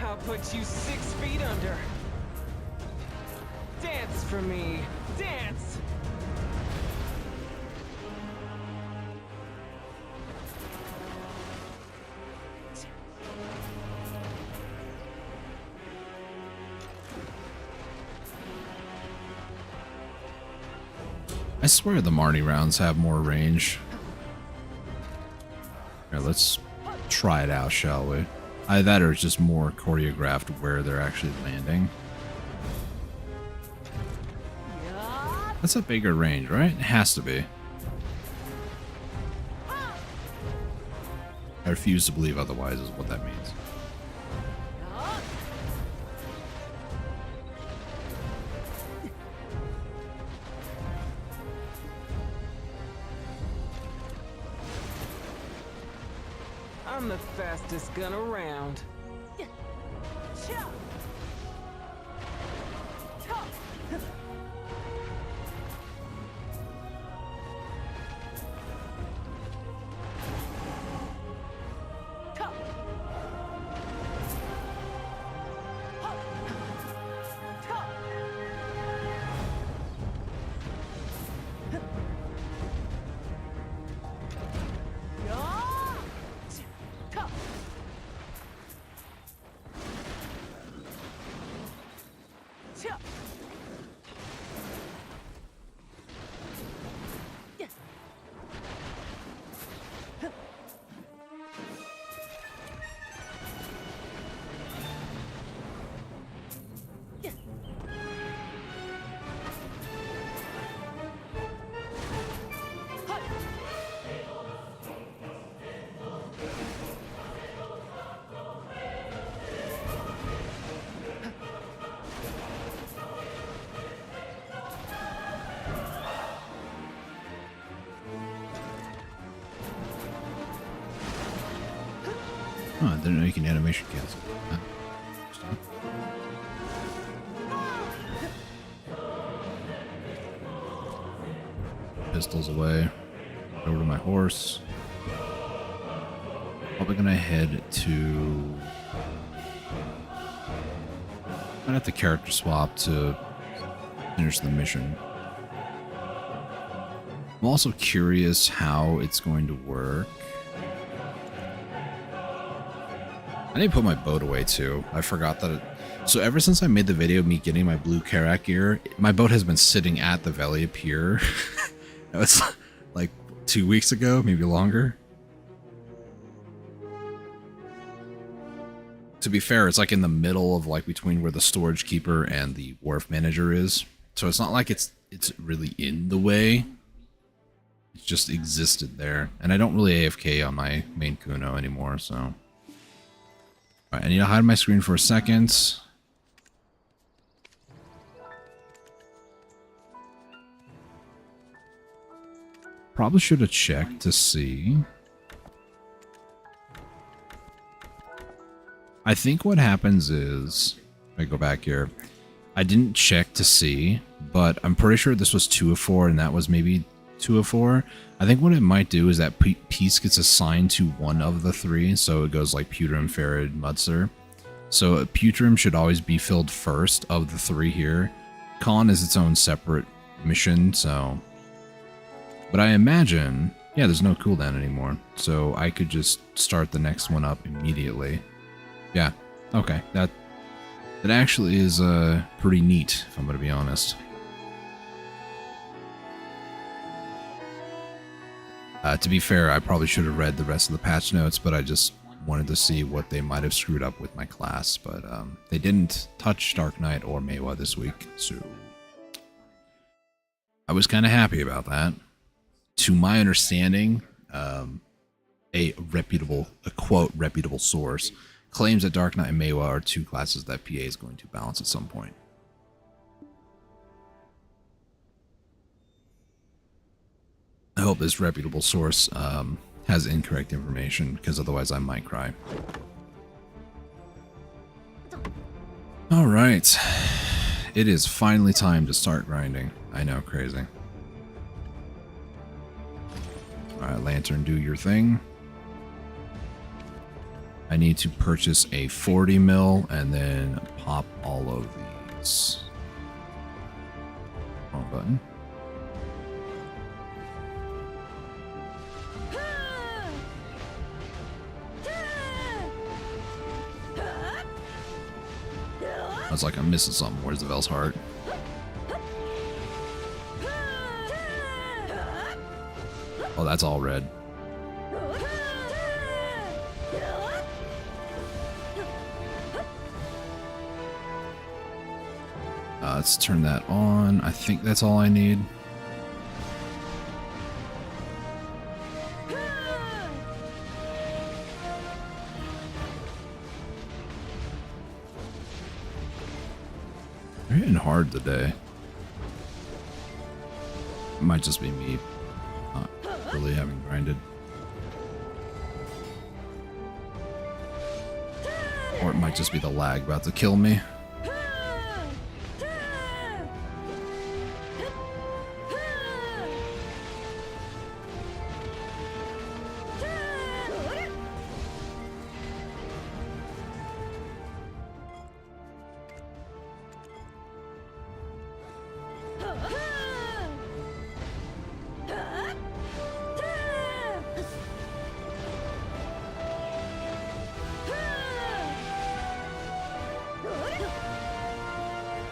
I'll put you 6 feet under. Dance for me. Dance! I swear the Marnie rounds have more range. Here, let's try it out, shall we? Either that or it's just more choreographed where they're actually landing. That's a bigger range, right? It has to be. I refuse to believe otherwise is what that means. I'm the fastest gun around. Oh, I didn't know you can animation cancel. Huh. Pistols away. Over to my horse. Probably gonna head to... I'd have to character swap to finish the mission. I'm also curious how it's going to work. I need to put my boat away too. I forgot that so ever since I made the video of me getting my blue Karak gear, my boat has been sitting at the Velia Pier. That was like 2 weeks ago, maybe longer. To be fair, it's like in the middle of like between where the storage keeper and the wharf manager is. So it's not like it's really in the way. It just existed there. And I don't really AFK on my main Kuno anymore, so... Alright, I need to hide my screen for a second. Probably should have checked to see. I think what happens is... I go back here. I didn't check to see, but I'm pretty sure this was 2 of 4 and that was maybe 2 of 4. I think what it might do is that piece gets assigned to one of the 3, so it goes like Pewter and Farid, Mudser. So Putrim should always be filled first of the 3 here. Con is its own separate mission, so... But I imagine... Yeah, there's no cooldown anymore, so I could just start the next one up immediately. Yeah, okay, that actually is pretty neat, if I'm going to be honest. To be fair, I probably should have read the rest of the patch notes, but I just wanted to see what they might have screwed up with my class. But they didn't touch Dark Knight or Meiwa this week, so I was kind of happy about that. To my understanding, a quote, reputable source claims that Dark Knight and Meiwa are 2 classes that PA is going to balance at some point. I hope this reputable source has incorrect information, because otherwise I might cry. Alright. It is finally time to start grinding. I know, crazy. Alright, Lantern, do your thing. I need to purchase a 40 mil and then pop all of these. Wrong button. I was like, I'm missing something. Where's the Vel's heart? Oh, that's all red. Let's turn that on. I think that's all I need. They're hitting hard today. It might just be me not really having grinded. Or it might just be the lag about to kill me.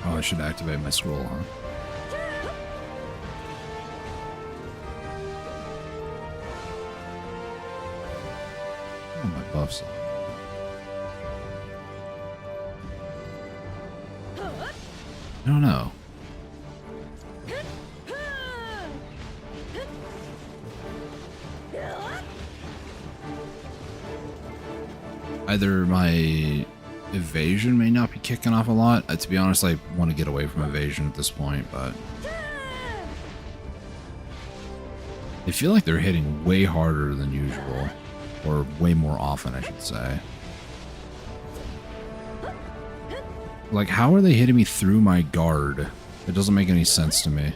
Oh, I should activate my scroll, huh? Oh, my buffs. I don't know. Either my evasion may not be kicking off a lot. To be honest, I want to get away from evasion at this point, but I feel like they're hitting way harder than usual, or way more often, I should say. Like, how are they hitting me through my guard? It doesn't make any sense to me.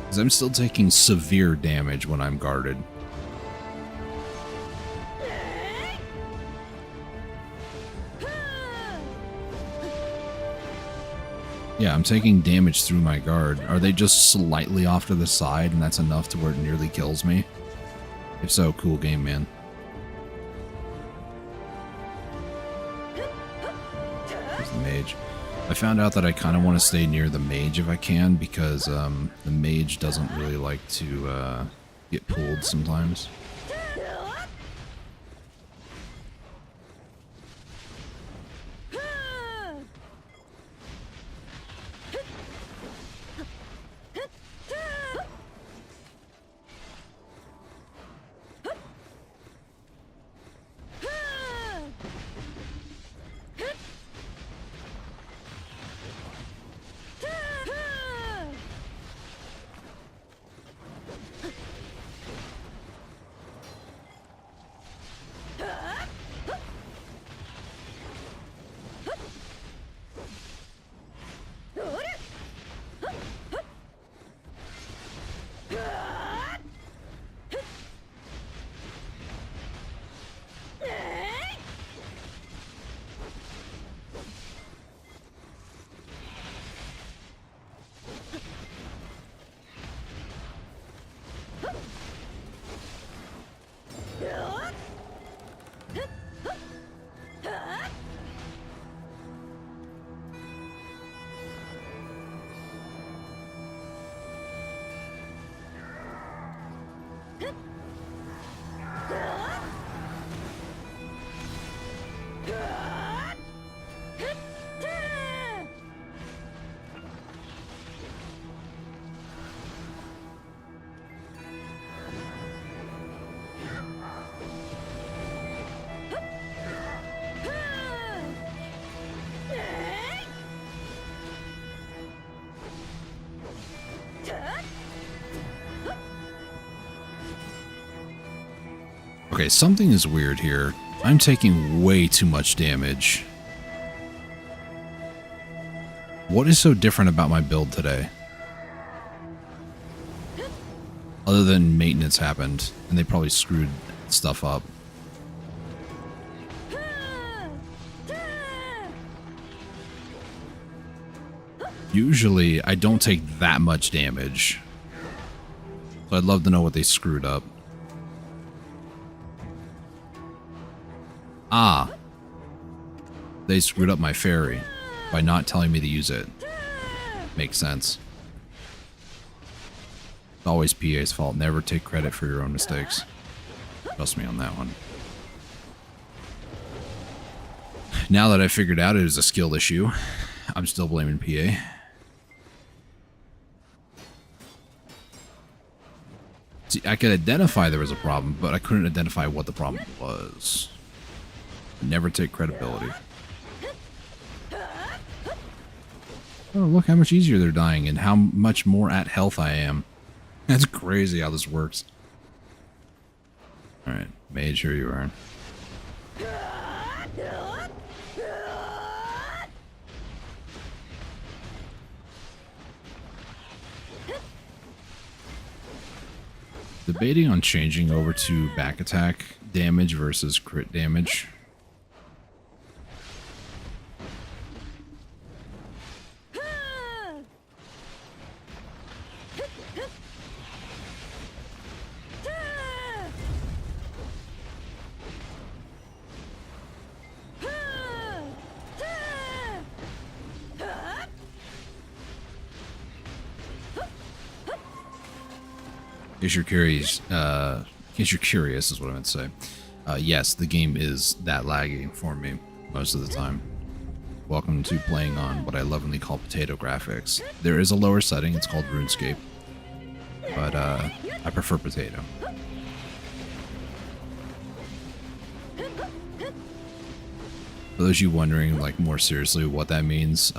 Because I'm still taking severe damage when I'm guarded. Yeah, I'm taking damage through my guard. Are they just slightly off to the side and that's enough to where it nearly kills me? If so, cool game, man. There's the mage. I found out that I kind of want to stay near the mage if I can, because the mage doesn't really like to get pulled sometimes. Okay, something is weird here. I'm taking way too much damage. What is so different about my build today? Other than maintenance happened, and they probably screwed stuff up. Usually, I don't take that much damage. So I'd love to know what they screwed up. Ah. They screwed up my fairy by not telling me to use it. Makes sense. It's always PA's fault. Never take credit for your own mistakes. Trust me on that one. Now that I figured out it is a skill issue, I'm still blaming PA. See, I could identify there was a problem, but I couldn't identify what the problem was. Never take credibility. Oh, look how much easier they're dying and how much more at health I am. That's crazy how this works. Alright, mage, here you are. Debating on changing over to back attack damage versus crit damage. In case you're curious, is what I meant to say. Yes, the game is that laggy for me most of the time. Welcome to playing on what I lovingly call potato graphics. There is a lower setting, it's called RuneScape, but I prefer potato. For those of you wondering, like, more seriously what that means,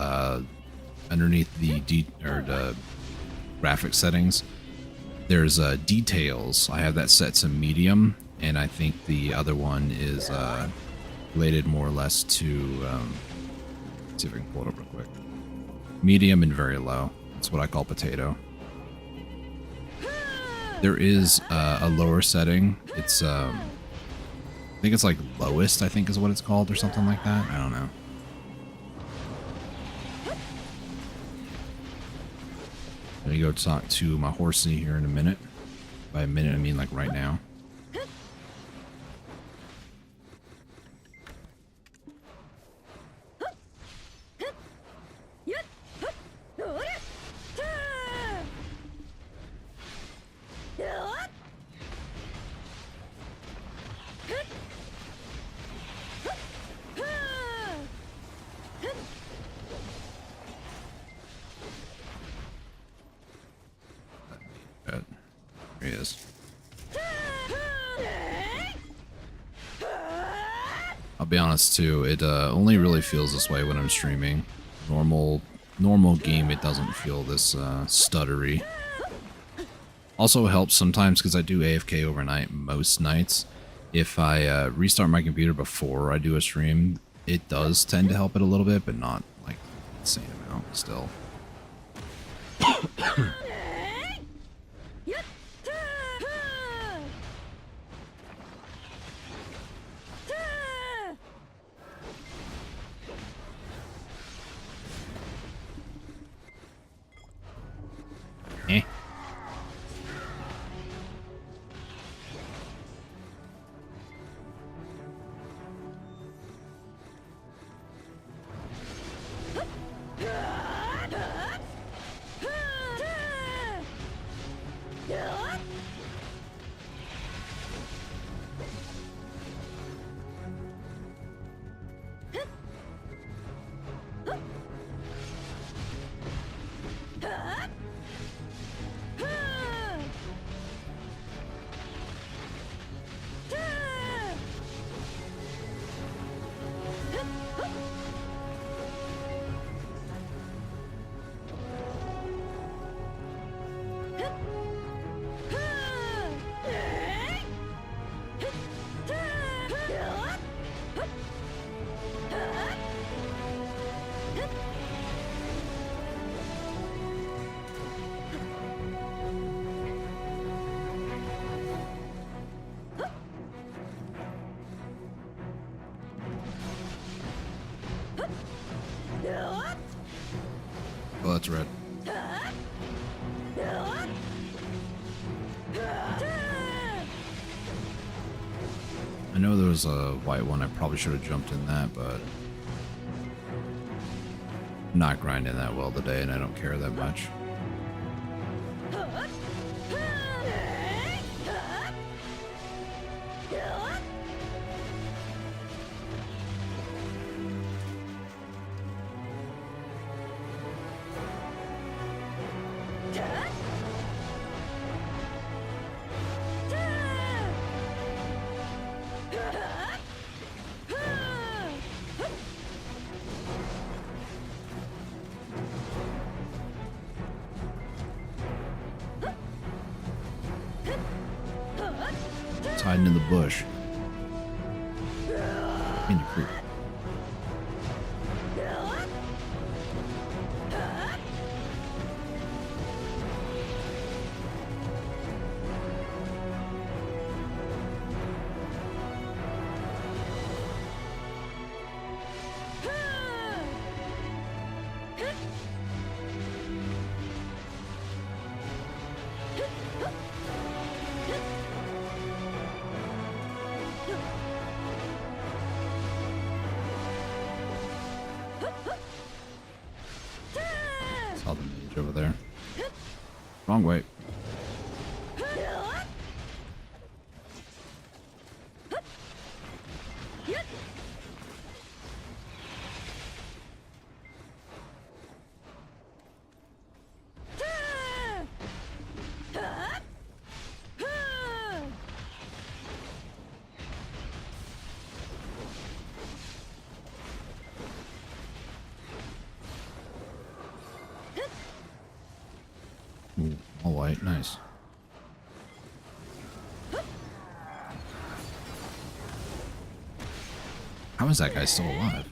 underneath the graphic settings, there's details. I have that set to medium, and I think the other one is related more or less to, let's see if I can pull it up real quick. Medium and very low. That's what I call potato. There is a lower setting. It's, I think it's like lowest, I think is what it's called, or something like that. I don't know. I'm gonna go talk to my horsey here in a minute. By a minute, I mean like right now. There he is. I'll be honest too, it only really feels this way when I'm streaming. Normal game, it doesn't feel this stuttery. Also helps sometimes because I do AFK overnight most nights. If I restart my computer before I do a stream, it does tend to help it a little bit, but not like insane amount still. Eh. it's red. I know there was a white one. I probably should have jumped in that, but I'm not grinding that well today, and I don't care that much. It's hiding in the bush. In your creep. Saw the mage over there. Wrong way. Ooh, all white, nice. How is that guy still alive?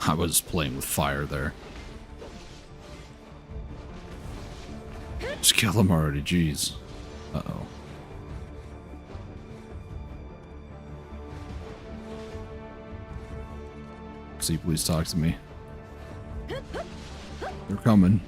I was playing with fire there. Just kill him already, jeez. Uh-oh. See, please talk to me. They're coming.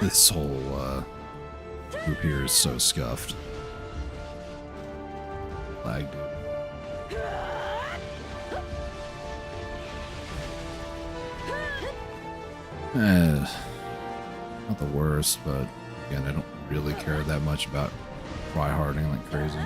This whole group here is so scuffed. Lag, dude. Not the worst, but again, I don't really care that much about tryharding like crazy.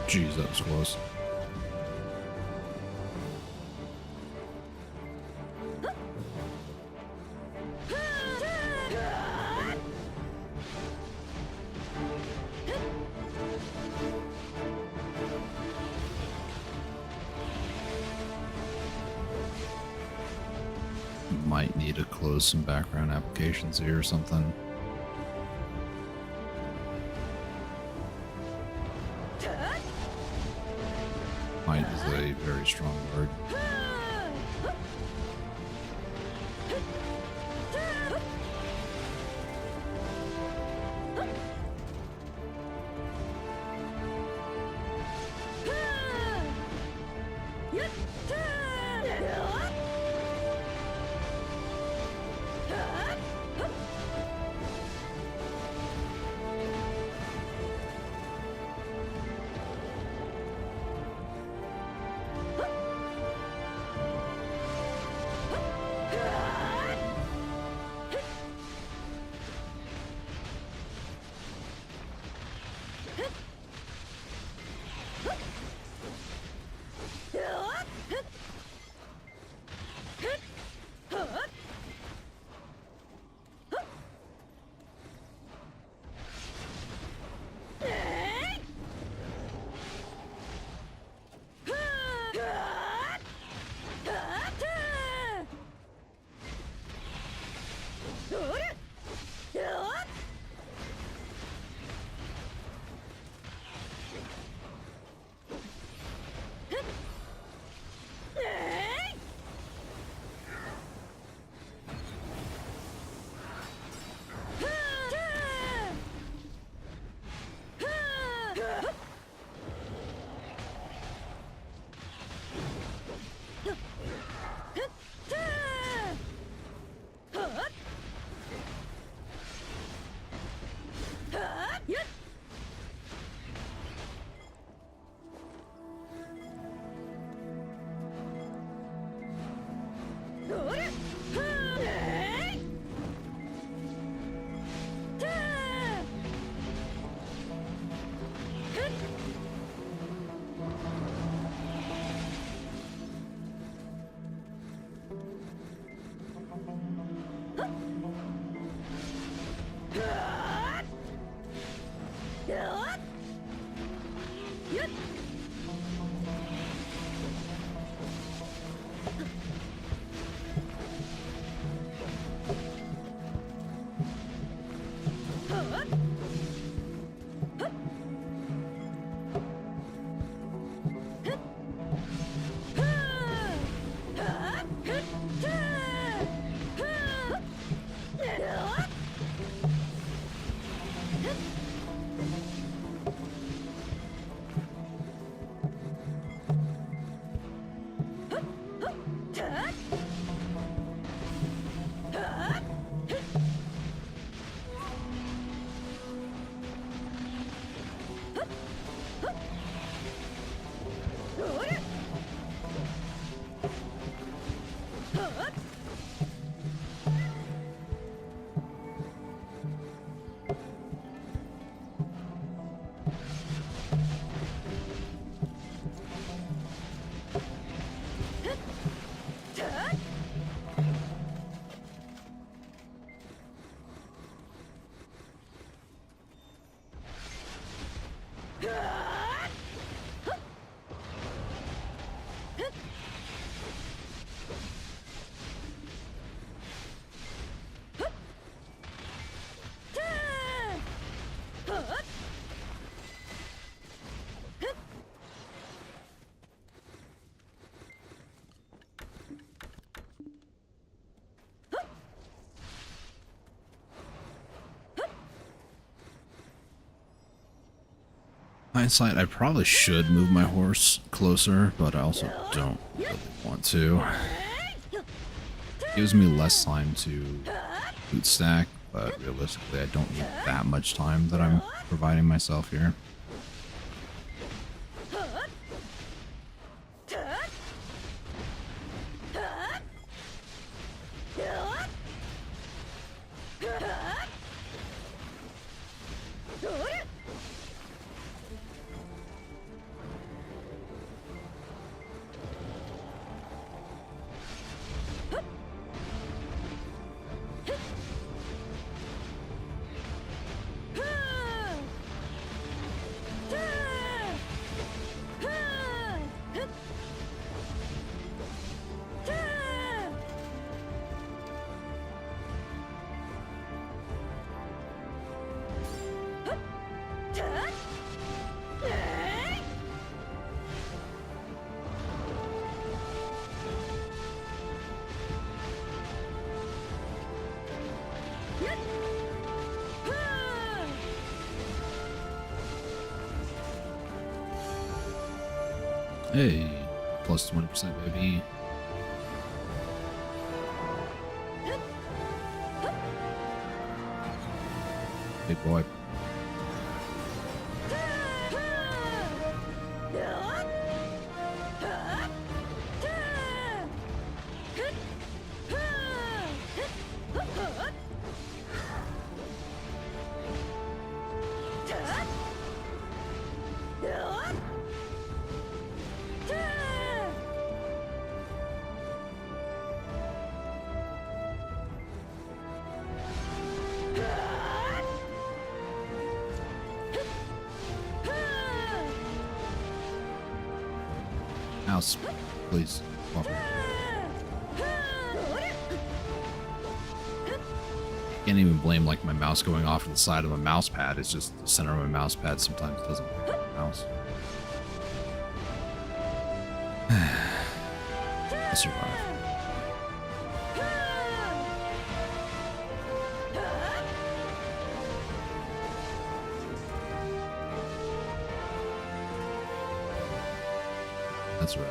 Jeez, that was close. might need to close some background applications here or something. Might is a very strong word. Hindsight, I probably should move my horse closer, but I also don't really want to. Gives me less time to boot stack, but realistically I don't need that much time that I'm providing myself here. Hey, plus 20%, baby. Big boy. Mouse, please. Welcome. Can't even blame like my mouse going off to the side of a mouse pad. It's just the center of my mouse pad sometimes doesn't pick up the mouse. I survive. That's right.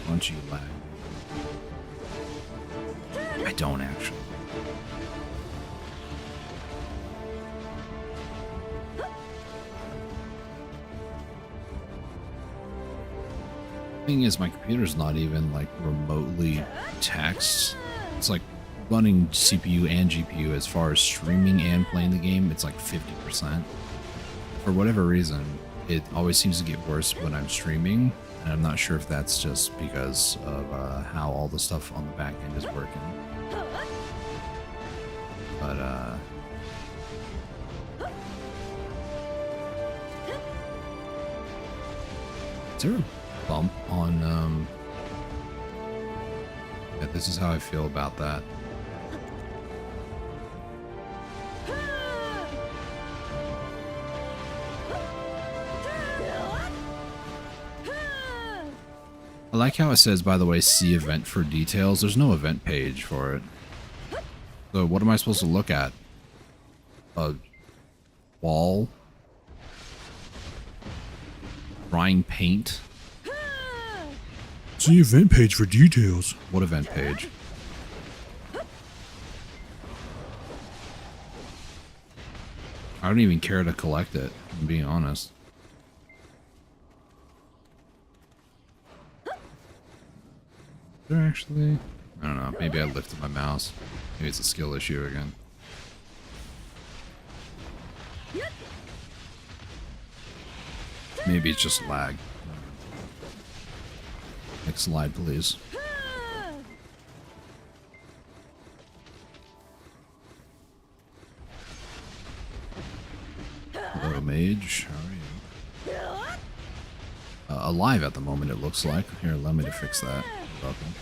Punchy lag. I don't actually. Thing is, my computer's not even like remotely taxed. It's like running CPU and GPU as far as streaming and playing the game. It's like 50%. For whatever reason, it always seems to get worse when I'm streaming, and I'm not sure if that's just because of how all the stuff on the back end is working. But is there a bump on yeah, this is how I feel about that. I like how it says, by the way, see event for details. There's no event page for it. So what am I supposed to look at? A wall? Drying paint? See event page for details. What event page? I don't even care to collect it, I'm being honest. Is there actually? I don't know, maybe I lifted my mouse. Maybe it's a skill issue again. Maybe it's just lag. Next slide, please. Hello, mage. How are you? Alive at the moment, it looks like. Here, allow me to fix that. You're welcome.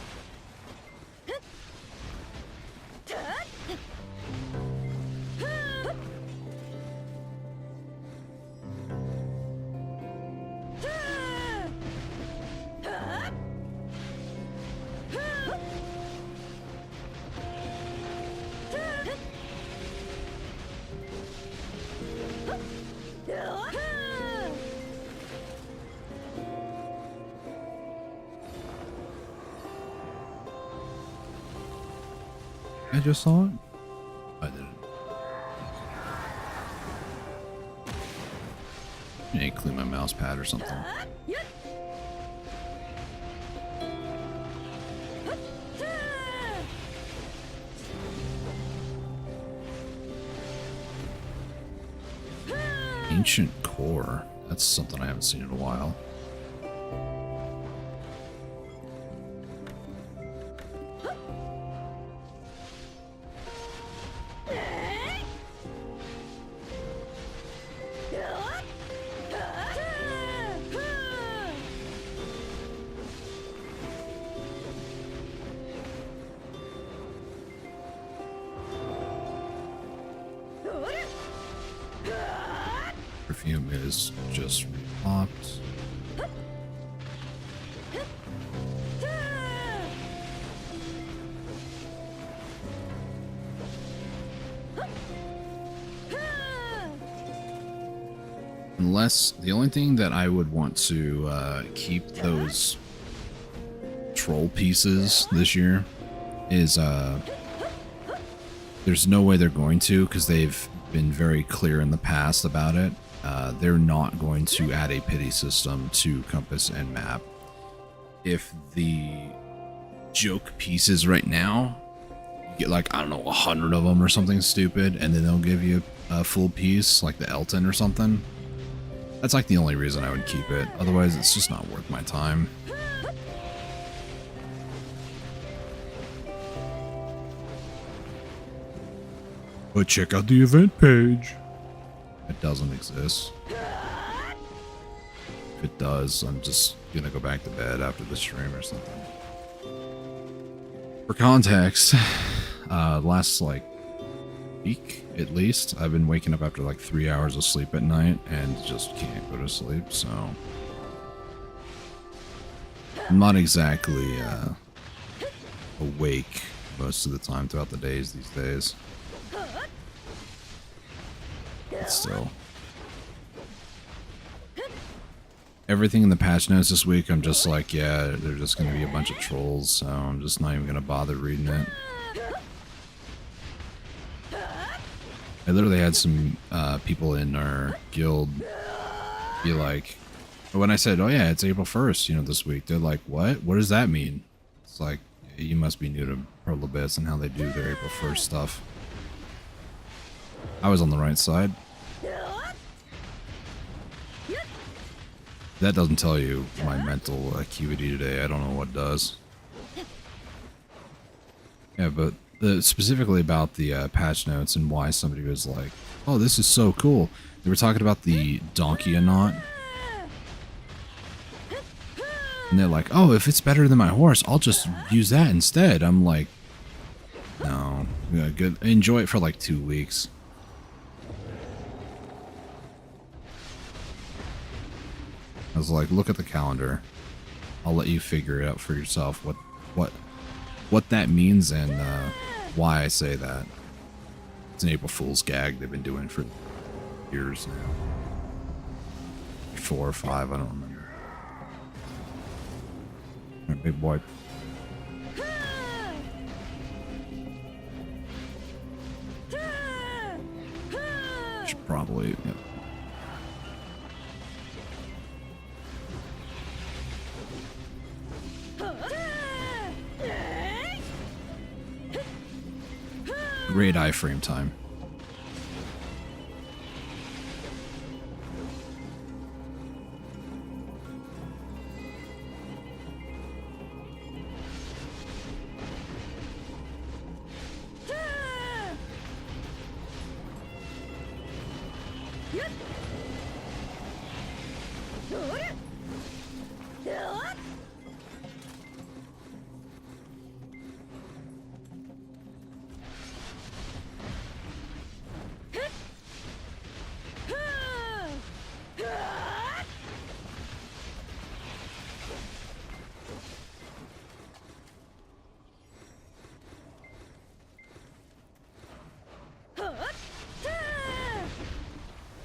I just saw it? I didn't. I need to clean my mouse pad or something. Ancient core. That's something I haven't seen in a while. Perfume is just popped. unless the only thing that I would want to keep those troll pieces this year is there's no way they're going to, because they've been very clear in the past about it. They're not going to add a pity system to compass and map. If the joke pieces right now, you get like, I don't know, 100 of them or something stupid, and then they'll give you a full piece, like the Elton or something. That's like the only reason I would keep it. Otherwise, it's just not worth my time. But check out the event page. It doesn't exist. If it does, I'm just gonna go back to bed after the stream or something. For context, last like week at least, I've been waking up after like 3 hours of sleep at night and just can't go to sleep, so I'm not exactly awake most of the time throughout the days these days. But still. Everything in the patch notes this week, I'm just like, yeah, they're just going to be a bunch of trolls, so I'm just not even going to bother reading it. I literally had some people in our guild be like, when I said, oh yeah, it's April 1st, you know, this week, they're like, what? What does that mean? It's like, you must be new to Pearl Abyss and how they do their April 1st stuff. I was on the right side. That doesn't tell you my mental acuity today. I don't know what does. Yeah, but specifically about the patch notes and why somebody was like, oh, this is so cool. They were talking about the donkey knot. And they're like, oh, if it's better than my horse, I'll just use that instead. I'm like, no. Yeah, good. Enjoy it for like 2 weeks. I was like, look at the calendar. I'll let you figure it out for yourself what that means and why I say that. It's an April Fool's gag they've been doing for years now. 4 or 5, I don't remember. All right, big boy. Should probably, yeah. Great iframe time.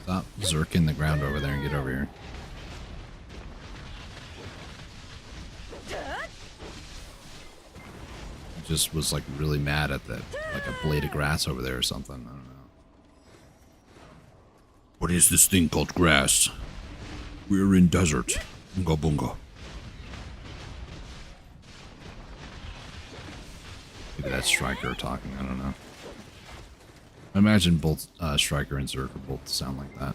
Stop zerking the ground over there and get over here. Just was like really mad at that, like a blade of grass over there or something. I don't know. What is this thing called grass? We're in desert. Bunga bunga. Maybe that's Striker talking, I don't know. I imagine both Striker and Zerk both sound like that.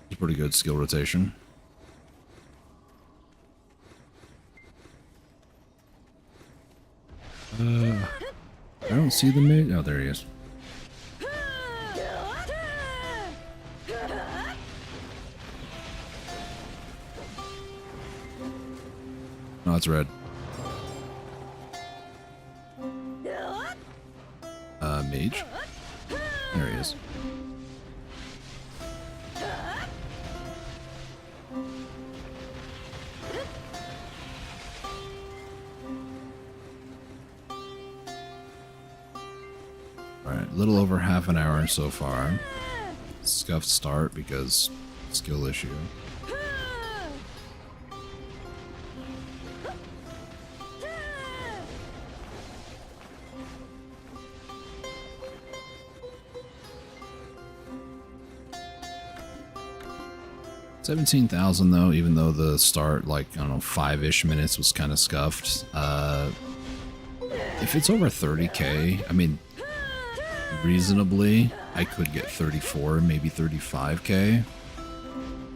It's pretty good skill rotation. I don't see the mate. Oh, there he is. No, it's red. Mage. There he is. Alright, a little over half an hour so far. Scuffed start because skill issue. $17,000 though, even though the start, like, I don't know, 5-ish minutes was kind of scuffed. If it's over 30k, I mean, reasonably, I could get 34, maybe 35k.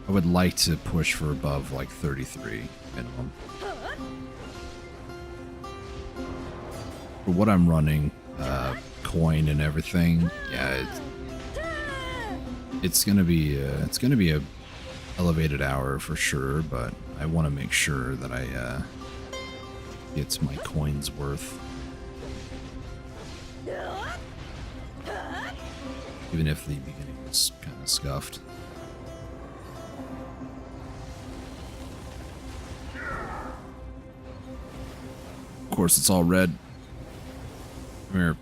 I would like to push for above, like, 33 minimum. For what I'm running, coin and everything, yeah, it's gonna be a elevated hour for sure, but I want to make sure that I get my coins worth. Even if the beginning was kind of scuffed. Of course, it's all red. Come here.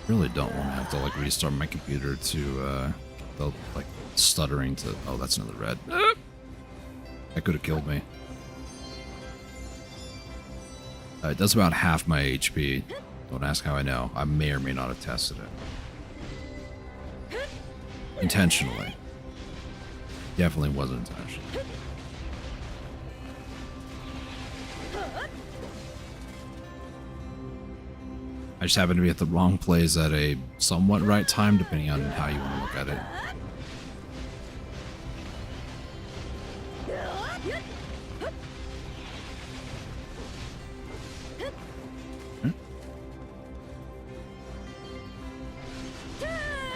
Really don't want to have to like restart my computer to the like stuttering to. Oh, that's another red. That could have killed me. It does about half my HP. Don't ask how I know. I may or may not have tested it intentionally. Definitely wasn't intentional. I just happen to be at the wrong place at a somewhat right time, depending on how you want to look at it.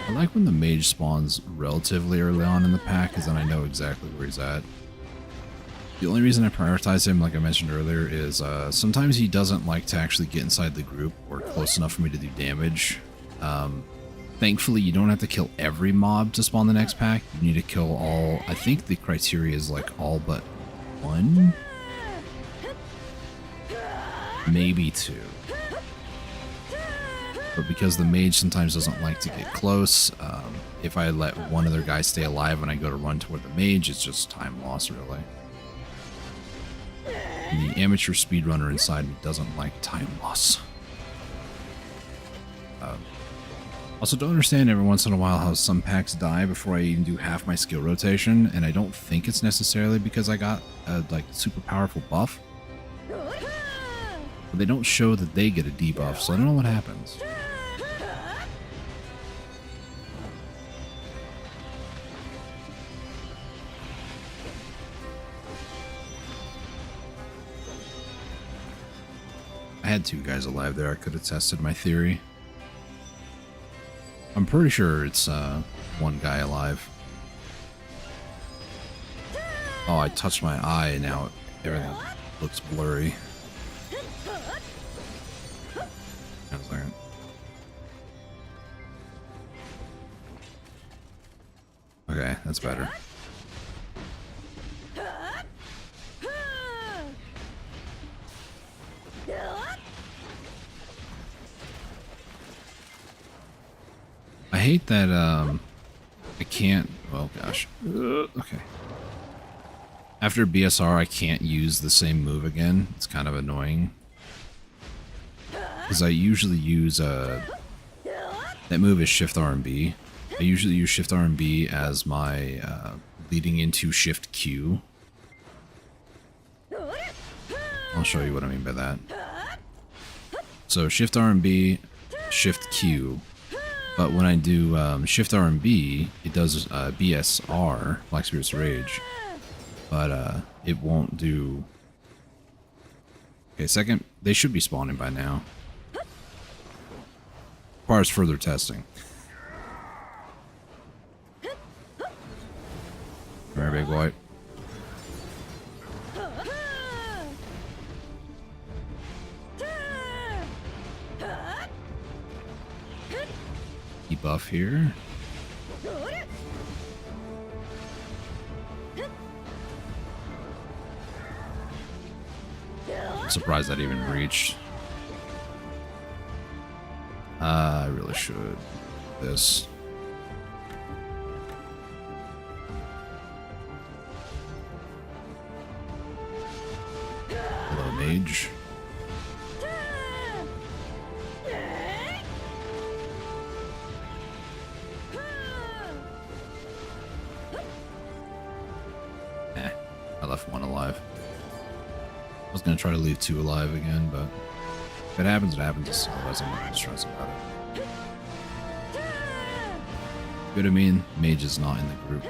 I like when the mage spawns relatively early on in the pack, because then I know exactly where he's at. The only reason I prioritize him, like I mentioned earlier, is sometimes he doesn't like to actually get inside the group or close enough for me to do damage. Thankfully, you don't have to kill every mob to spawn the next pack. You need to kill all... I think the criteria is like all but one? Maybe two. But because the mage sometimes doesn't like to get close, if I let one other guy stay alive when I go to run toward the mage, it's just time loss, really. And the amateur speedrunner inside me doesn't like time loss. Also, don't understand every once in a while how some packs die before I even do half my skill rotation, and I don't think it's necessarily because I got a like super powerful buff. But they don't show that they get a debuff, so I don't know what happens. I had two guys alive there. I could have tested my theory. I'm pretty sure it's one guy alive. Oh, I touched my eye and now everything looks blurry. Hang on a second. Okay, that's better. I hate that I can't, well gosh, okay. After BSR I can't use the same move again. It's kind of annoying. Because I usually use, that move is Shift R and B. I usually use Shift R and B as my leading into Shift Q. I'll show you what I mean by that. So Shift R and B, Shift Q. But when I do Shift R and B, it does BSR, Black Spirit's Rage. But it won't do... Okay, second, they should be spawning by now. Requires further testing. Very big white. debuff here. I'm surprised that even reached. I really should. This. Hello, mage. I left one alive. I was gonna try to leave 2 alive again, but if it happens, it happens. Otherwise, I'm not gonna stress about it. Good, I mean, mage is not in the group.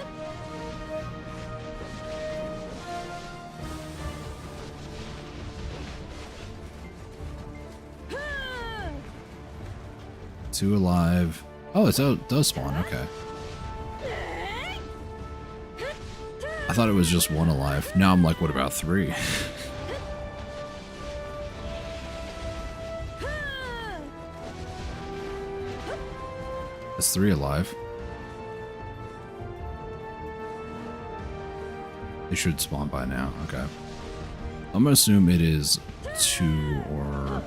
Two alive. Oh, it does spawn. Okay. I thought it was just 1 alive. Now I'm like, what about 3? It's 3 alive. They should spawn by now. Okay. I'm gonna assume it is 2 or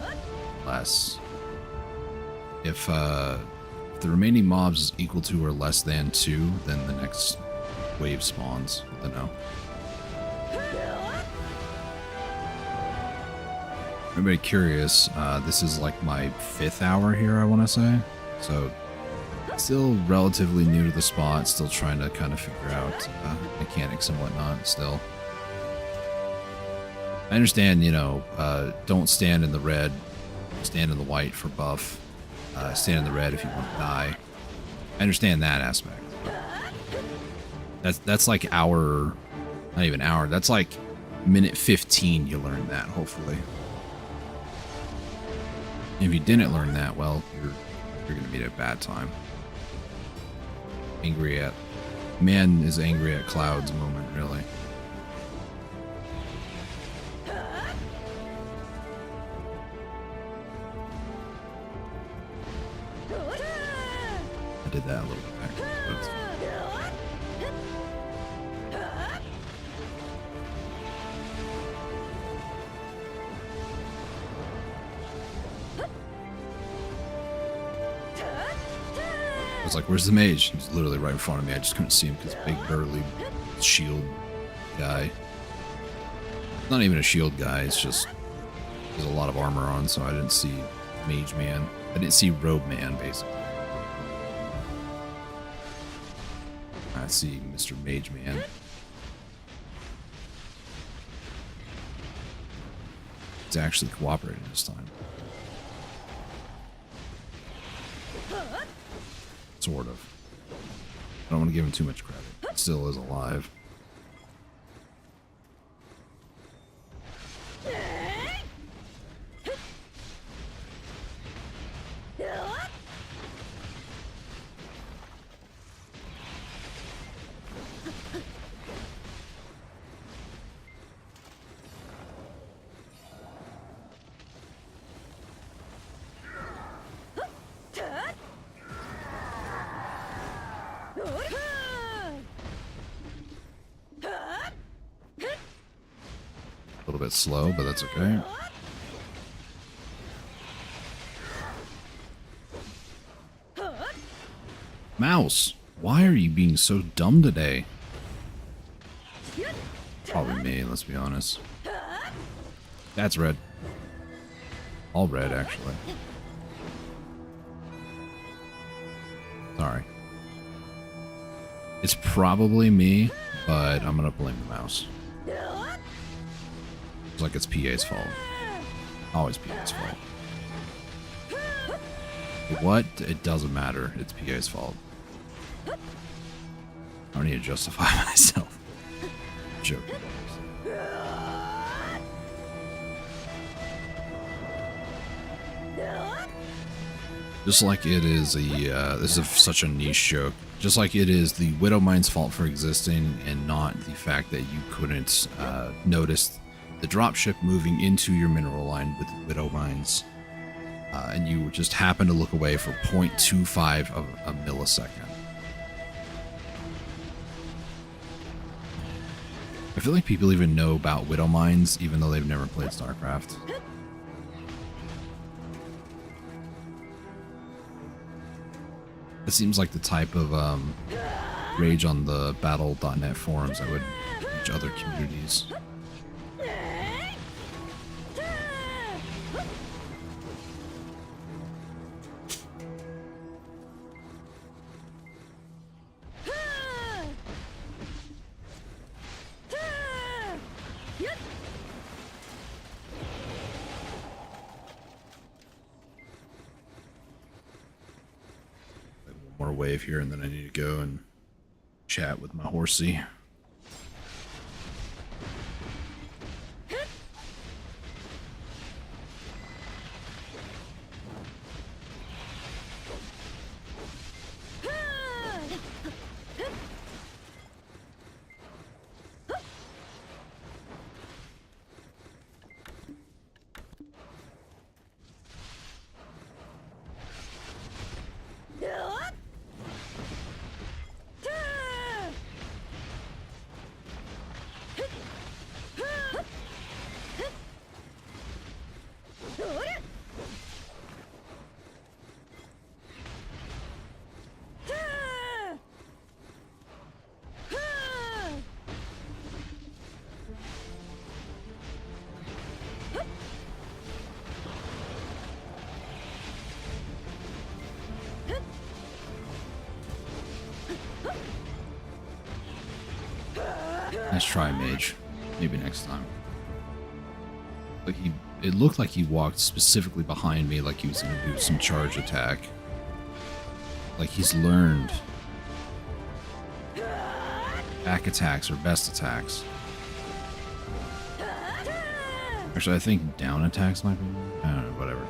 less. If the remaining mobs is equal to or less than 2, then the next wave spawns. I don't know. Anybody curious? This is like my 5th hour here, I want to say. So, still relatively new to the spot. Still trying to kind of figure out mechanics and whatnot. Still, I understand. You know, don't stand in the red. Stand in the white for buff. Stand in the red if you want to die. I understand that aspect. That's like hour, not even hour. That's like minute 15. You learn that, hopefully. If you didn't learn that, well, you're gonna be at a bad time. Angry at man is angry at clouds moment, really. I did that a little bit back, but it's fine. I was like, where's the mage? He's literally right in front of me. I just couldn't see him because big burly shield guy. Not even a shield guy, it's just there's a lot of armor on, so I didn't see mage man. I didn't see robe man, basically. I see Mr. Mage Man. He's actually cooperating this time. Sort of. I don't want to give him too much credit. He still is alive. A little bit slow, but that's okay. Mouse, why are you being so dumb today? Probably me, let's be honest. That's red. All red, actually. Sorry. It's probably me, but I'm gonna blame the mouse. It's like it's PA's fault. Always PA's fault. What? It doesn't matter. It's PA's fault. I don't need to justify myself. Joking. Just like it is a, this is such a niche joke. Just like it is the Widow Mine's fault for existing and not the fact that you couldn't notice the dropship moving into your mineral line with Widow Mines. and you just happen to look away for 0.25 of a millisecond. I feel like people even know about Widow Mines, even though they've never played StarCraft. It seems like the type of rage on the battle.net forums that would reach other communities. More wave here, and then I need to go and chat with my horsey. Nice try, mage. Maybe next time. Like it looked like he walked specifically behind me, like he was gonna do some charge attack. Like he's learned back attacks are best attacks. Actually, I think down attacks might be. I don't know, whatever.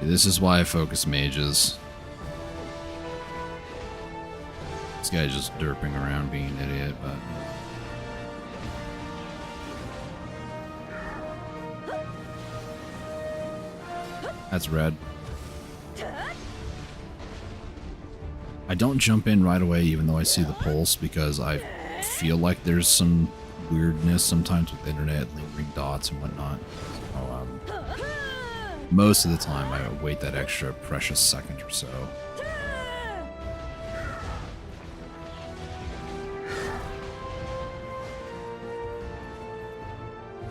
This is why I focus mages. This guy's just derping around being an idiot, but... That's red. I don't jump in right away even though I see the pulse, because I feel like there's some weirdness sometimes with the internet, lingering dots and whatnot. So, most of the time I wait that extra precious second or so.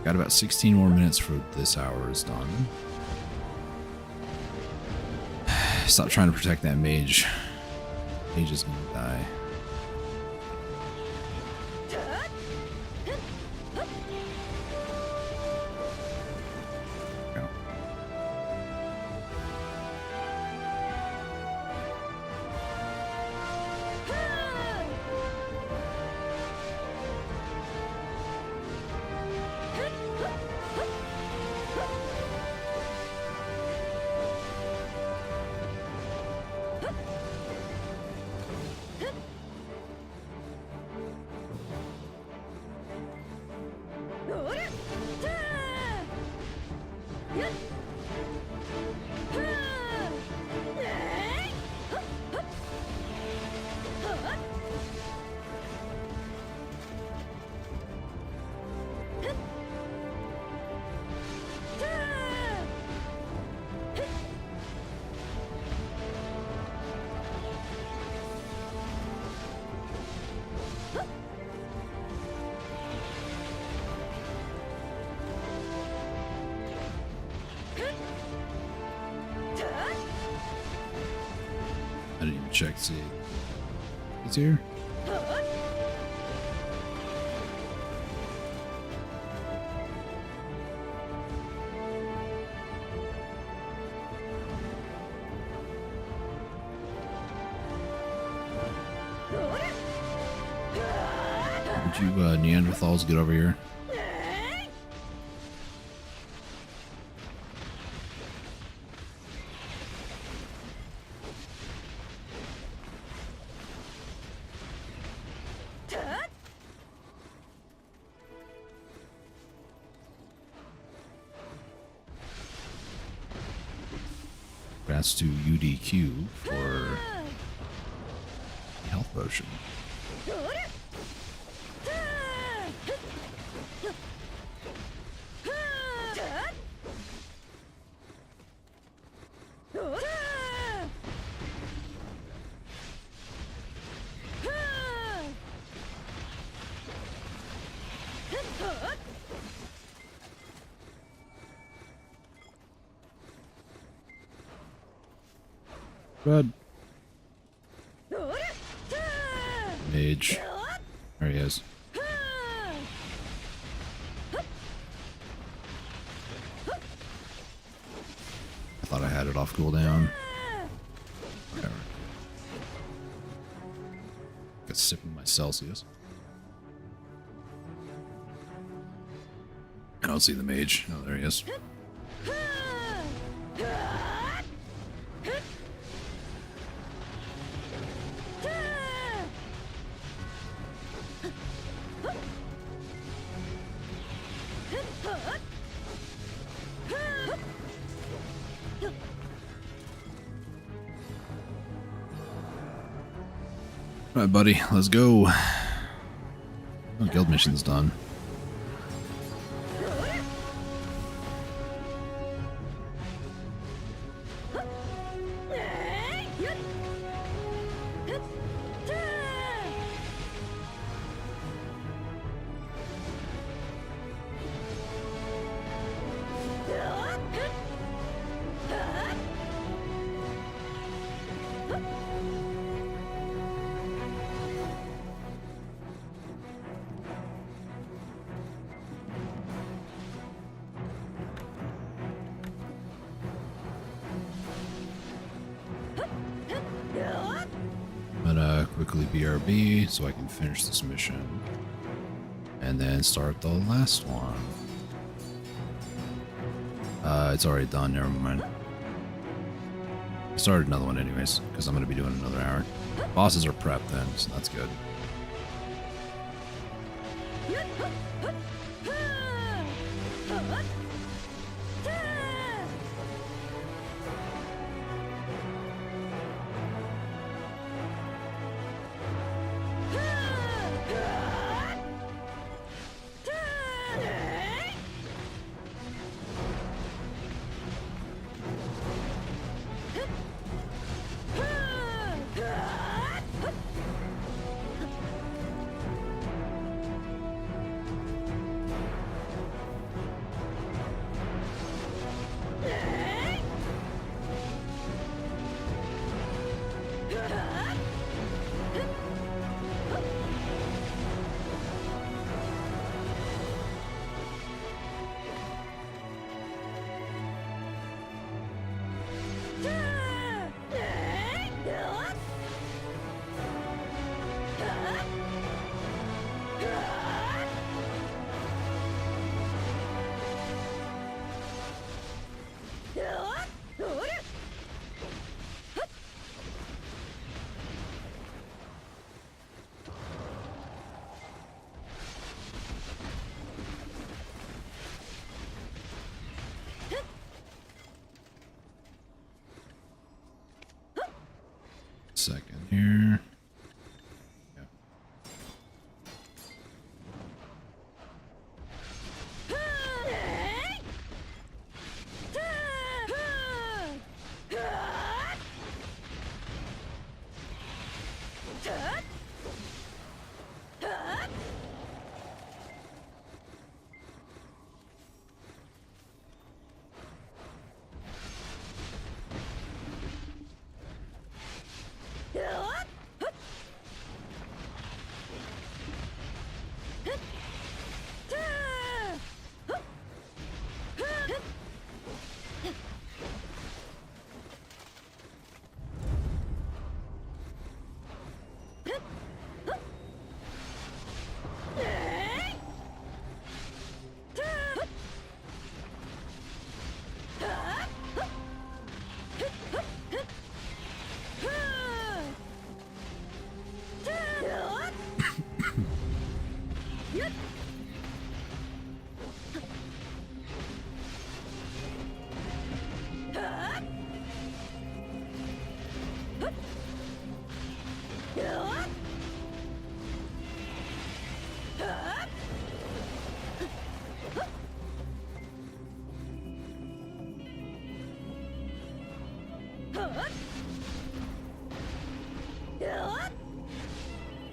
Got about 16 more minutes for this hour is done. Stop trying to protect that mage. Mage is gonna die. Go. I didn't even check to see. It's here. Would you Neanderthals get over here? Congrats to UDQ for health potion. Red. Mage. There he is. I thought I had it off cooldown. Whatever. Got sipping my Celsius. I don't see the mage. Oh, there he is. Alright, buddy, let's go. Oh, guild mission's done. Quickly BRB so I can finish this mission and then start the last one. It's already done, never mind. I started another one anyways because I'm going to be doing another hour. Bosses are prepped then, so that's good. Second here. Yeah.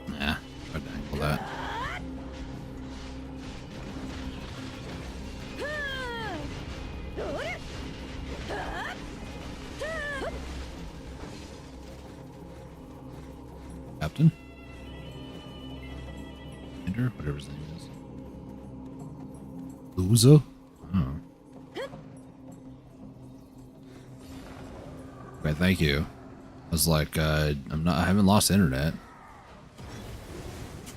Nah, tried to angle that. Captain? Ender? Whatever his name is. Luza? Oh. Okay, thank you. I was like, I haven't lost internet.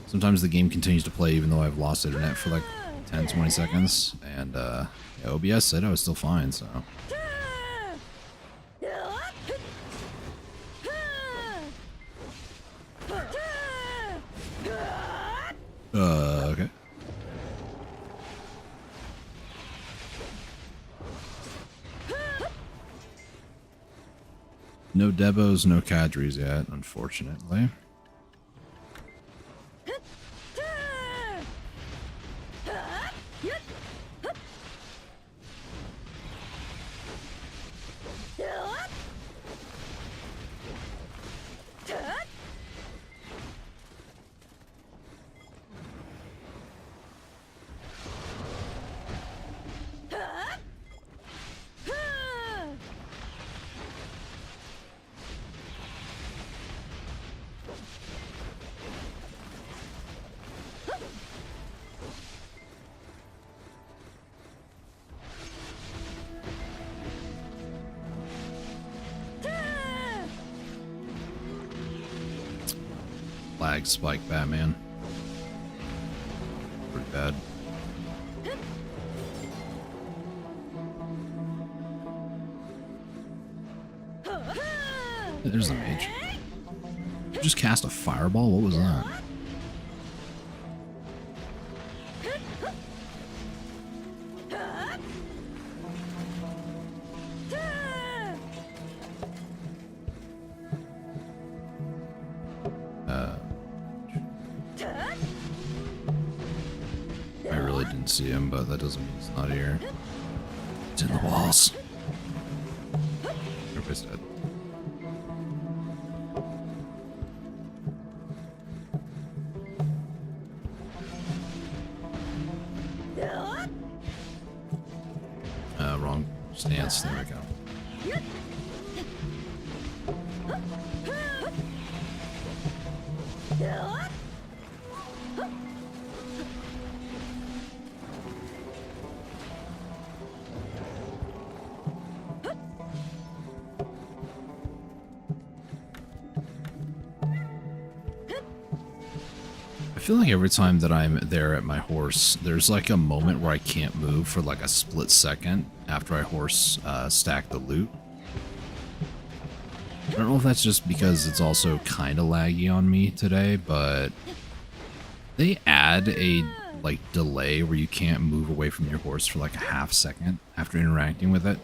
Sometimes the game continues to play even though I've lost internet for like 10, 20 seconds. And, yeah, OBS said I was still fine, so. Okay. No Debos, no cadres yet, unfortunately. Lag spike Batman. Pretty bad. Hey, there's the mage. You just cast a fireball? What was that? I really didn't see him, but that doesn't mean he's not here. It's in the walls. Everybody's dead. Wrong stance. There we go. I feel like every time that I'm there at my horse, there's like a moment where I can't move for like a split second after I horse stack the loot. I don't know if that's just because it's also kind of laggy on me today, but they add a like delay where you can't move away from your horse for like a half second after interacting with it.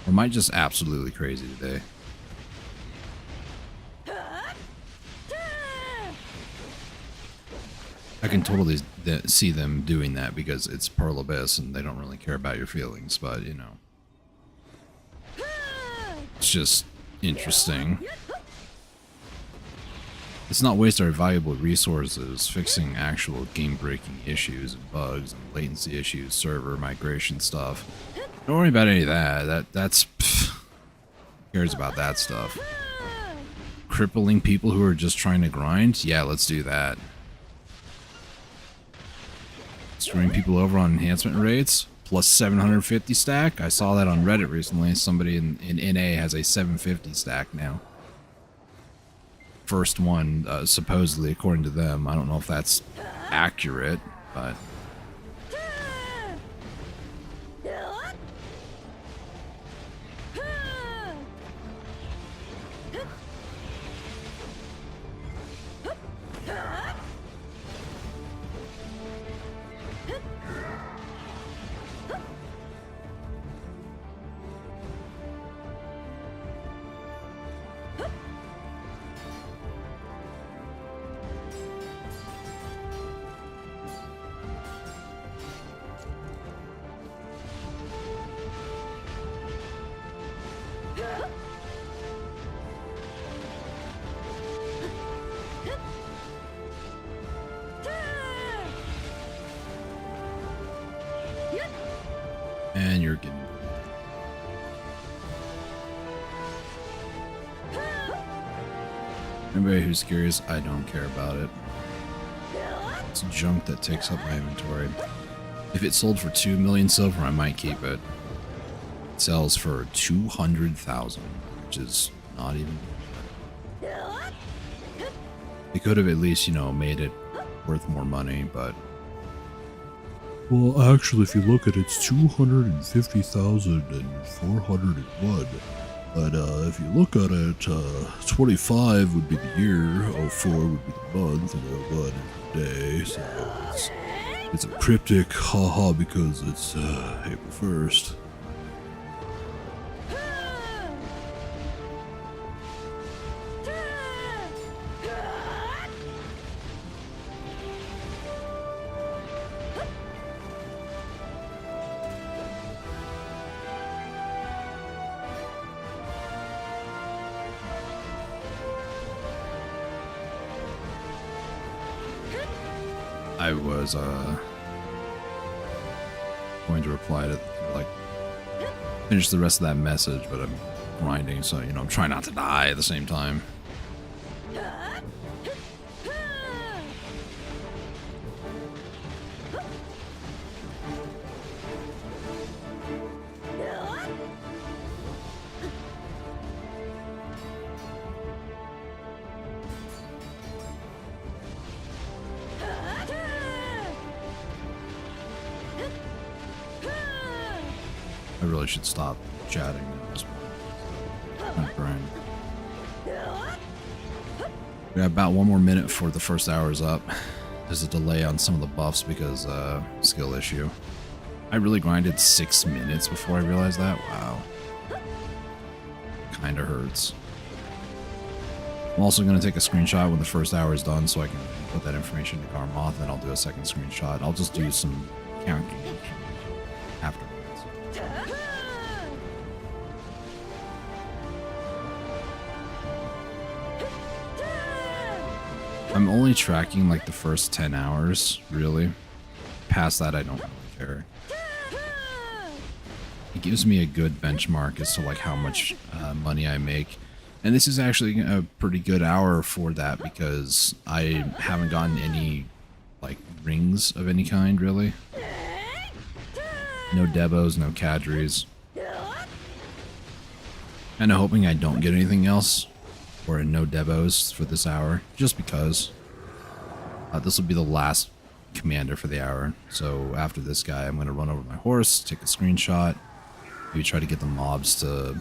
Or am I just absolutely crazy today? I can totally see them doing that because it's Pearl Abyss and they don't really care about your feelings, but you know. It's just interesting. Let's not waste our valuable resources fixing actual game-breaking issues and bugs and latency issues, server migration stuff. Don't worry about any of that. That's who cares about that stuff. Crippling people who are just trying to grind? Yeah, let's do that. Screwing people over on enhancement rates? Plus 750 stack? I saw that on Reddit recently. Somebody in NA has a 750 stack now. First one, supposedly, according to them. I don't know if that's accurate, but... you're getting. Anybody who's curious, I don't care about it. It's junk that takes up my inventory. If it sold for 2 million silver, I might keep it. It sells for 200,000, which is not even. They could have at least, you know, made it worth more money, but. Well, actually, if you look at it, it's 250,401. But if you look at it, 25 would be the year, 04 would be the month, and 01 is the day. So it's a cryptic, haha, because it's April 1st. I was going to reply to, like, finish the rest of that message, but I'm grinding, so, you know, I'm trying not to die at the same time. I really should stop chatting at this point. My brain. We got about 1 more minute before the first hour is up. There's a delay on some of the buffs because skill issue. I really grinded 6 minutes before I realized that. Wow. Kinda hurts. I'm also going to take a screenshot when the first hour is done so I can put that information to Garmoth, and then I'll do a second screenshot. I'll just do some counting afterwards. I'm only tracking like the first 10 hours, really. Past that, I don't really care. It gives me a good benchmark as to like how much money I make. And this is actually a pretty good hour for that because I haven't gotten any like rings of any kind, really. No Debos, no Cadres. And I'm hoping I don't get anything else or no Debos for this hour, just because. This will be the last commander for the hour. So after this guy, I'm going to run over my horse, take a screenshot, maybe try to get the mobs to...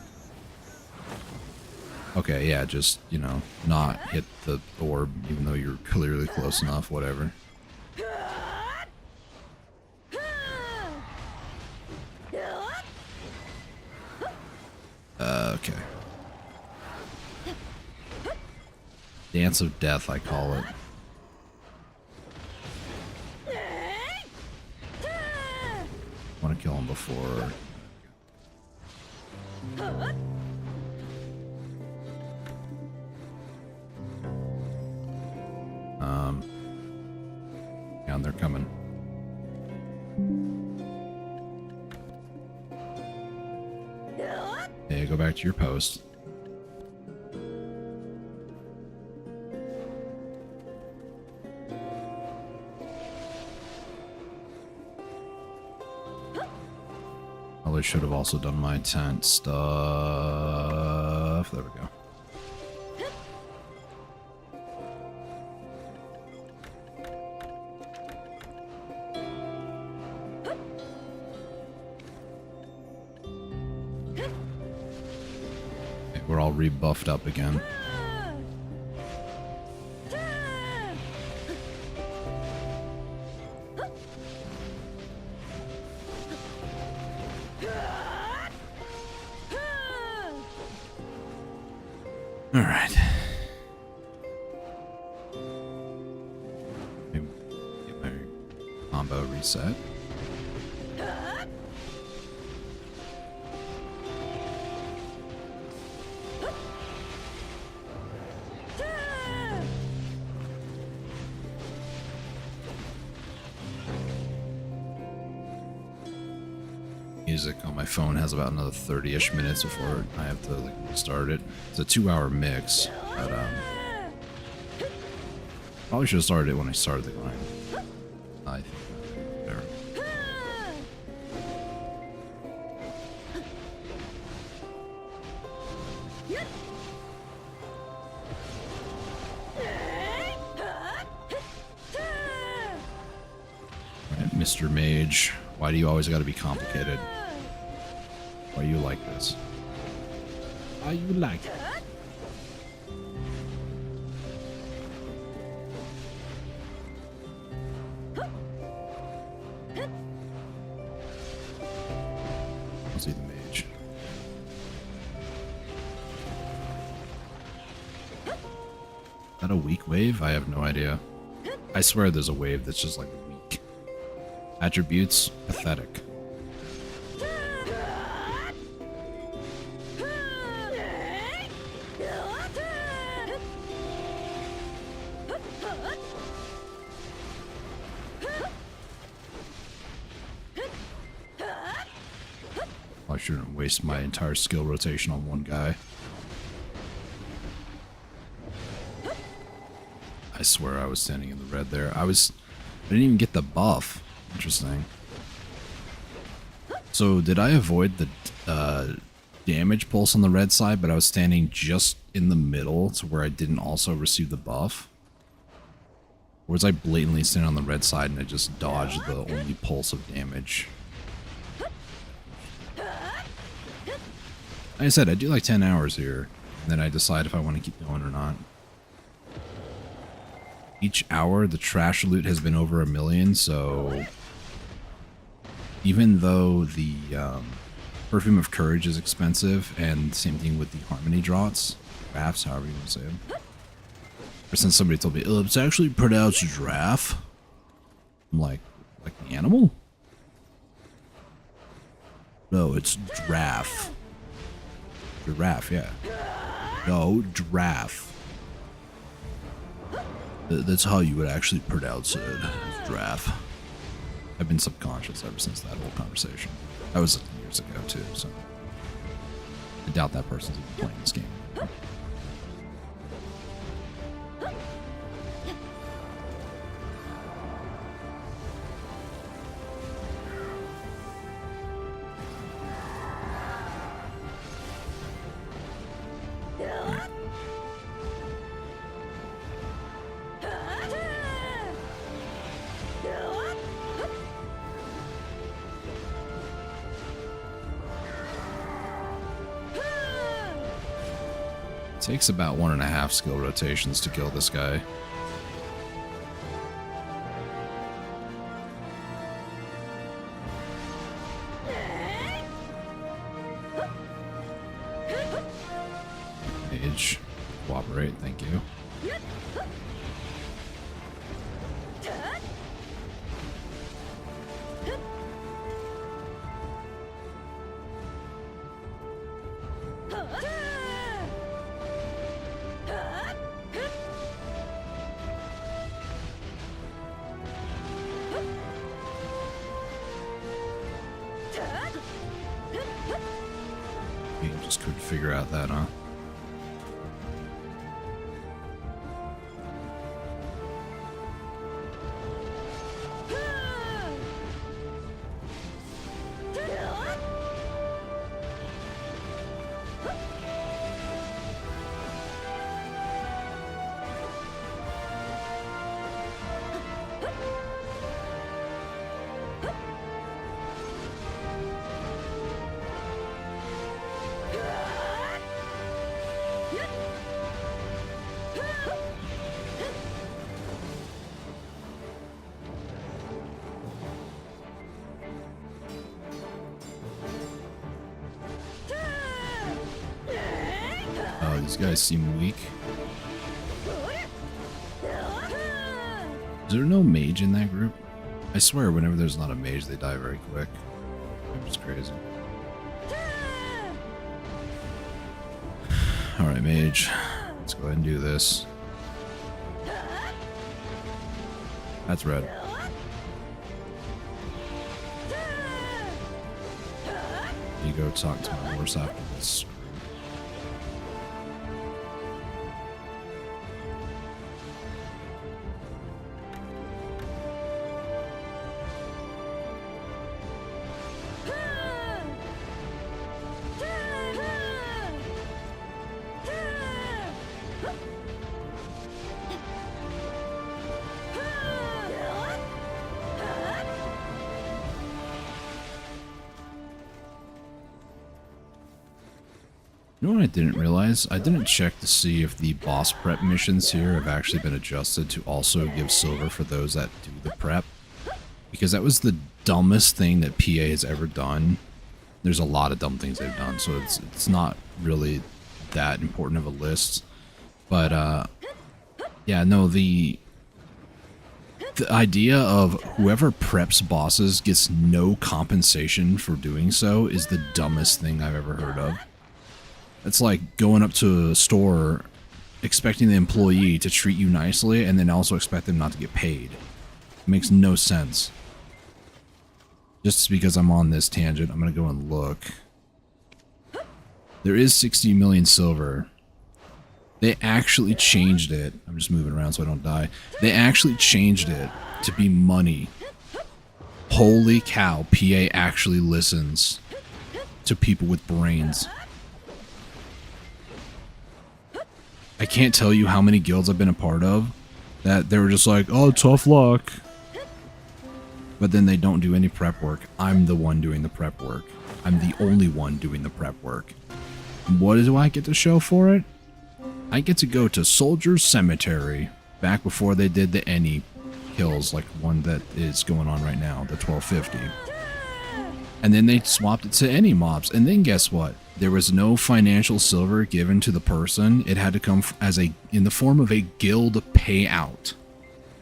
Okay, yeah, just, you know, not hit the orb, even though you're clearly close enough, whatever. Okay. Dance of Death, I call it. Want to kill him before... Yeah, they're coming. Hey, go back to your post. Probably should have also done my tent stuff. There we go. Okay, we're all rebuffed up again. All right. Maybe get my combo reset. music on my phone has about another 30-ish minutes before I have to like restart it. It's a 2-hour mix, but probably should have started it when I started the grind. I think there. Right, Mr. Mage, why do you always got to be complicated? Why you like this? Why you like it? I'll see the mage. Is that a weak wave? I have no idea. I swear there's a wave that's just like weak. Attributes, pathetic. I shouldn't waste my entire skill rotation on one guy. I swear I was standing in the red there. I didn't even get the buff. Interesting. So did I avoid the damage pulse on the red side, but I was standing just in the middle to where I didn't also receive the buff? Or was I blatantly standing on the red side and I just dodged the only pulse of damage? Like I said, I do like 10 hours here, and then I decide if I want to keep going or not. Each hour, the trash loot has been over 1 million, so even though the Perfume of Courage is expensive, and same thing with the Harmony Draughts, drafts, however you want to say them. Ever since somebody told me, oh, it's actually pronounced giraffe. I'm like the animal? No, it's giraffe. Giraffe, yeah. No, giraffe. That's how you would actually pronounce it. Giraffe. I've been subconscious ever since that whole conversation. That was years ago too, so I doubt that person's even playing this game. Takes about 1.5 skill rotations to kill this guy. Mage, cooperate, thank you. You just couldn't figure out that, huh? Oh, these guys seem weak. Is there no mage in that group? I swear, whenever there's not a mage, they die very quick. It's crazy. Alright, mage. Let's go ahead and do this. That's red. me go talk to my horse after this. You know what I didn't realize? I didn't check to see if the boss prep missions here have actually been adjusted to also give silver for those that do the prep. Because that was the dumbest thing that PA has ever done. There's a lot of dumb things they've done, so it's not really that important of a list. But, yeah, no, the idea of whoever preps bosses gets no compensation for doing so is the dumbest thing I've ever heard of. It's like going up to a store expecting the employee to treat you nicely and then also expect them not to get paid. It makes no sense. Just because I'm on this tangent, I'm going to go and look. There is 60 million silver. They actually changed it. I'm just moving around so I don't die. They actually changed it to be money. Holy cow, PA actually listens to people with brains. I can't tell you how many guilds I've been a part of that they were just like, oh, tough luck. But then they don't do any prep work. I'm the one doing the prep work. I'm the only one doing the prep work. And what do I get to show for it? I get to go to Soldier's Cemetery back before they did the any kills like one that is going on right now, the 1250. And then they swapped it to any mobs. And then guess what? There was no financial silver given to the person. It had to come as in the form of a guild payout.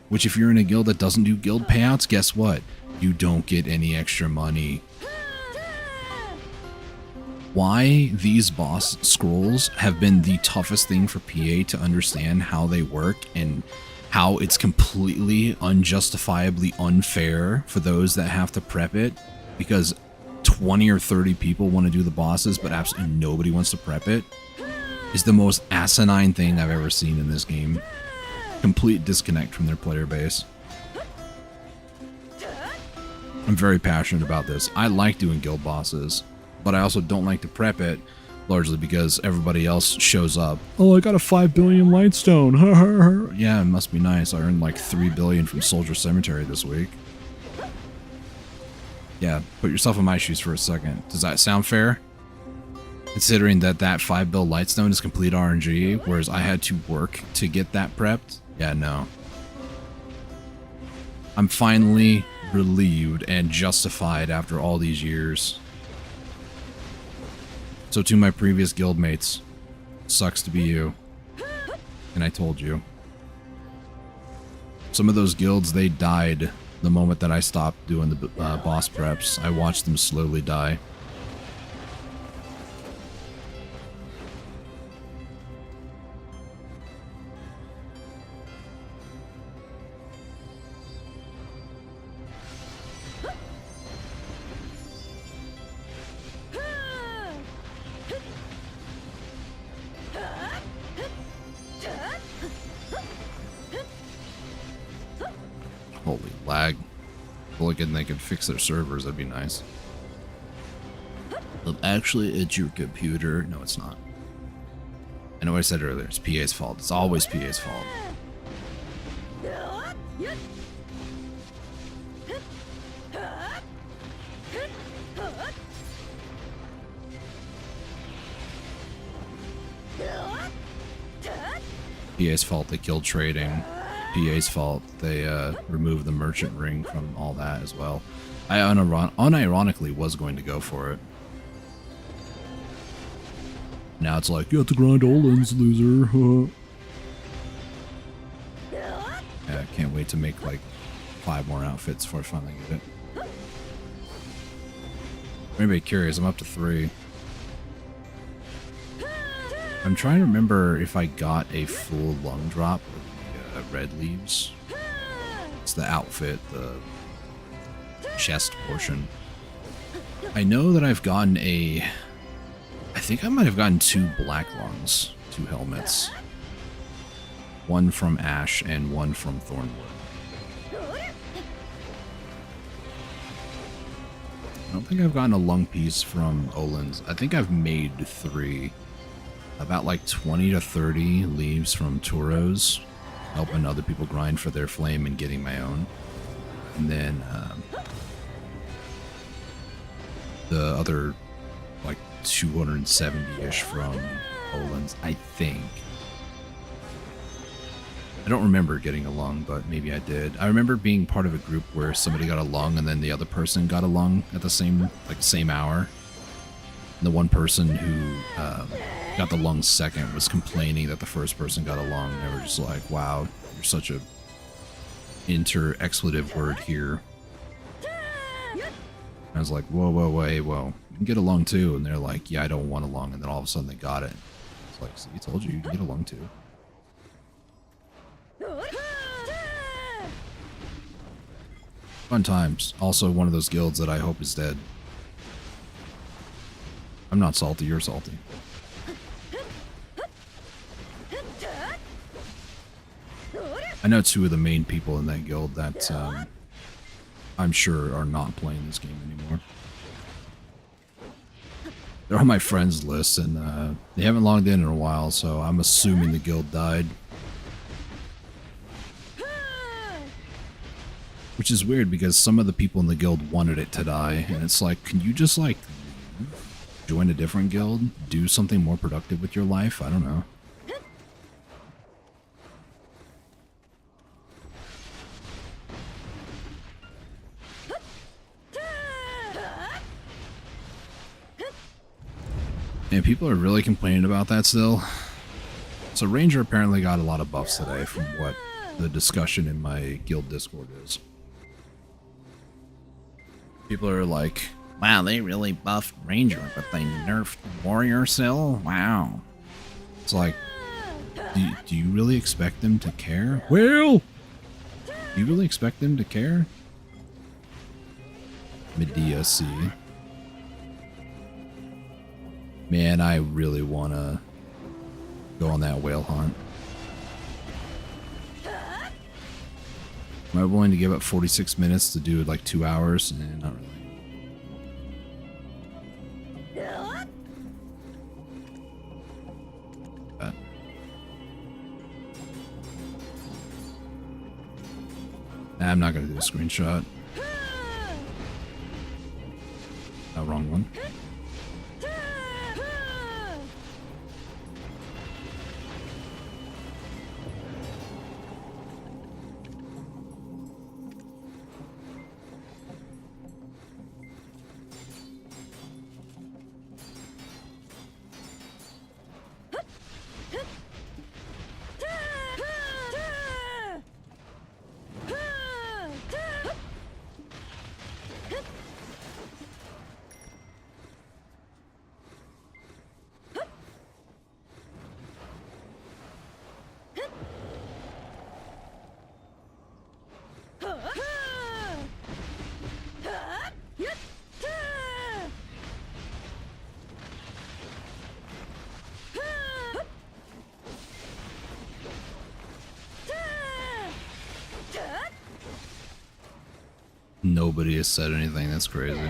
Which if you're in a guild that doesn't do guild payouts, guess what? You don't get any extra money. Why these boss scrolls have been the toughest thing for PA to understand how they work and how it's completely unjustifiably unfair for those that have to prep it because 20 or 30 people want to do the bosses, but absolutely nobody wants to prep it, is the most asinine thing I've ever seen in this game. Complete disconnect from their player base. I'm very passionate about this. I like doing guild bosses, but I also don't like to prep it, largely because everybody else shows up. Oh, I got a 5 billion lightstone. Yeah, it must be nice. I earned like 3 billion from Soldier Cemetery this week. Yeah, put yourself in my shoes for a second. Does that sound fair? Considering that 5 bill lightstone is complete RNG, whereas I had to work to get that prepped? Yeah, no. I'm finally relieved and justified after all these years. So to my previous guildmates, sucks to be you. And I told you. Some of those guilds, they died the moment that I stopped doing the boss preps. I watched them slowly die. Holy lag. Well, again, they could fix their servers, that'd be nice. But actually, it's your computer. No, it's not. I know what I said earlier. It's PA's fault. It's always PA's fault. PA's fault they killed trading. PA's fault they removed the merchant ring from all that as well. I unironically was going to go for it. Now it's like, you have to grind Olins, loser. Yeah, I can't wait to make like 5 more outfits before I finally get it. For anybody curious, I'm up to 3. I'm trying to remember if I got a full lung drop with the red leaves. It's the outfit, the chest portion. I know that I've gotten I think I might have gotten 2 black lungs, 2 helmets. One from Ash and one from Thornwood. I don't think I've gotten a lung piece from Olin's. I think I've made 3. About like 20 to 30 leaves from Turos, helping other people grind for their flame and getting my own. And then the other like 270-ish from Olin's, I think. I don't remember getting a lung, but maybe I did. I remember being part of a group where somebody got a lung and then the other person got a lung at the same hour. And the one person who got the lung second was complaining that the first person got a lung. And they were just like, wow, you're such a inter-expletive word here. I was like, whoa, you can get a lung too. And they're like, yeah, I don't want a lung. And then all of a sudden they got it. It's like, see, I told you can get a lung too. Fun times. Also one of those guilds that I hope is dead. I'm not salty, you're salty. I know 2 of the main people in that guild that I'm sure are not playing this game anymore. They're on my friends list and they haven't logged in a while, so I'm assuming the guild died. Which is weird because some of the people in the guild wanted it to die, and it's like, can you just like join a different guild? Do something more productive with your life? I don't know. And people are really complaining about that still. So Ranger apparently got a lot of buffs today from what the discussion in my guild Discord is. People are like, wow, they really buffed Ranger, but they nerfed Warrior still? Wow. It's like, do you really expect them to care? Well, do you really expect them to care? Medea C. Man, I really want to go on that whale hunt. Am I willing to give up 46 minutes to do like 2 hours? Not really. I'm not going to do a screenshot. Oh, wrong one. Nobody has said anything. That's crazy.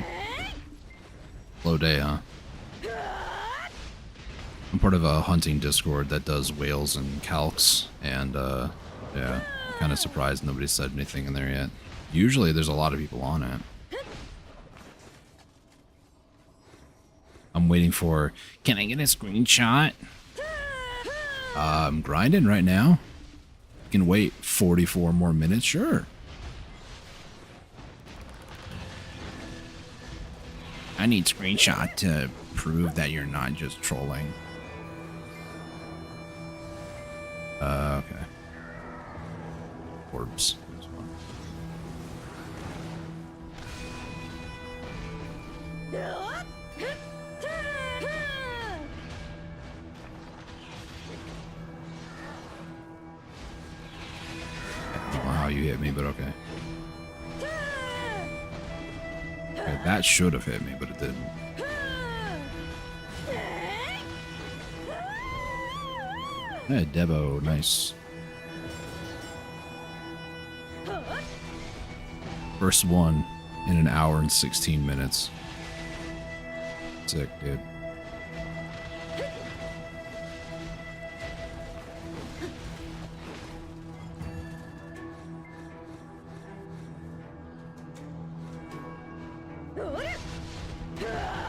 Slow day, huh? I'm part of a hunting Discord that does whales and calcs, and yeah, I'm kind of surprised nobody said anything in there yet. Usually there's a lot of people on it. I'm waiting for, can I get a screenshot? I'm grinding right now. You can wait 44 more minutes, sure. I need screenshot to prove that you're not just trolling. Okay. Orbs. There's one. I don't know how you hit me, but okay. Good. That should have hit me, but it didn't. Hey, Debo, nice. First one in an hour and 16 minutes. Sick, dude.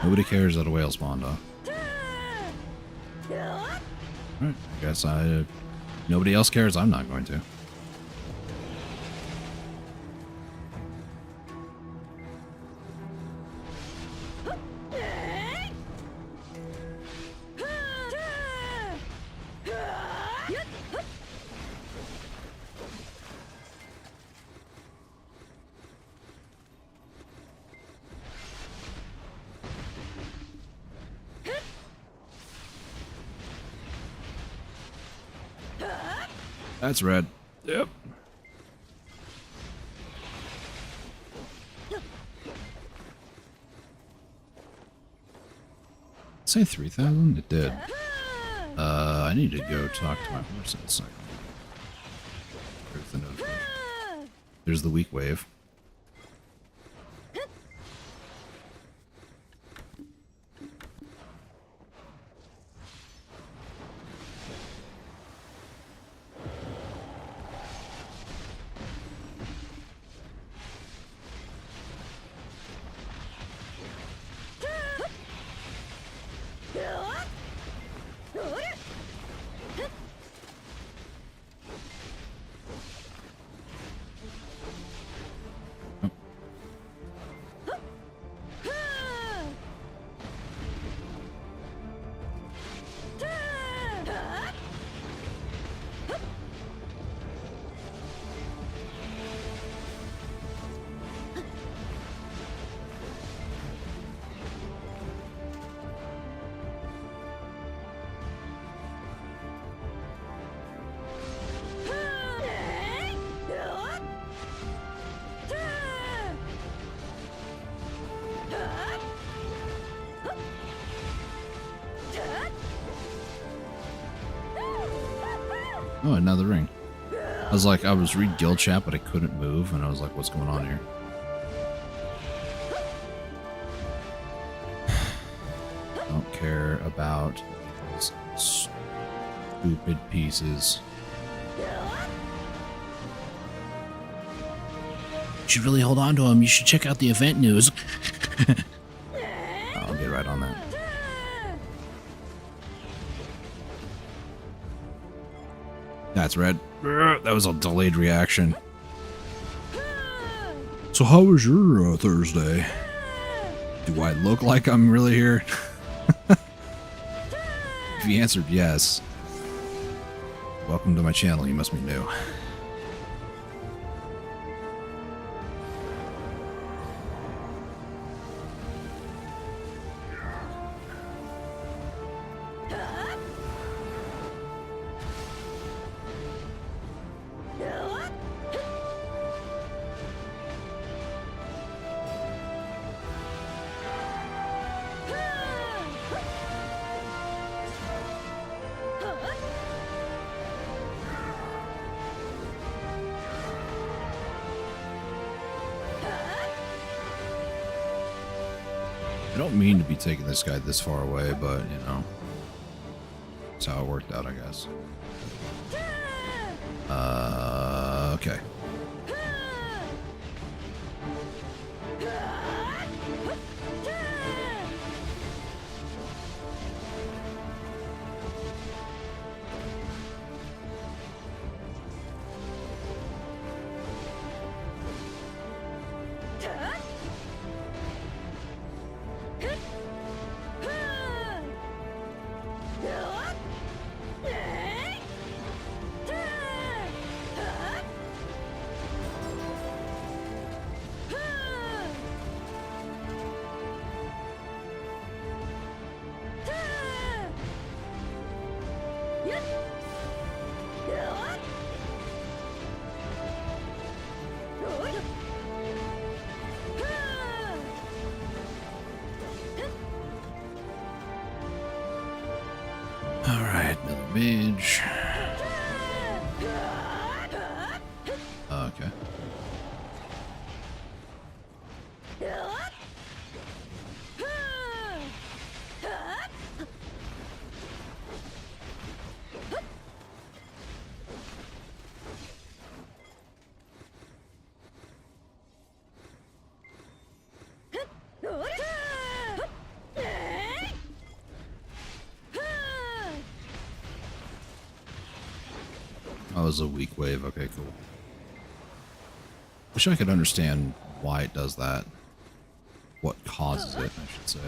Nobody cares that a whale spawned, huh? Alright, I guess nobody else cares, I'm not going to. That's red. Yep. Say 3,000? It did. I need to go talk to my horse in a second. There's the weak wave. Oh, another ring. I was reading guild chat, but I couldn't move, and I was like, what's going on here? Don't care about these stupid pieces. You should really hold on to him. You should check out the event news. I'll get right on that. That's red. That was a delayed reaction. So how was your Thursday? Do I look like I'm really here? If you answered yes, welcome to my channel. You must be new. I don't mean to be taking this guy this far away, but, you know, that's how it worked out, I guess. Okay. Alright, another mage. Okay. Oh, it was a weak wave. Okay, cool. Wish I could understand why it does that. What causes it, I should say.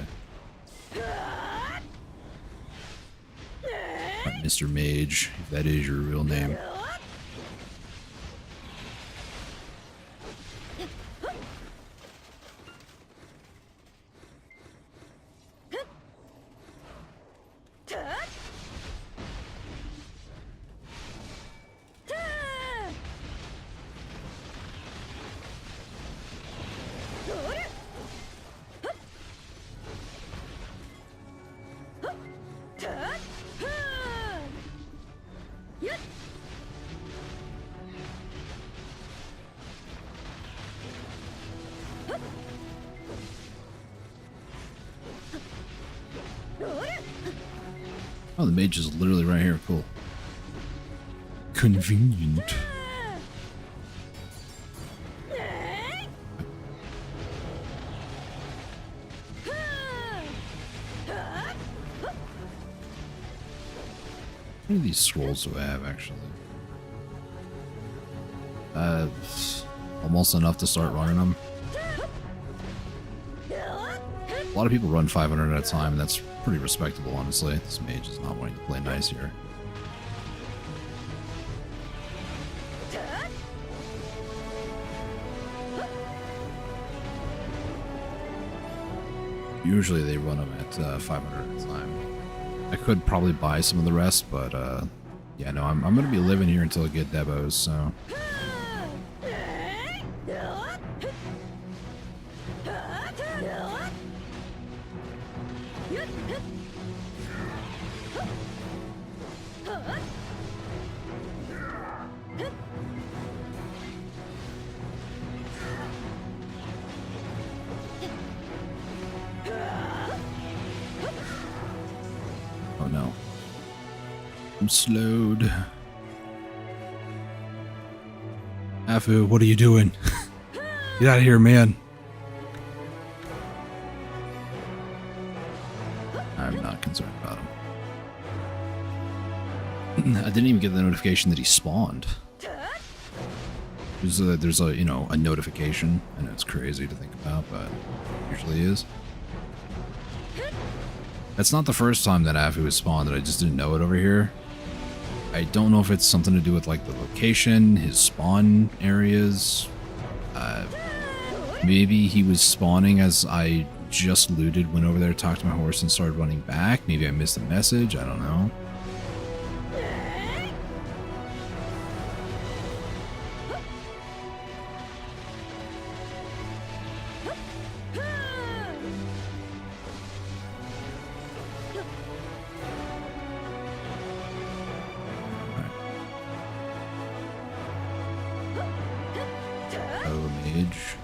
Right, Mr. Mage, if that is your real name. Oh, the mage is literally right here. Cool. Convenient. How many of these scrolls do I have, actually? Almost enough to start running them. A lot of people run 500 at a time, and that's pretty respectable, honestly. This mage is not wanting to play nice here. Usually they run them at 500 at a time. I could probably buy some of the rest, but yeah, no, I'm going to be living here until I get Debos, so... Oh no. I'm slowed. Afu, what are you doing? Get out of here, man. I'm not concerned about him. I didn't even get the notification that he spawned. There's a, you know, a notification. I know it's crazy to think about, but it usually is. That's not the first time that Afu has spawned, that I just didn't know it over here. I don't know if it's something to do with, like, the location, his spawn areas. Maybe he was spawning as I just looted, went over there, talked to my horse, and started running back. Maybe I missed a message, I don't know. Mage.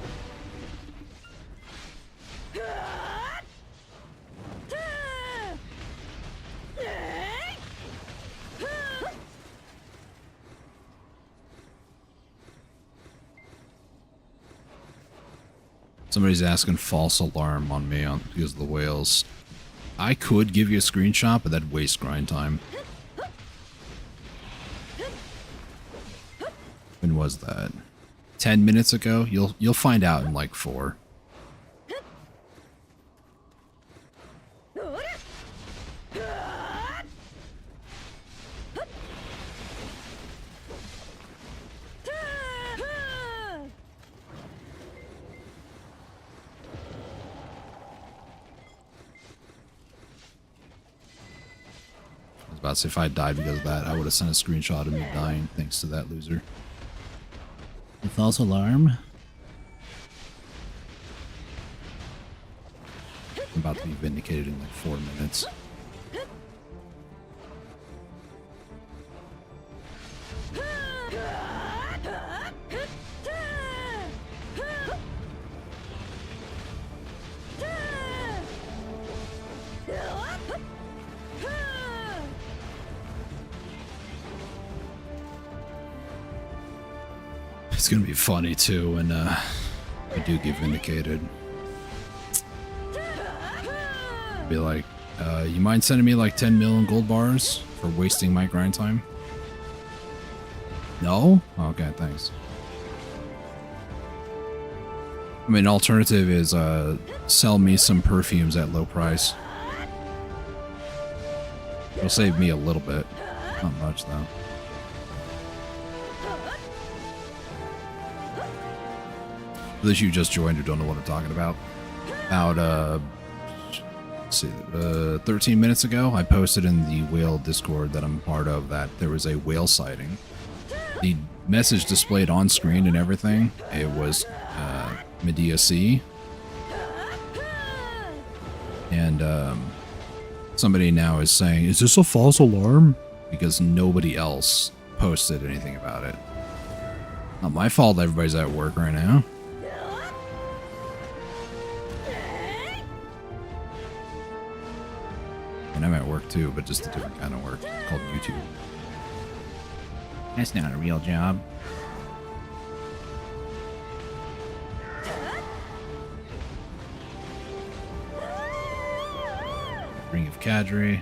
Somebody's asking false alarm on me because of the whales. I could give you a screenshot, but that'd waste grind time. When was that? 10 minutes ago? You'll find out in like 4. I was about to say, if I died because of that, I would have sent a screenshot of me dying thanks to that loser. The false alarm? I'm about to be vindicated in like 4 minutes. It's gonna be funny too when I do get vindicated. Be like, you mind sending me like 10 million gold bars for wasting my grind time? No? Okay, thanks. I mean, alternative is sell me some perfumes at low price. It'll save me a little bit. Not much, though. For those you just joined who don't know what I'm talking about, let's see, 13 minutes ago, I posted in the whale Discord that I'm part of that there was a whale sighting. The message displayed on screen and everything, it was Medea Sea. And somebody now is saying, is this a false alarm? Because nobody else posted anything about it. Not my fault everybody's at work right now. And I'm at work too, but just a different kind of work called YouTube. That's not a real job. Ring of Kadri.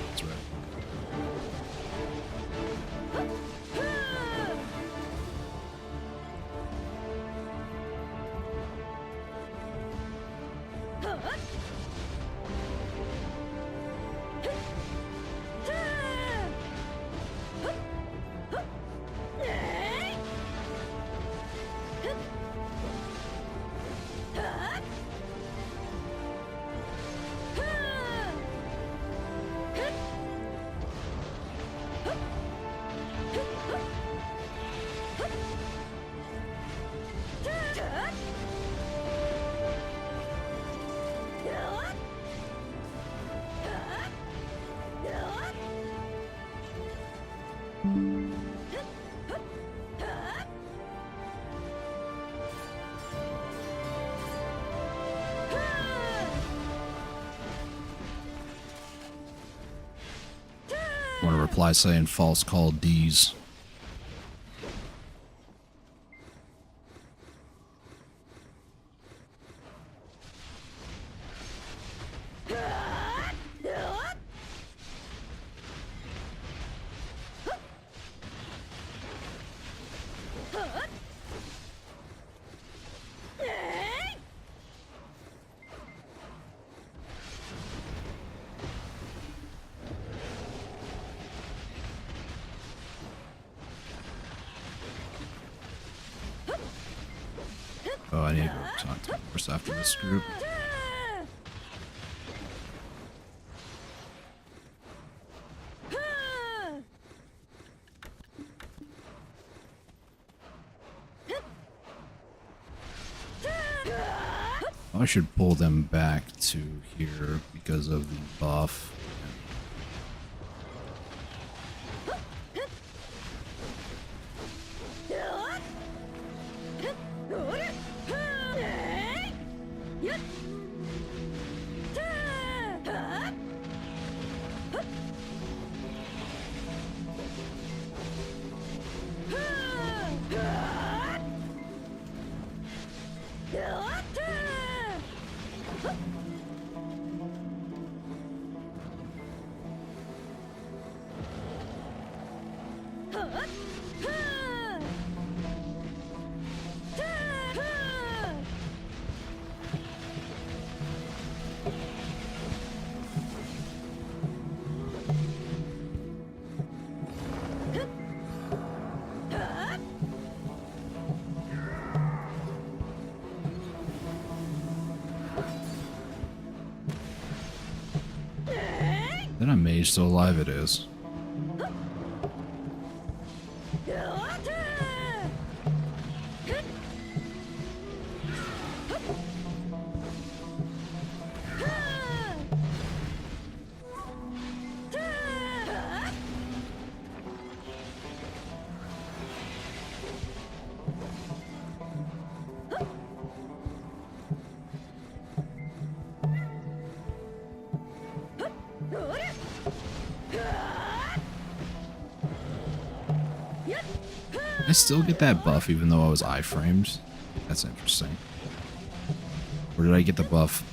That's right. Want to reply saying false call D's. Oh, I need to go talk to first after this group. I should pull them back to here because of the buff. Then I'm mage still alive it is. I still get that buff even though I was iframed. That's interesting. Or did I get the buff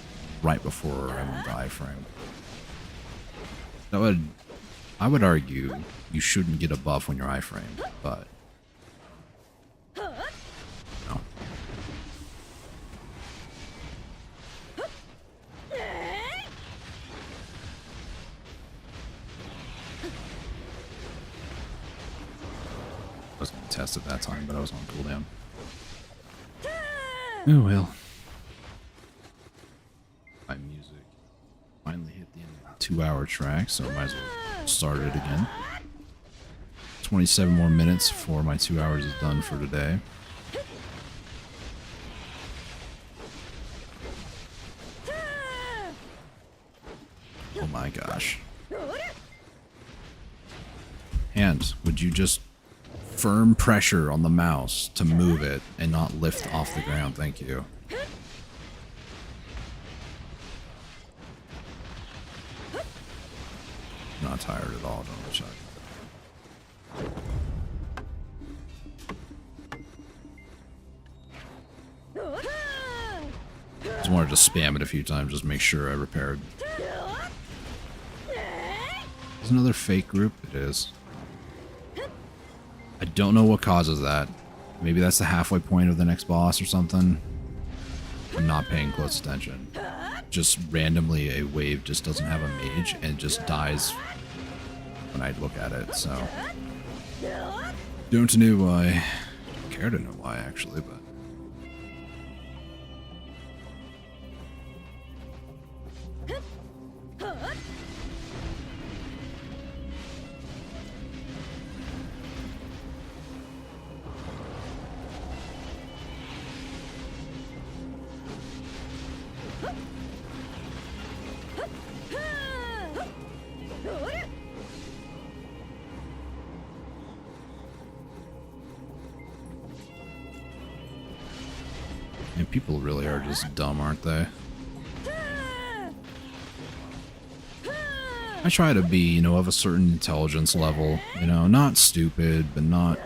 right before I went to iframe? I would argue you shouldn't get a buff when you're iframed, but no. I was going to test it that time, but I was on cooldown. Oh well. My music finally hit the end of the 2-hour track, so I might as well start it again. 27 more minutes before my 2 hours is done for today. Oh my gosh. Hands, would you just firm pressure on the mouse to move it and not lift off the ground? Thank you. Not tired at all, don't check. Just wanted to spam it a few times, just make sure I repaired. There's another fake group? It is. I don't know what causes that. Maybe that's the halfway point of the next boss or something. I'm not paying close attention. Just randomly a wave just doesn't have a mage and just dies when I look at it, so don't know why. Care to know why actually, but and people really are just dumb, aren't they? I try to be, you know, of a certain intelligence level, you know, not stupid, but not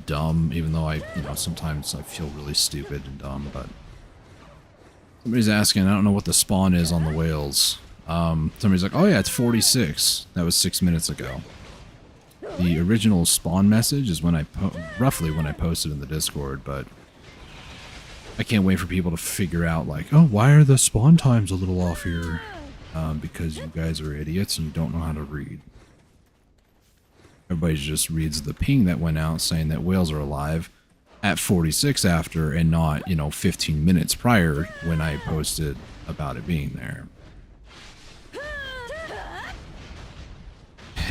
dumb, even though sometimes I feel really stupid and dumb, but somebody's asking, I don't know what the spawn is on the whales. Somebody's like, oh yeah, it's 46. That was 6 minutes ago. The original spawn message is when roughly when I posted in the Discord, but I can't wait for people to figure out, like, oh, why are the spawn times a little off here? Because you guys are idiots and you don't know how to read. Everybody just reads the ping that went out saying that whales are alive at 46 after and not, 15 minutes prior when I posted about it being there.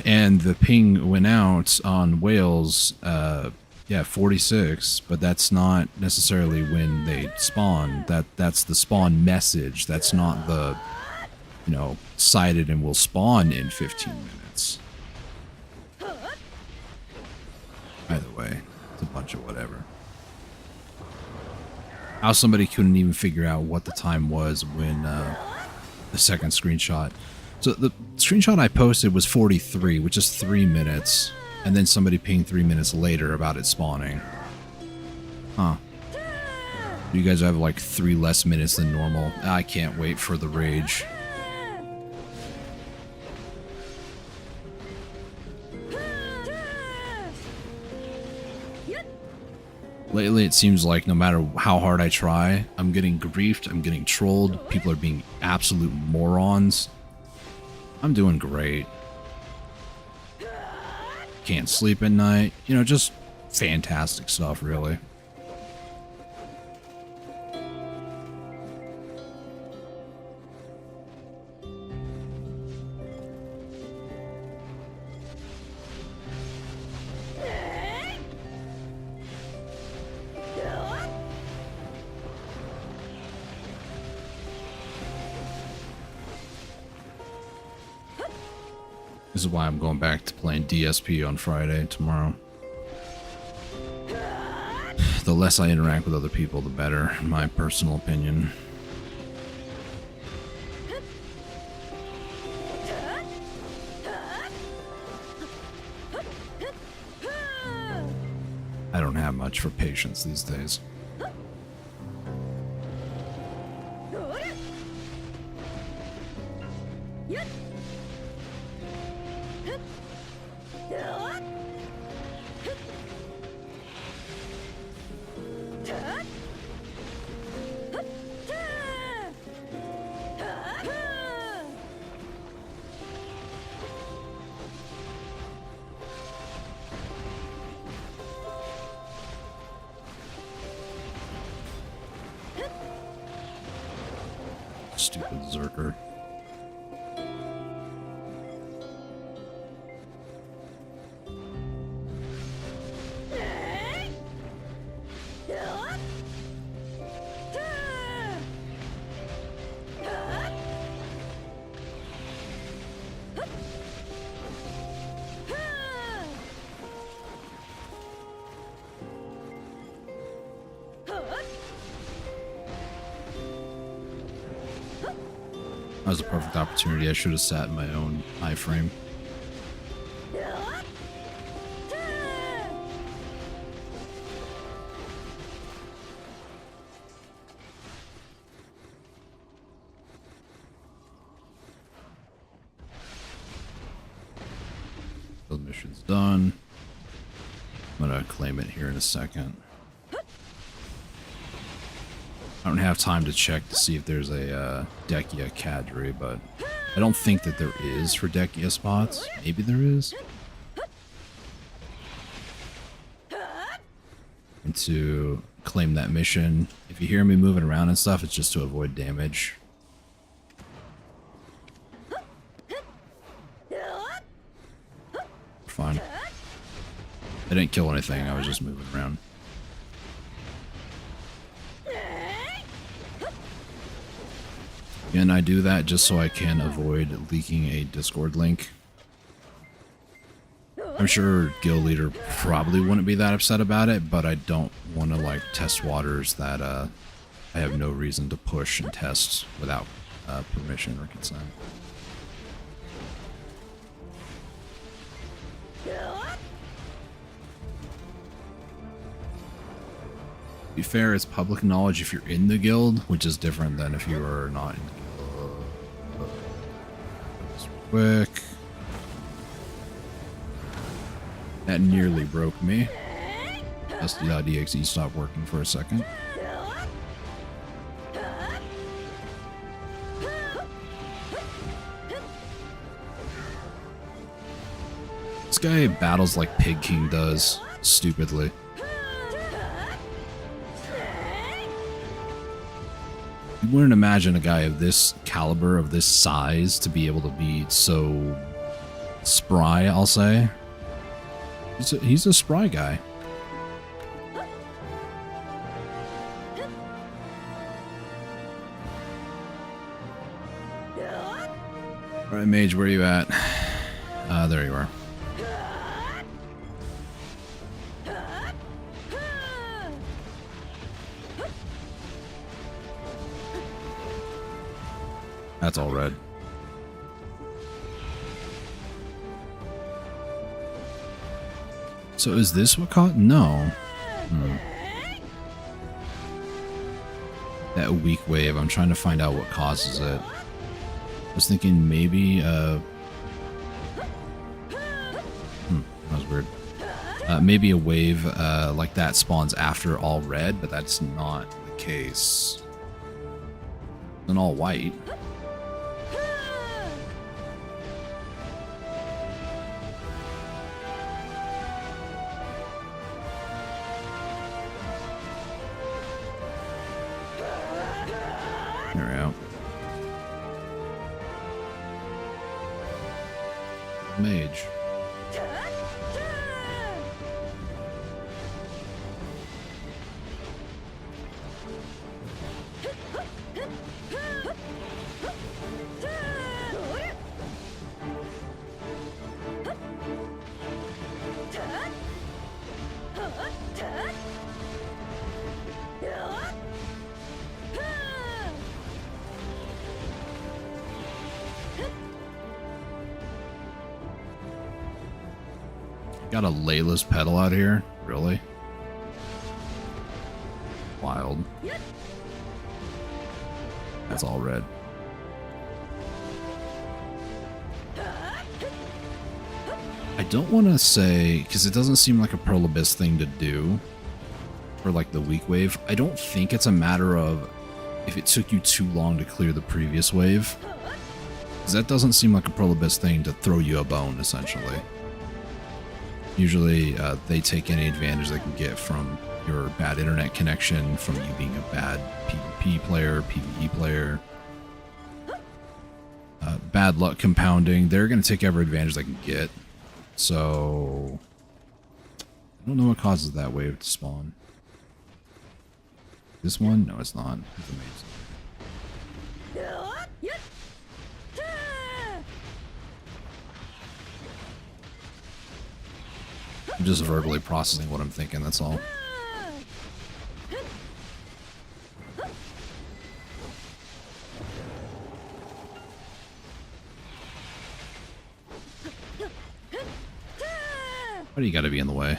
And the ping went out on whales, 46, but that's not necessarily when they spawn. That's the spawn message. That's not the, sighted and will spawn in 15 minutes. Either way, it's a bunch of whatever. How somebody couldn't even figure out what the time was when the second screenshot. So the screenshot I posted was 43, which is 3 minutes. And then somebody pinged 3 minutes later about it spawning. Huh. You guys have like 3 less minutes than normal. I can't wait for the rage. Lately, it seems like no matter how hard I try, I'm getting griefed, I'm getting trolled, people are being absolute morons. I'm doing great. Can't sleep at night. Just fantastic stuff, really. This is why I'm going back to playing DSP on Friday tomorrow. The less I interact with other people, the better, in my personal opinion. I I don't have much for patience these days. Stupid Zerker. That was a perfect opportunity. I should have sat in my own iframe. The mission's done. I'm gonna claim it here in a second. I don't have time to check to see if there's a Dekia cadre, but I don't think that there is for Dekia spots. Maybe there is. And to claim that mission, if you hear me moving around and stuff, it's just to avoid damage. Fine. I didn't kill anything, I was just moving around. And I do that just so I can avoid leaking a Discord link. I'm sure guild leader probably wouldn't be that upset about it, but I don't want to like test waters that I have no reason to push and test without permission or consent. To be fair, it's public knowledge if you're in the guild, which is different than if you are not in the guild. Just quick. That nearly broke me. SD.exe stopped working for a second. This guy battles like Pig King does, stupidly. You wouldn't imagine a guy of this caliber, of this size, to be able to be so spry, I'll say. He's a spry guy. Alright, Mage, where are you at? There you are. That's all red. So is this what caught? No. That weak wave, I'm trying to find out what causes it. I was thinking maybe, that was weird. Maybe a wave like that spawns after all red, but that's not the case. It's all white. There we go. Mage. Got a Layla's pedal out here? Really? Wild. That's all red. I don't want to say, because it doesn't seem like a Pearl Abyss thing to do for like the weak wave. I don't think it's a matter of if it took you too long to clear the previous wave, because that doesn't seem like a Pearl Abyss thing to throw you a bone, essentially. Usually they take any advantage they can get from your bad internet connection, from you being a bad PvP player, PvE player. Bad luck compounding. They're going to take every advantage they can get. So, I don't know what causes that wave to spawn. This one? No, it's not. It's amazing. I'm just verbally processing what I'm thinking, that's all. Why do you gotta be in the way?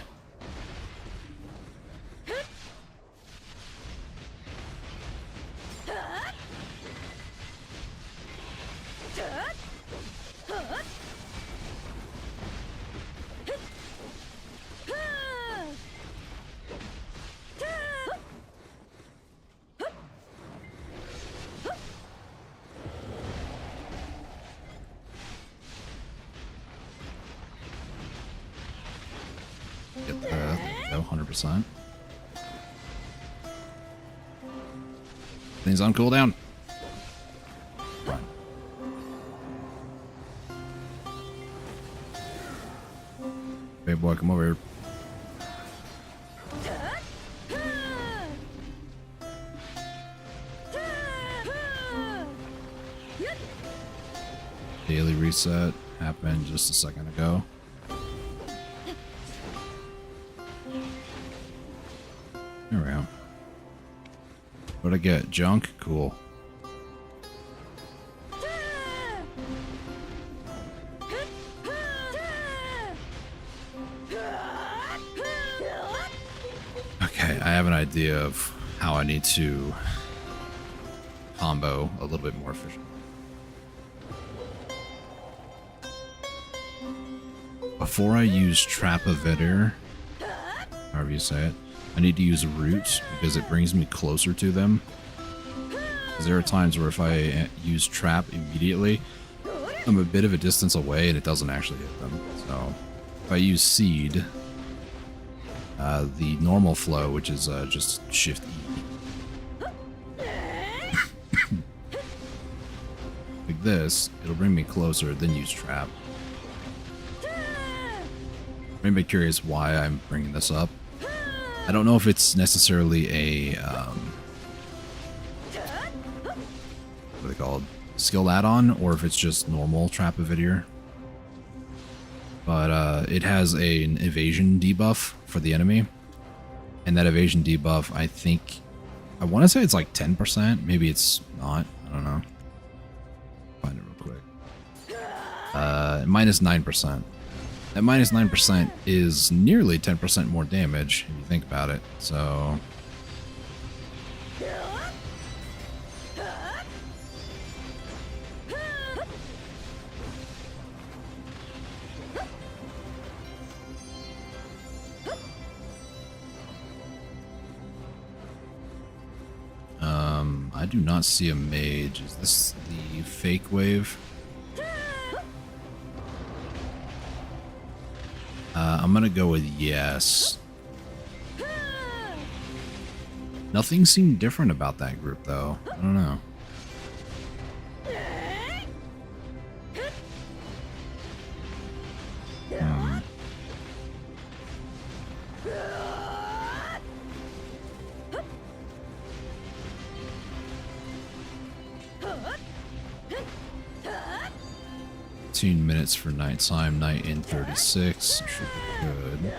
Get that. Go 100%. Things on cooldown. Run. Hey boy, come over here. Daily reset happened just a second ago. There we go. What'd I get? Junk? Cool. Okay, I have an idea of how I need to combo a little bit more efficiently. Before I use Trap of Vidir, however you say it, I need to use Roots because it brings me closer to them. Because there are times where if I use Trap immediately, I'm a bit of a distance away and it doesn't actually hit them. So if I use Seed, the normal flow, which is just Shift E, like this, it'll bring me closer, then use Trap. Anybody curious why I'm bringing this up? I don't know if it's necessarily a, what are they called? Skill add-on, or if it's just normal Trap of Vidir. But it has an evasion debuff for the enemy. And that evasion debuff, I want to say it's like 10%. Maybe it's not. I don't know. Find it real quick. Minus 9%. That minus 9% is nearly 10% more damage, if you think about it, so... I do not see a mage. Is this the fake wave? I'm gonna go with yes. Nothing seemed different about that group, though. I don't know. Hmm. 15 minutes for nighttime, night in 36. Should be good.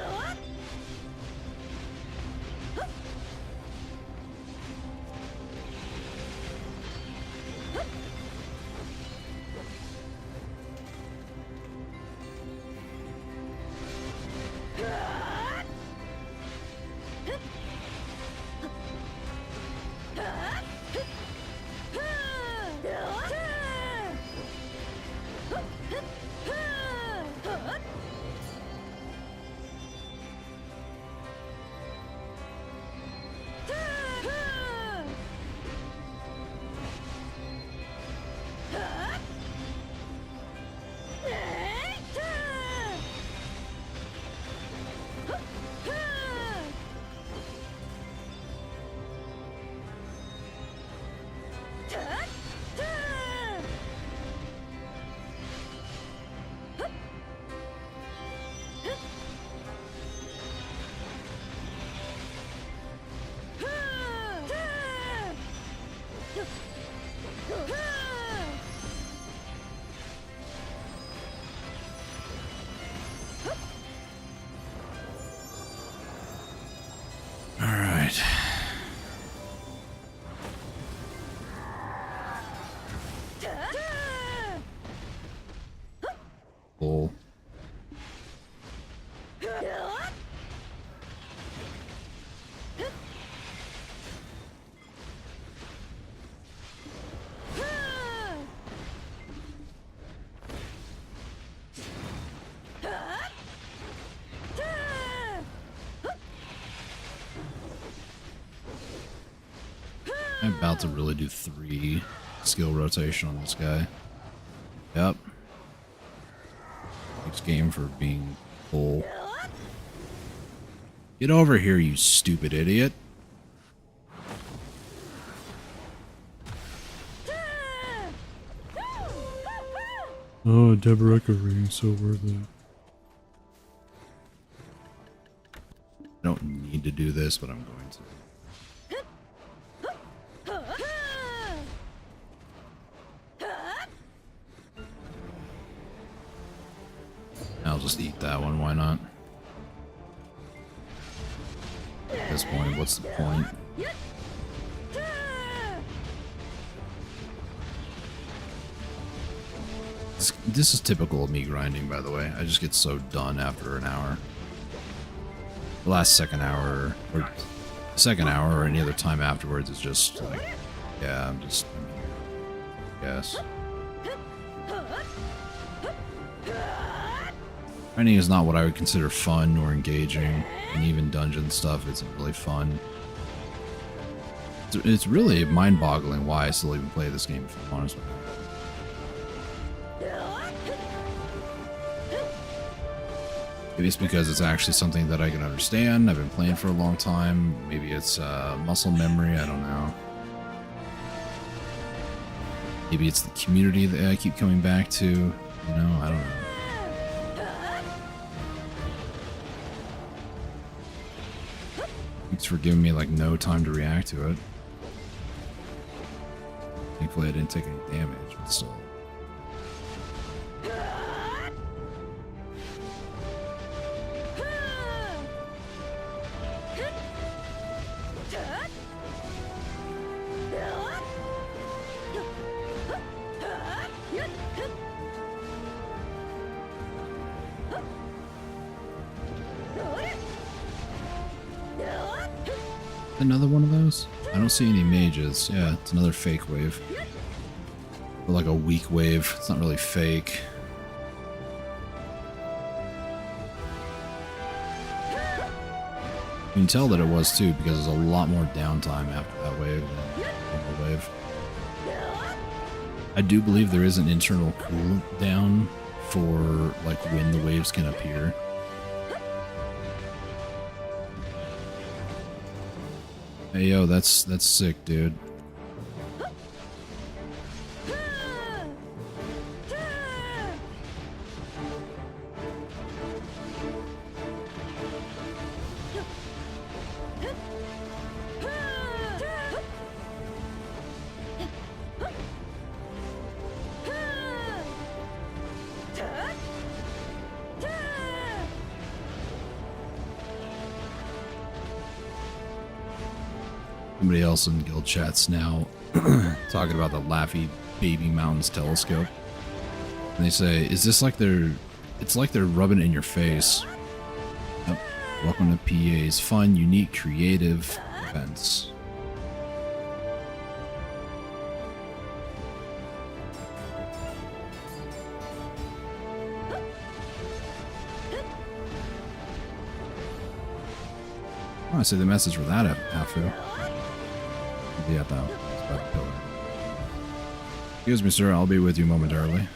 I'm about to really do 3 skill rotation on this guy. Yep. Next game for being full. Get over here, you stupid idiot. Oh, depressing, so worth it. I don't need to do this, but I'm going to. I'll just eat that one, why not? At this point, what's the point? This is typical of me grinding, by the way. I just get so done after an hour. The last second hour, or any other time afterwards is just like, yeah, I'm here. Yes. Grinding is not what I would consider fun or engaging, and even dungeon stuff isn't really fun. It's really mind-boggling why I still even play this game, if I'm honest with you. Maybe it's because it's actually something that I can understand. I've been playing for a long time. Maybe it's muscle memory. I don't know. Maybe it's the community that I keep coming back to. You know, I don't know. Thanks for giving me like no time to react to it. Thankfully, I didn't take any damage, but still. Another one of those? I don't see any mages. Yeah, it's another fake wave. Or like a weak wave. It's not really fake. You can tell that it was too, because there's a lot more downtime after that wave than the wave. I do believe there is an internal cooldown for like when the waves can appear. Hey yo, that's sick, dude. Somebody else in guild chats now talking about the Laffy Baby Mountains telescope. And they say, is this like it's like they're rubbing it in your face. Yep. Welcome to PA's fun, unique, creative events. Oh, I see the message for that Afu. Yeah, that was about the pillar. Excuse me, sir. I'll be with you momentarily.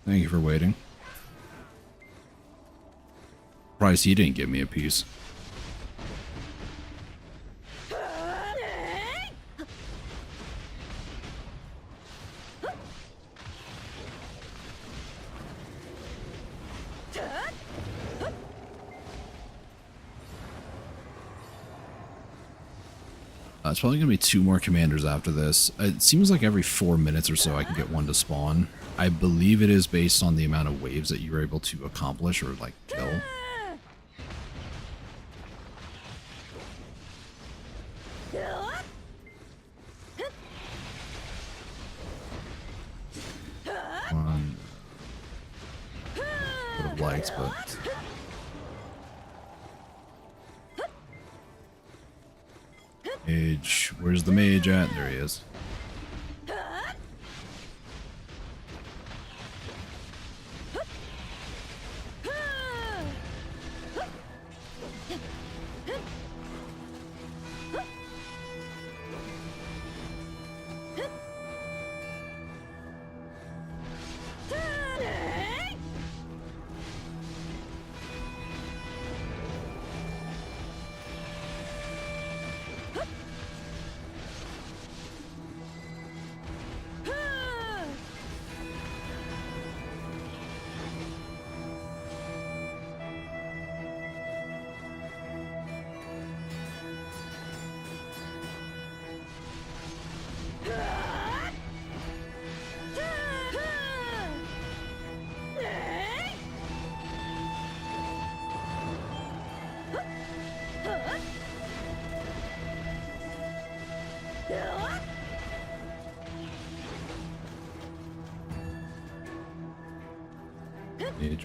Thank you for waiting. Surprised he didn't give me a piece. It's probably going to be 2 more commanders after this. It seems like every 4 minutes or so I can get one to spawn. I believe it is based on the amount of waves that you're able to accomplish or, like, kill. One. Would have liked, but... Mage. Where's the mage at? There he is.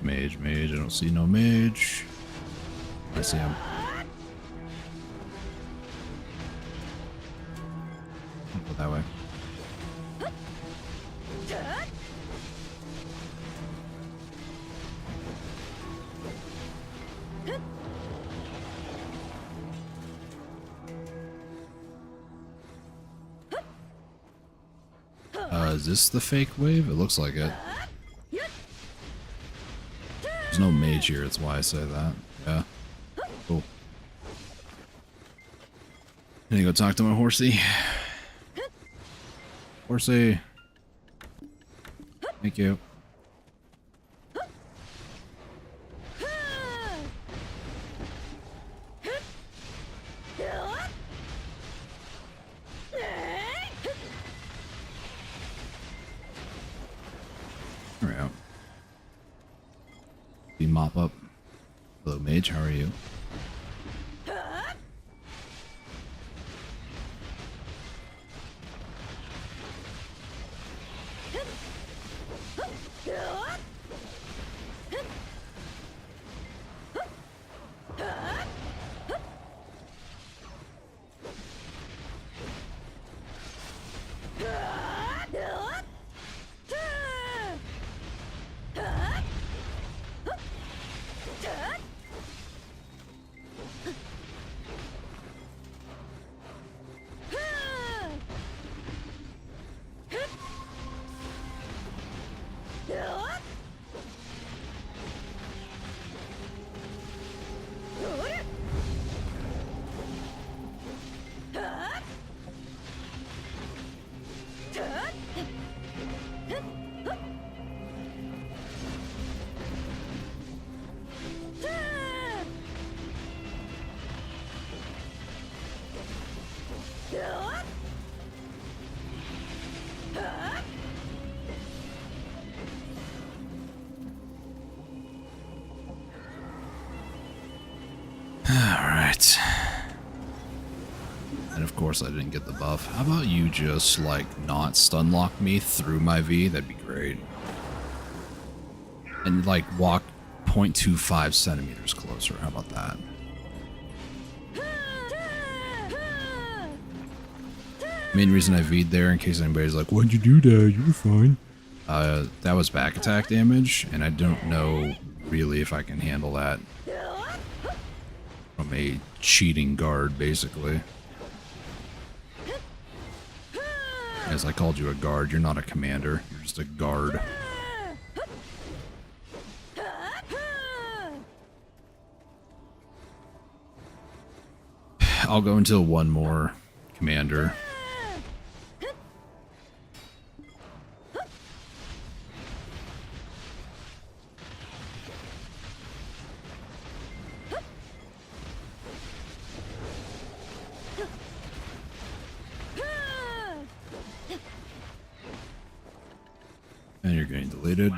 Mage. I don't see no mage. I see him. I'll go that way. Is this the fake wave? It looks like it. There's no mage here, that's why I say that. Yeah. Cool. Need to go talk to my horsey. Horsey. Thank you. There we go. You mop up. Hello, mage. How are you? Alright. And of course I didn't get the buff. How about you just, like, not stun lock me through my V? That'd be great. And, like, walk 0.25 centimeters closer. How about that? Main reason I V'd there, in case anybody's like, why'd you do that? You were fine. That was back attack damage, and I don't know really if I can handle that from a cheating guard, basically. As I called you a guard, you're not a commander, you're just a guard. I'll go until one more commander. And you're getting deleted.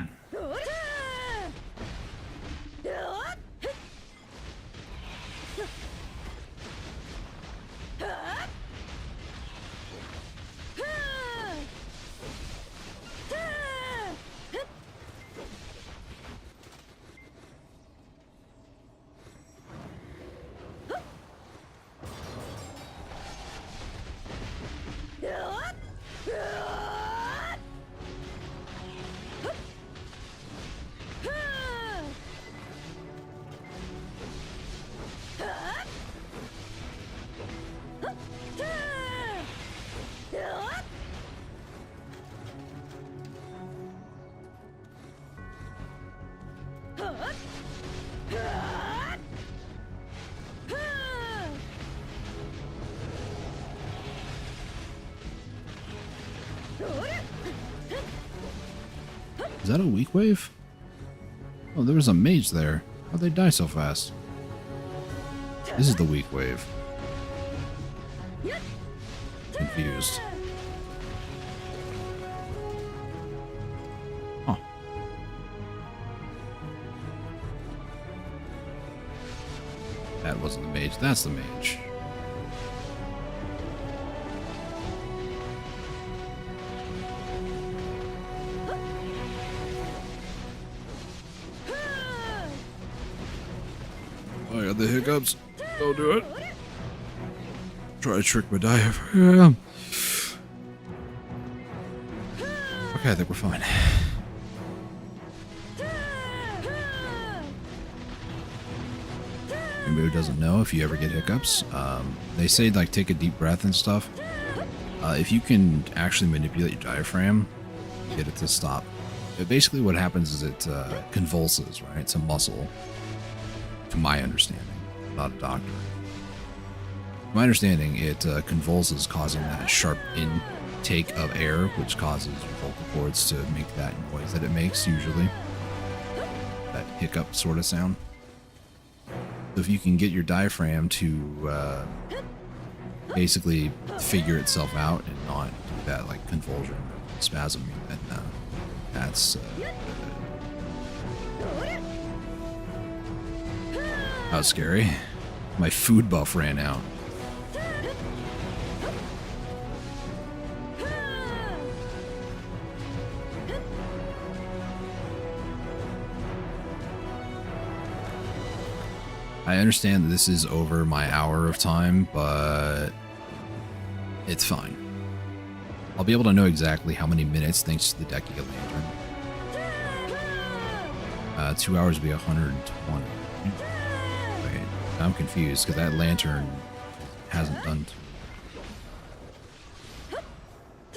Is that a weak wave? Oh, there was a mage there. How'd they die so fast? This is the weak wave. Confused. Huh. That wasn't the mage. That's the mage. I got the hiccups. Don't do it. Try to trick my diaphragm. Okay, I think we're fine. Anybody who doesn't know, if you ever get hiccups, they say like take a deep breath and stuff. If you can actually manipulate your diaphragm, get it to stop. Basically what happens is it convulses, right? It's a muscle, to my understanding. I'm not a doctor. To my understanding, it convulses, causing that sharp intake of air, which causes your vocal cords to make that noise that it makes usually. That hiccup sort of sound. So if you can get your diaphragm to basically figure itself out and not do that like convulsion or spasm, then that's that was scary. My food buff ran out. I understand that this is over my hour of time, but it's fine. I'll be able to know exactly how many minutes thanks to the Decky lantern. 2 hours would be 120. Wait, I'm confused because that lantern hasn't done.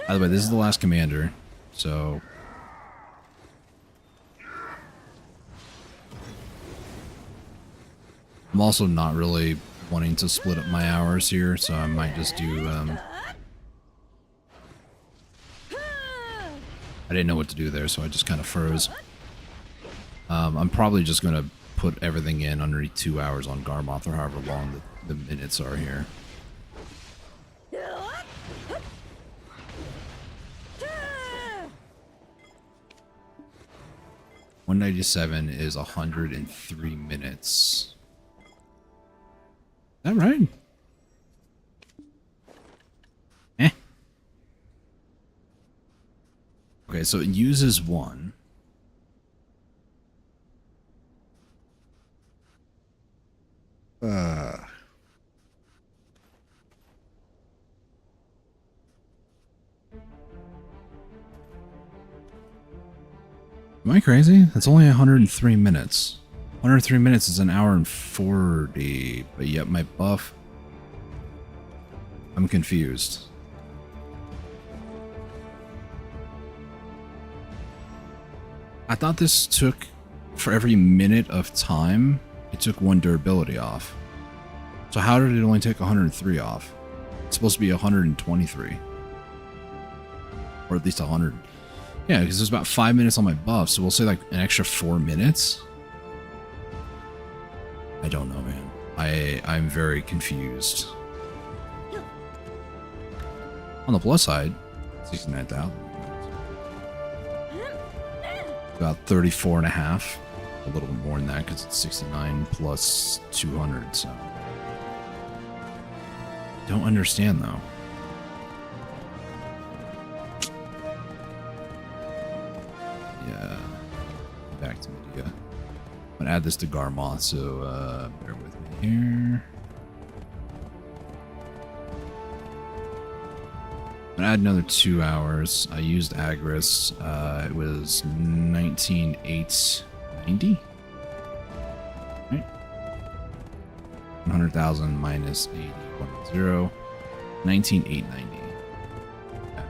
By the way, this is the last commander, so. I'm also not really wanting to split up my hours here, so I might just do, I didn't know what to do there, so I just kind of froze. I'm probably just going to put everything in underneath 2 hours on Garmoth, or however long the minutes are here. $197 is 103 minutes. Is that right? Okay, so it uses one. Am I crazy? That's only 103 minutes. 103 minutes is an hour and 40, but yet my buff... I'm confused. I thought this took, for every minute of time, it took one durability off. So how did it only take 103 off? It's supposed to be 123. Or at least 100. Yeah, because there's about 5 minutes on my buff, so we'll say like an extra 4 minutes? I don't know, man. I'm very confused. On the plus side, 69,000. About 34 and a half. A little bit more than that because it's 69 plus 200, so. Don't understand though. Yeah. Back to Medea. I'm gonna add this to Garmoth, so bear with me here. I'm gonna add another 2 hours. I used Agris. It was 19,890. Right? 100,000 minus 80,110. 19,890. Okay.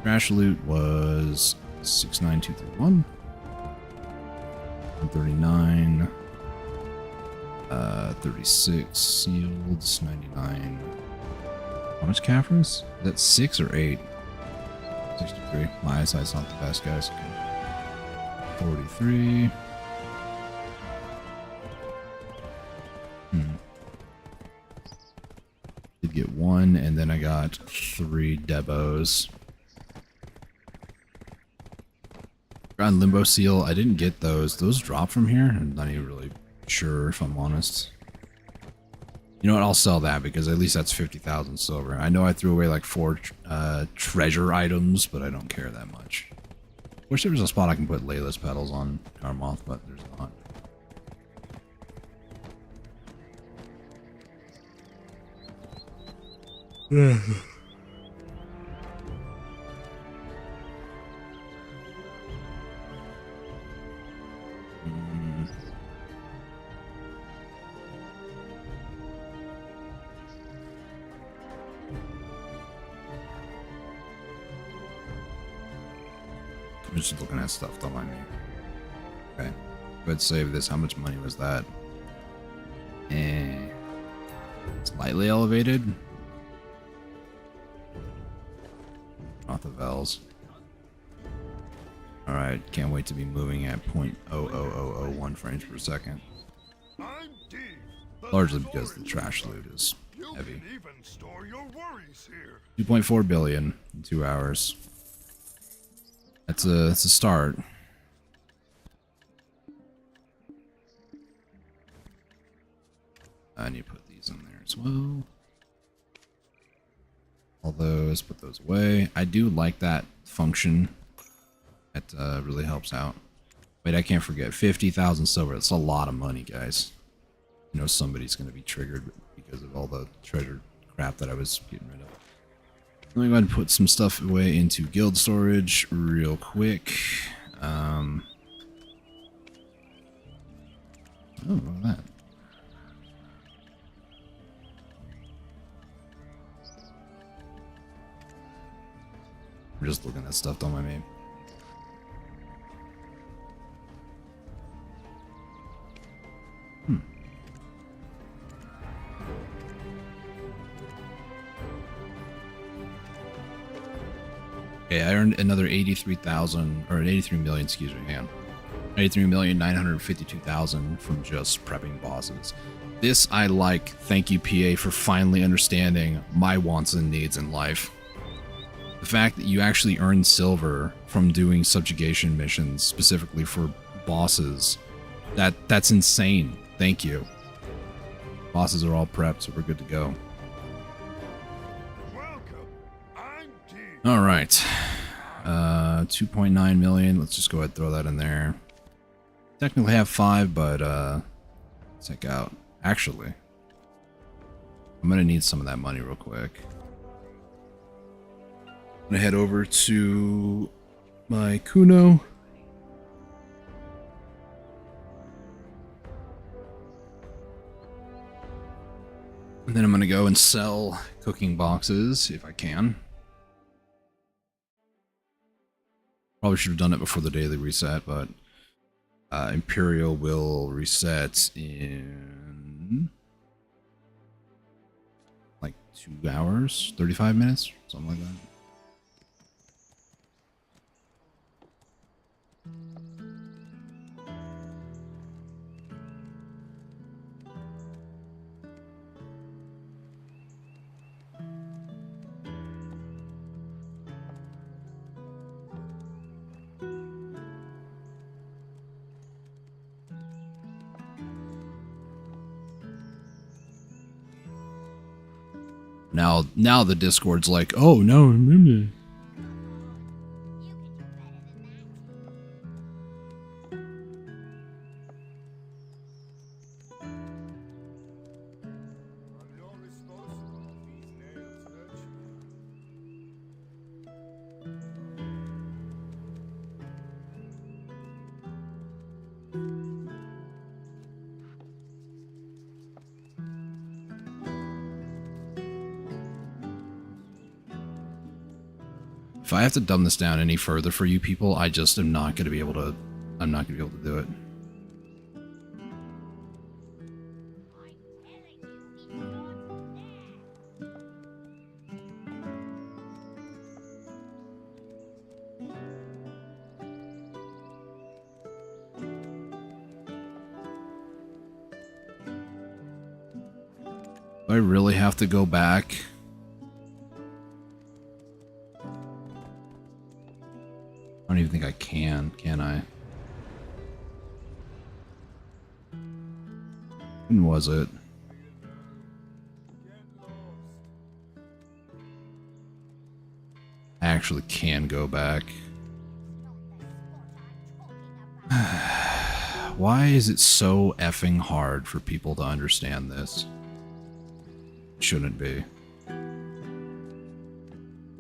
Crash loot was 69231. 139. 36 sealed. 99. How much Caphras? Is that 6 or 8? 63. My eyesight's not the best, guys. Okay. 43. Did get 1, and then I got 3 Debos. On Limbo Seal, I didn't get those. Those drop from here? I'm not even really sure, if I'm honest. You know what? I'll sell that because at least that's 50,000 silver. I know I threw away like 4 treasure items, but I don't care that much. Wish there was a spot I can put Layla's petals on Garmoth, but there's not. I'm just looking at stuff, don't mind me. Okay. Let's save this. How much money was that? Slightly elevated. Off the Vels. Alright, can't wait to be moving at 0.00001 frames per second. Largely because the trash loot is heavy. 2.4 billion in 2 hours. That's a start. I need to put these in there as well. All those, put those away. I do like that function. That really helps out. Wait, I can't forget. 50,000 silver. That's a lot of money, guys. You know somebody's going to be triggered because of all the treasure crap that I was getting rid of. Let me go ahead and put some stuff away into guild storage real quick. Oh, look at that. I'm just looking at stuff, don't mind me. Okay, I earned another 83,000, or 83 million, excuse me, hang on. 83,952,000 from just prepping bosses. This I like. Thank you, PA, for finally understanding my wants and needs in life. The fact that you actually earn silver from doing subjugation missions, specifically for bosses, that's insane. Thank you. Bosses are all prepped, so we're good to go. All right, 2.9 million. Let's just go ahead and throw that in there. Technically have 5, but check out. Actually, I'm gonna need some of that money real quick. I'm gonna head over to my Kuno. And then I'm gonna go and sell cooking boxes if I can. Probably should have done it before the daily reset, but Imperial will reset in like 2 hours, 35 minutes, something like that. Now the Discord's like, oh no, remember. If I have to dumb this down any further for you people, I just am not going to be able to. I'm not going to be able to do it. Do I really have to go back? I don't even think I can I? When was it? I actually can go back. Why is it so effing hard for people to understand this? It shouldn't be.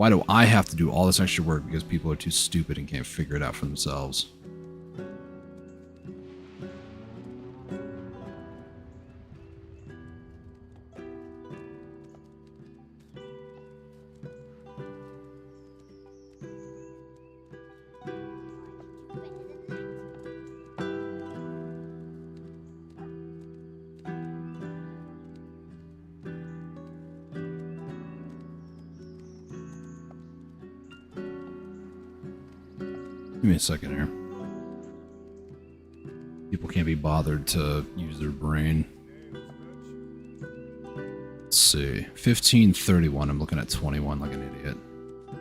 Why do I have to do all this extra work because people are too stupid and can't figure it out for themselves? Give me a second here. People can't be bothered to use their brain. Let's see. 15:31. I'm looking at 21 like an idiot.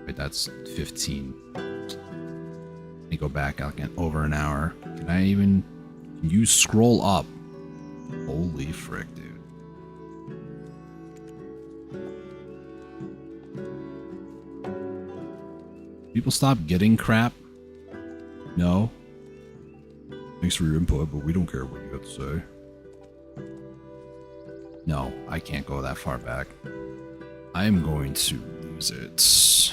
Wait, that's 15. Let me go back like over an hour. Can I even... Can you scroll up? Holy frick, dude. People stop getting crap? No. Thanks for your input, but we don't care what you have to say. No, I can't go that far back. I am going to lose it.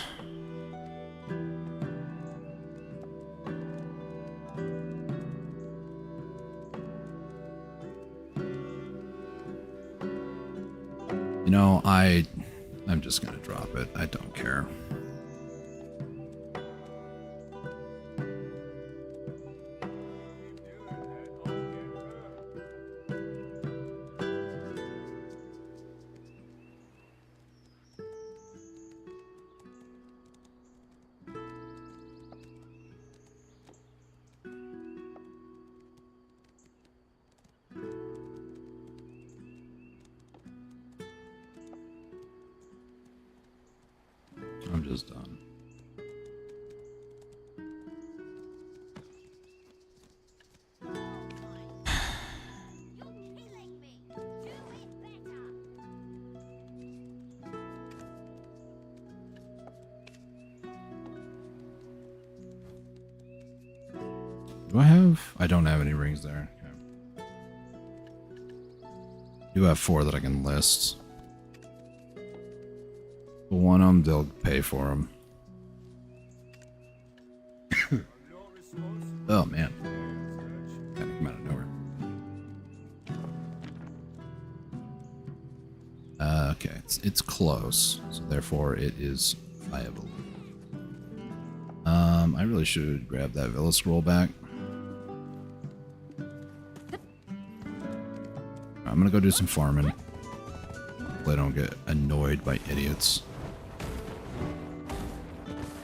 You know, I'm just gonna drop it. I don't care. I'm just done. Do I have? I don't have any rings there. Okay. Do have 4 that I can list. One of them, they'll pay for them. Oh man, kind of come out of nowhere. Okay, it's close, so therefore it is viable. I really should grab that villa scroll back. I'm gonna go do some farming. Hopefully I don't get annoyed by idiots.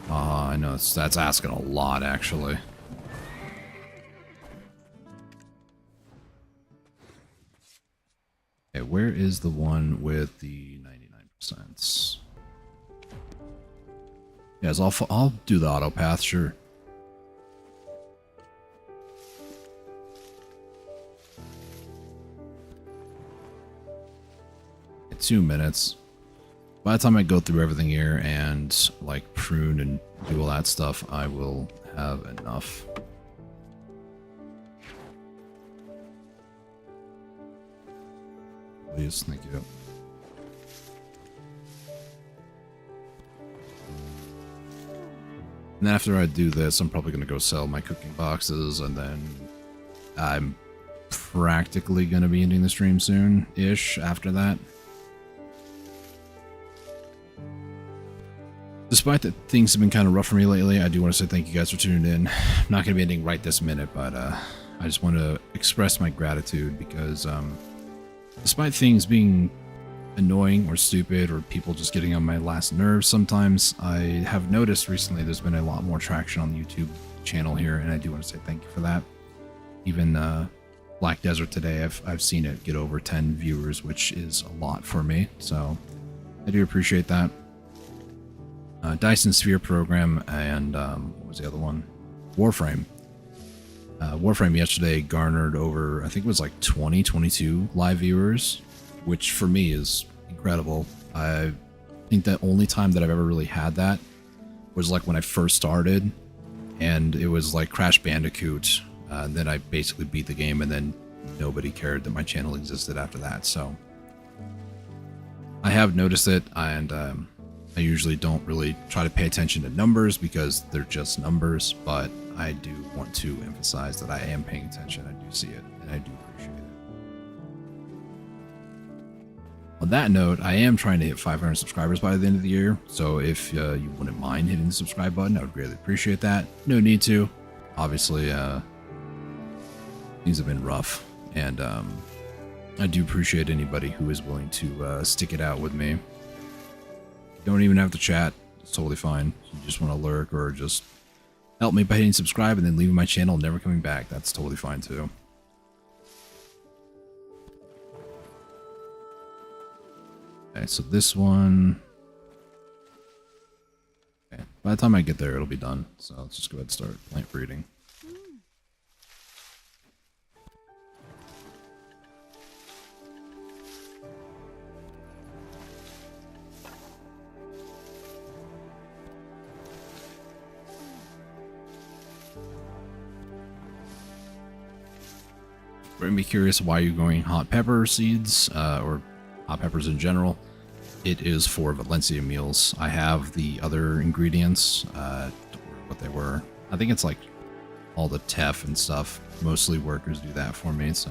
I know that's asking a lot, actually. Okay, where is the one with the 99%? Yes, I'll do the auto path, sure. Okay, 2 minutes. By the time I go through everything here and like prune and do all that stuff, I will have enough. Please, thank you. And then after I do this, I'm probably going to go sell my cooking boxes, and then I'm practically going to be ending the stream soon-ish after that. Despite that things have been kind of rough for me lately, I do want to say thank you guys for tuning in. I'm not going to be ending right this minute, but I just want to express my gratitude because despite things being annoying or stupid or people just getting on my last nerves sometimes, I have noticed recently there's been a lot more traction on the YouTube channel here, and I do want to say thank you for that. Even Black Desert today, I've seen it get over 10 viewers, which is a lot for me, so I do appreciate that. Dyson Sphere program and what was the other one? Warframe. Warframe yesterday garnered over, I think it was like 22 live viewers, which for me is incredible. I think the only time that I've ever really had that was like when I first started, and it was like Crash Bandicoot. Then I basically beat the game, and then nobody cared that my channel existed after that. So I have noticed it, and I usually don't really try to pay attention to numbers because they're just numbers, but I do want to emphasize that I am paying attention. I do see it, and I do appreciate it. On that note, I am trying to hit 500 subscribers by the end of the year, so if you wouldn't mind hitting the subscribe button, I would greatly appreciate that. No need to. Obviously, things have been rough, and I do appreciate anybody who is willing to stick it out with me. You don't even have to chat. It's totally fine. You just want to lurk or just help me by hitting subscribe and then leaving my channel and never coming back. That's totally fine too. Okay, so this one... Okay, by the time I get there, it'll be done. So let's just go ahead and start plant breeding. We're gonna be curious why you're growing hot pepper seeds, or hot peppers in general. It is for Valencia meals. I have the other ingredients, don't remember what they were. I think it's like all the TEF and stuff. Mostly workers do that for me, so.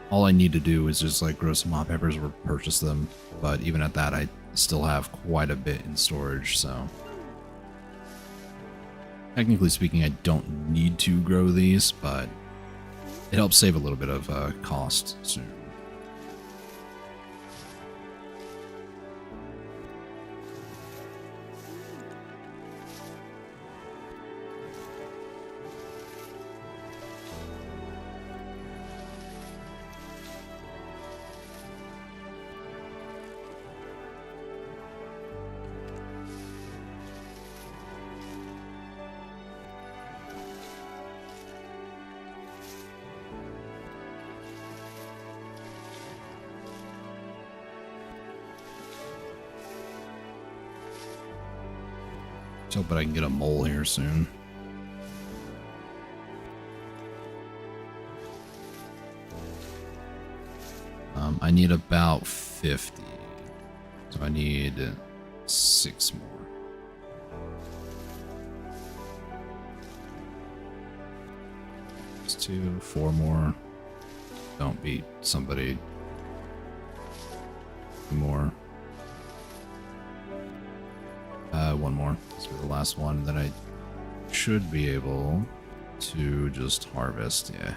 All I need to do is just like grow some hot peppers or purchase them. But even at that, I still have quite a bit in storage, so. Technically speaking, I don't need to grow these, but it helps save a little bit of cost soon. Let's hope I can get a mole here soon. I need about 50. So I need 6 more. Just 2, 4 more. Don't beat somebody. 2 more. 1 more. This will be the last one. Then I should be able to just harvest. Yeah.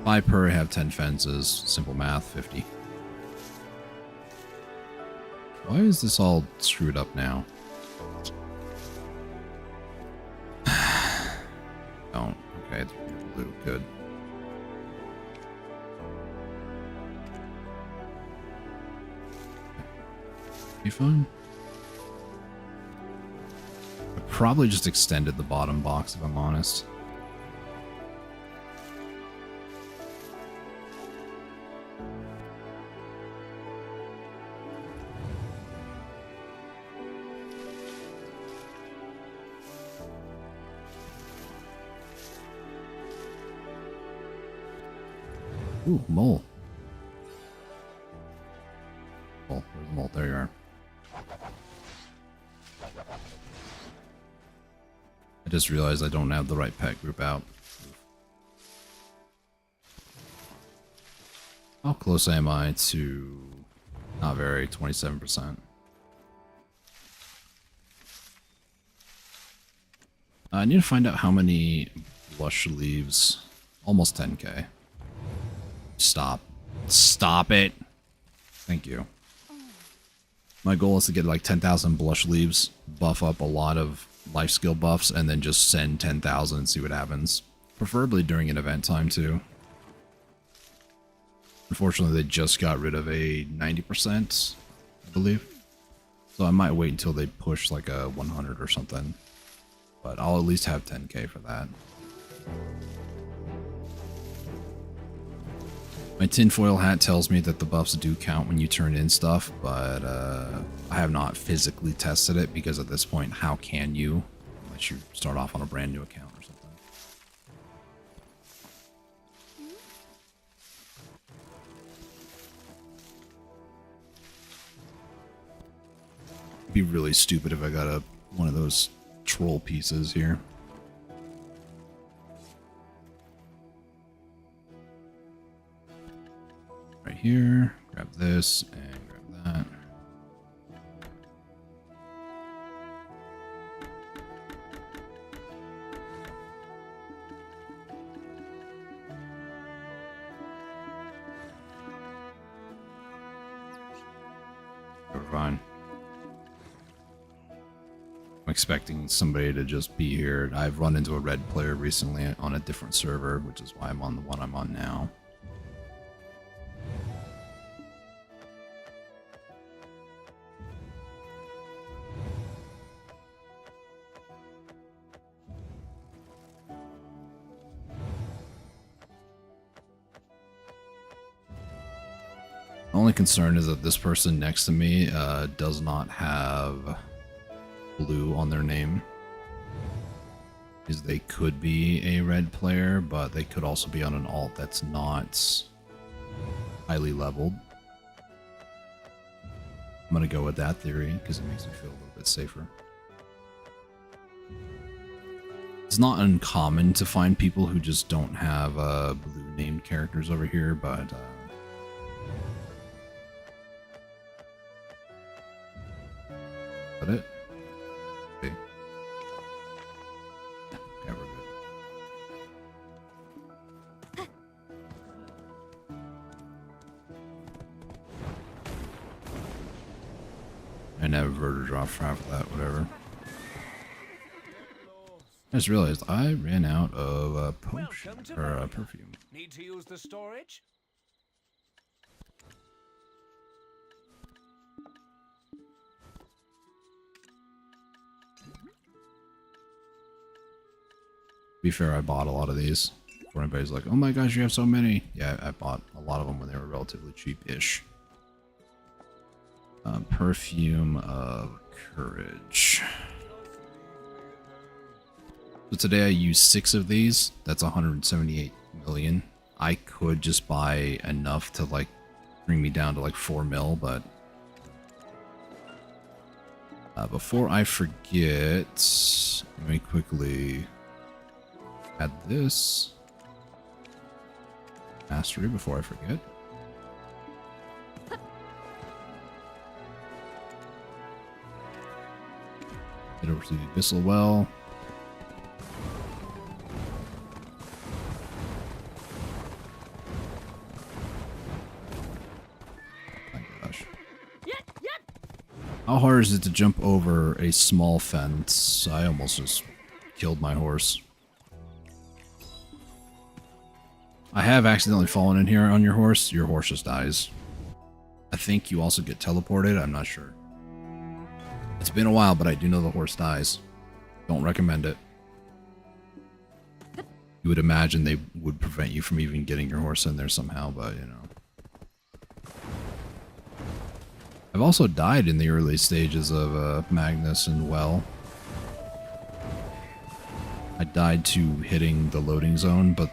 5 per, I have 10 fences. Simple math, 50. Why is this all screwed up now? Don't. Okay, it's blue. Good. Be fine. I probably just extended the bottom box if I'm honest. Ooh, mole. Oh, where's the mole? There you are. I just realized I don't have the right pet group out. How close am I to... Not very, 27%. I need to find out how many blush leaves. Almost 10k. Stop. Stop it! Thank you. My goal is to get like 10,000 blush leaves, buff up a lot of life skill buffs, and then just send 10,000 and see what happens. Preferably during an event time too. Unfortunately, they just got rid of a 90%, I believe. So I might wait until they push like a 100 or something. But I'll at least have 10k for that. My tinfoil hat tells me that the buffs do count when you turn in stuff, but I have not physically tested it because at this point, how can you? Unless you start off on a brand new account or something. be really stupid if I got one of those troll pieces here. Right here, grab this and grab that. We're fine. I'm expecting somebody to just be here. I've run into a red player recently on a different server, which is why I'm on the one I'm on now. The only concern is that this person next to me does not have blue on their name. Because they could be a red player, but they could also be on an alt that's not highly leveled. I'm gonna go with that theory because it makes me feel a little bit safer. It's not uncommon to find people who just don't have blue named characters over here, but it? Okay. Yeah, okay, we're good. I never verted off after that, whatever. I just realized I ran out of potion or perfume. Need to use the storage? To be fair, I bought a lot of these. Before anybody's like, oh my gosh, you have so many. Yeah, I bought a lot of them when they were relatively cheap-ish. Perfume of Courage. So today I used 6 of these. That's 178 million. I could just buy enough to like bring me down to like 4 mil, but before I forget, let me quickly add this mastery before I forget. Head over to the Abyssal Well. My gosh. How hard is it to jump over a small fence? I almost just killed my horse. I have accidentally fallen in here on your horse just dies. I think you also get teleported, I'm not sure. It's been a while, but I do know the horse dies. Don't recommend it. You would imagine they would prevent you from even getting your horse in there somehow, but you know. I've also died in the early stages of Magnus and Well. I died to hitting the loading zone, but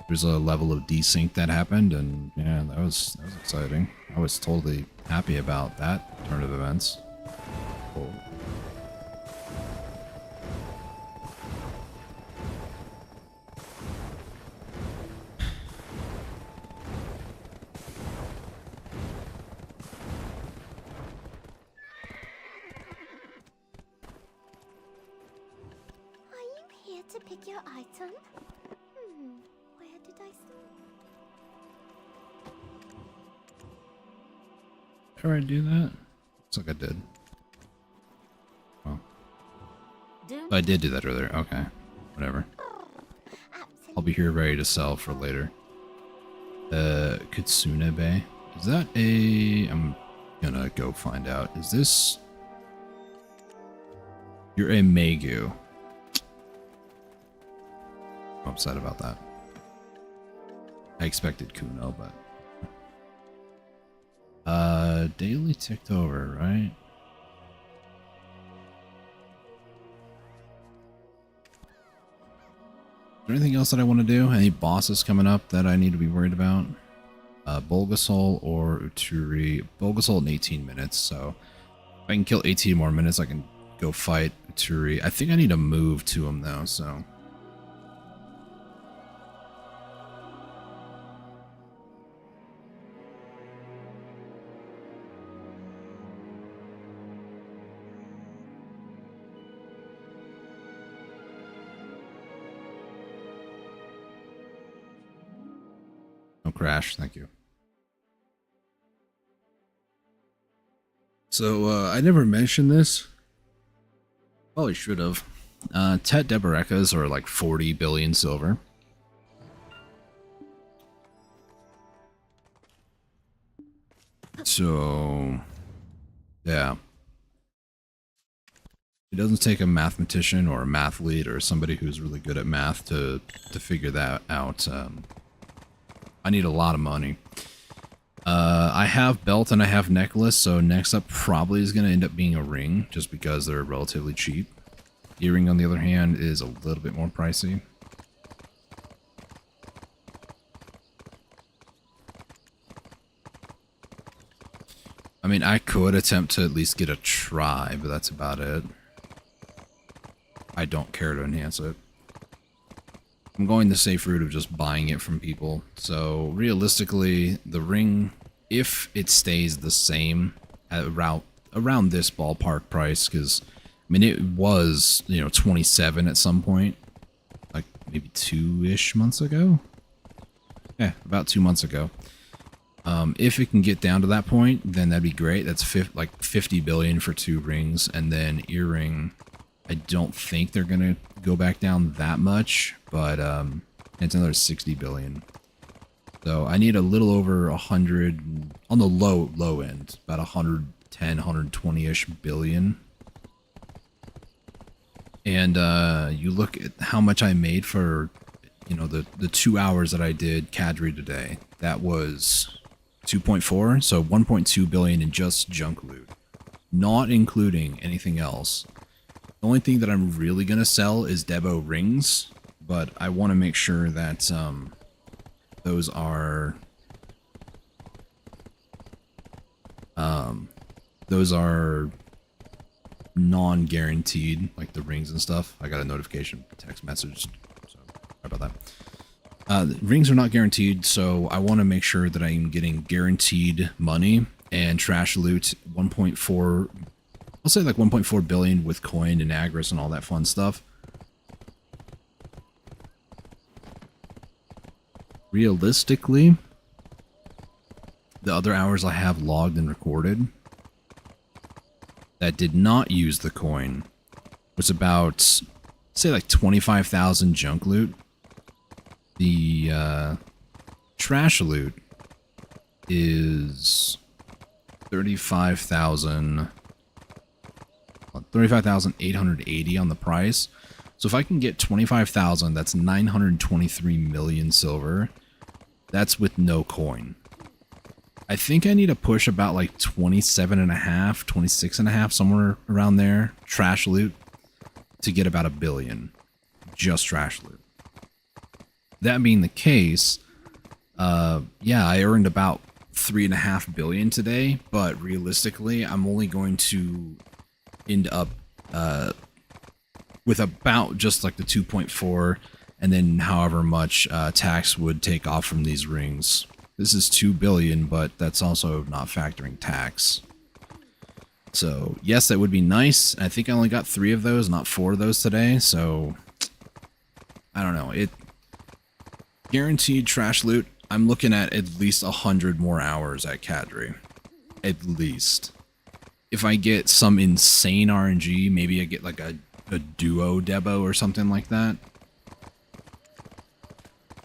there's a level of desync that happened, and yeah, that was exciting. I was totally happy about that turn of events. Cool. Are you here to pick your item? Where did I start? Did I do that? Looks like I did. Oh. I did do that earlier. Okay. Whatever. I'll be here ready to sell for later. Kitsune Bay. Is that a... I'm gonna go find out. Is this... You're a Megu. I'm upset about that. I expected Kuno, but... daily ticked over, right? Is there anything else that I want to do? Any bosses coming up that I need to be worried about? Bulgasol or Uturi. Bulgasol in 18 minutes, so If I can kill 18 more minutes, I can go fight Turi. I think I need to move to him though, so. No crash, thank you. So, I never mentioned this. Probably should have. TET Deborahs are like 40 billion silver. So, yeah. It doesn't take a mathematician or a mathlete or somebody who's really good at math to figure that out. I need a lot of money. I have belt and I have necklace, so next up probably is going to end up being a ring, just because they're relatively cheap. Earring, on the other hand, is a little bit more pricey. I mean, I could attempt to at least get a try, but that's about it. I don't care to enhance it. I'm going the safe route of just buying it from people. So realistically, the ring, if it stays the same at around this ballpark price, because I mean it was 27 at some point, like maybe 2-ish months ago. Yeah, about 2 months ago. If it can get down to that point, then that'd be great. That's like 50 billion for 2 rings, and then earring. I don't think they're gonna go back down that much, but it's another 60 billion. So I need a little over 100 on the low end, about 110, 120-ish billion. And you look at how much I made for, the 2 hours that I did Kadri today. That was 2.4, so 1.2 billion in just junk loot, not including anything else. The only thing that I'm really going to sell is Debo rings, but I want to make sure that those are non-guaranteed, like the rings and stuff. I got a notification text message, so sorry about that. The rings are not guaranteed, so I want to make sure that I'm getting guaranteed money and trash loot 1.4. I'll say like 1.4 billion with coin and Agris and all that fun stuff. Realistically, the other hours I have logged and recorded that did not use the coin was about, say, like 25,000 junk loot. The trash loot is 35,880 on the price. So if I can get 25,000, that's 923 million silver. That's with no coin. I think I need to push about like 27.5, 26.5, somewhere around there, trash loot, to get about 1 billion. Just trash loot. That being the case, yeah, I earned about 3.5 billion today, but realistically, I'm only going to end up with about just like the 2.4, and then however much tax would take off from these rings. This is 2 billion, but that's also not factoring tax. So yes, that would be nice. I think I only got 3 of those, not 4 of those today, so I don't know. It guaranteed trash loot. I'm looking at least 100 more hours at Kadri. At least. If I get some insane RNG, maybe I get like a duo Debo or something like that.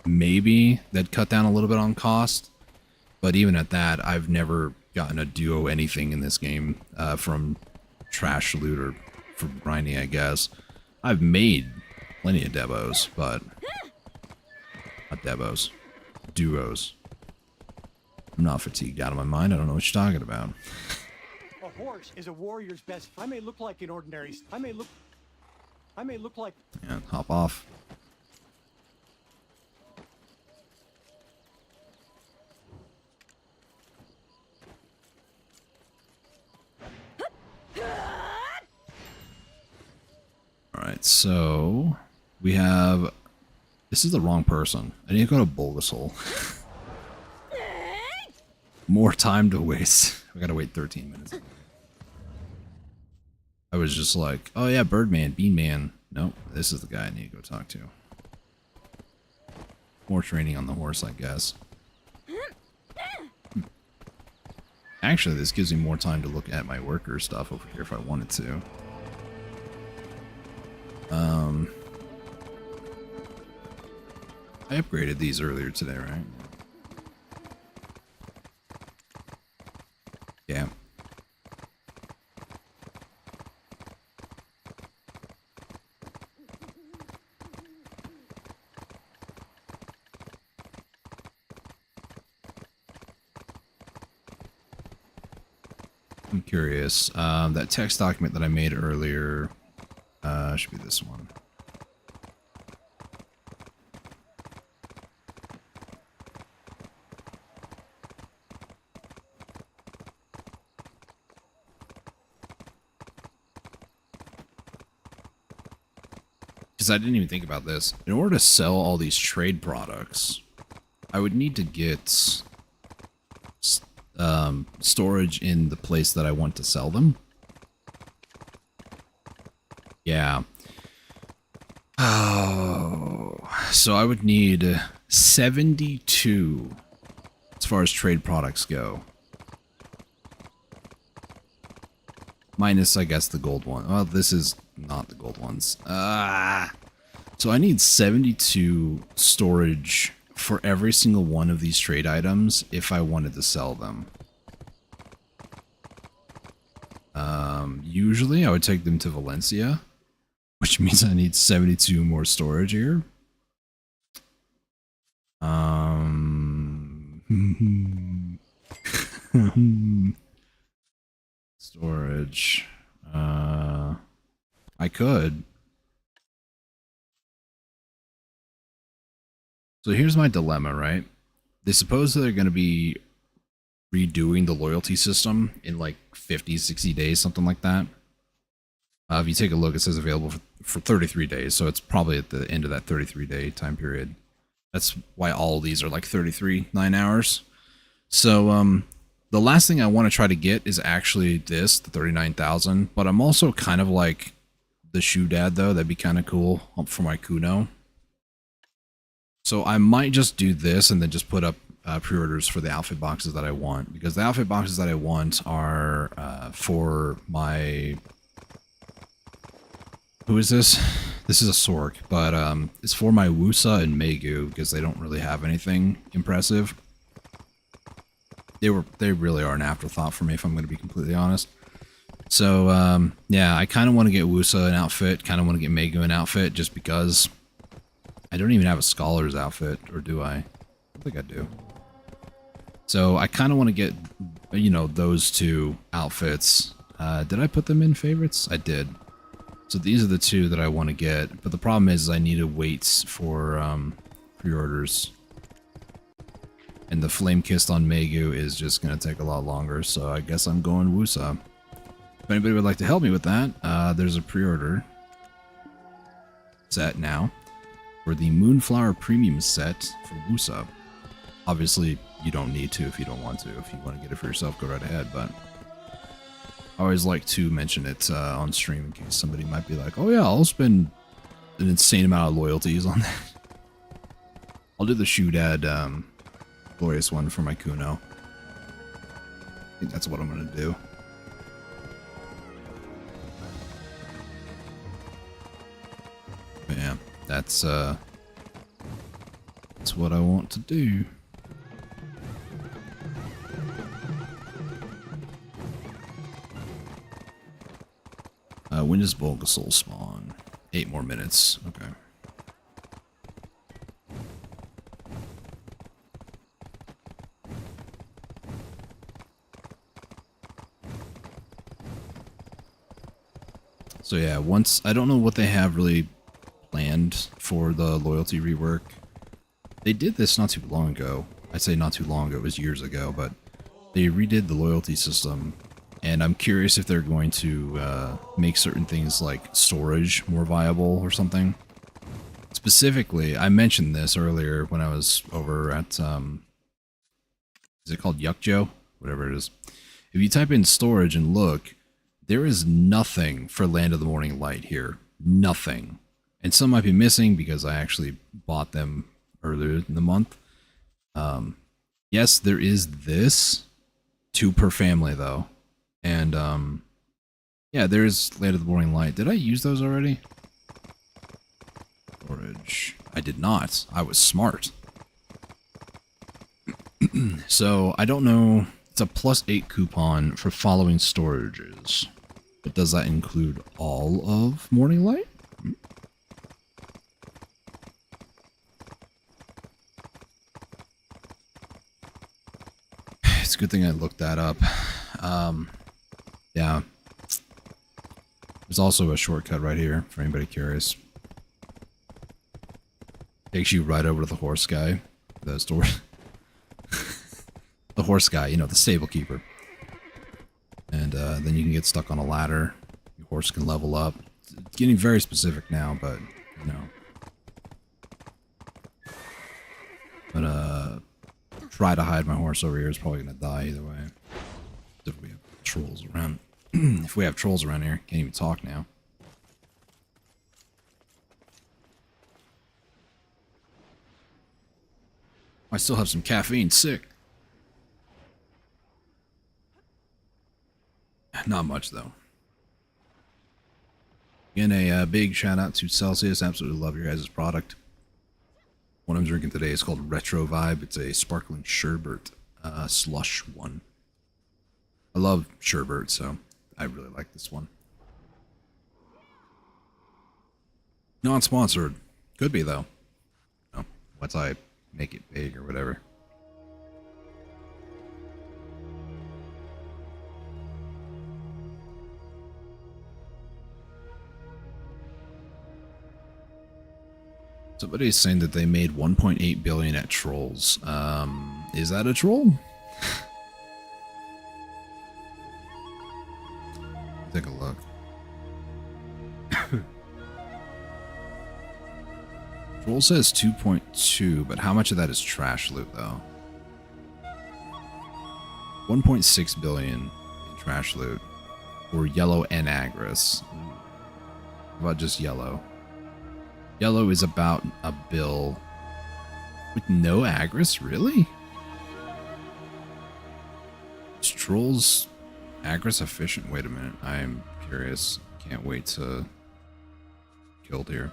Maybe that'd cut down a little bit on cost. But even at that, I've never gotten a duo anything in this game from trash loot or from grinding, I guess. I've made plenty of Debos, but not Debos. Duos. I'm not fatigued out of my mind. I don't know what you're talking about. A horse is a warrior's best. I may look like an ordinary. I may look like. Yeah, hop off. so we have... This is the wrong person. I need to go to Bulgasol. More time to waste. We gotta wait 13 minutes. I was just like, oh yeah, Birdman, Beanman. Nope, this is the guy I need to go talk to. More training on the horse, I guess. Actually, this gives me more time to look at my worker stuff over here if I wanted to. I upgraded these earlier today, right? Yeah. I'm curious. That text document that I made earlier should be this one. Because I didn't even think about this. In order to sell all these trade products, I would need to get storage in the place that I want to sell them. Yeah. Oh, so I would need 72 as far as trade products go. Minus, I guess, the gold one. Well, this is not the gold ones. So I need 72 storage for every single one of these trade items if I wanted to sell them. Usually I would take them to Valencia, which means I need 72 more storage here. Storage. I could. So here's my dilemma, right? They suppose that they're going to be redoing the loyalty system in like 50, 60 days, something like that. If you take a look, it says available for 33 days, so it's probably at the end of that 33-day time period. That's why all of these are like 33, 9 hours. So, the last thing I want to try to get is actually this, the 39,000, but I'm also kind of like the shoe dad, though. That'd be kind of cool for my Kuno. So I might just do this and then just put up pre-orders for the outfit boxes that I want, because the outfit boxes that I want are for my... Who is this? This is a Sork, but it's for my Wusa and Megu, because they don't really have anything impressive. They really are an afterthought for me, if I'm going to be completely honest. So, yeah, I kind of want to get Wusa an outfit, kind of want to get Megu an outfit, just because I don't even have a Scholar's outfit, or do I? I don't think I do. So, I kind of want to get, you know, those two outfits. Did I put them in favorites? I did. So these are the two that I want to get, but the problem is I need to wait for pre-orders. And the Flame Kissed on Megu is just going to take a lot longer, so I guess I'm going Wusa. If anybody would like to help me with that, there's a pre-order set now for the Moonflower Premium set for Wusa. Obviously, you don't need to if you don't want to. If you want to get it for yourself, go right ahead, but I always like to mention it on stream in case somebody might be like, oh yeah, I'll spend an insane amount of loyalties on that. I'll do the Shoe Dad glorious one for my Kuno. I think that's what I'm going to do. But yeah, that's what I want to do. When does Bulgasol spawn? 8 more minutes. Okay. So yeah, once I don't know what they have really planned for the loyalty rework. They did this not too long ago. I say not too long ago, it was years ago, but they redid the loyalty system And I'm curious if they're going to make certain things like storage more viable or something. Specifically, I mentioned this earlier when I was over at, is it called Yuck Joe? Whatever it is. If you type in storage and look, there is nothing for Land of the Morning Light here. Nothing. And some might be missing because I actually bought them earlier in the month. Yes, there is this. 2 per family, though. And, yeah, there's Land of the Morning Light. Did I use those already? Storage. I did not. I was smart. So, I don't know. It's a +8 coupon for following storages. But does that include all of Morning Light? It's a good thing I looked that up. Yeah. There's also a shortcut right here for anybody curious. Takes you right over to the horse guy. The store. The horse guy, you know, the stable keeper. And then you can get stuck on a ladder. Your horse can level up. It's getting very specific now, but, you know. But, try to hide my horse over here is probably going to die either way. If we have trolls around. If we have trolls around here, can't even talk now. I still have some caffeine, sick. Not much, though. Again, a big shout out to Celsius. Absolutely love your guys' product. What I'm drinking today is called Retro Vibe. It's a sparkling sherbet slush one. I love sherbet, so I really like this one. Non-sponsored. Could be, though. You know, once I make it big or whatever. Somebody's saying that they made 1.8 billion at Trolls. Is that a troll? Take a look. Troll says 2.2, but how much of that is trash loot, though? 1.6 billion in trash loot. Or yellow and agris. How about just yellow? Yellow is about a bill. With no agris? Really? Is Trolls agris efficient? Wait a minute. I'm curious. Can't wait to killed here.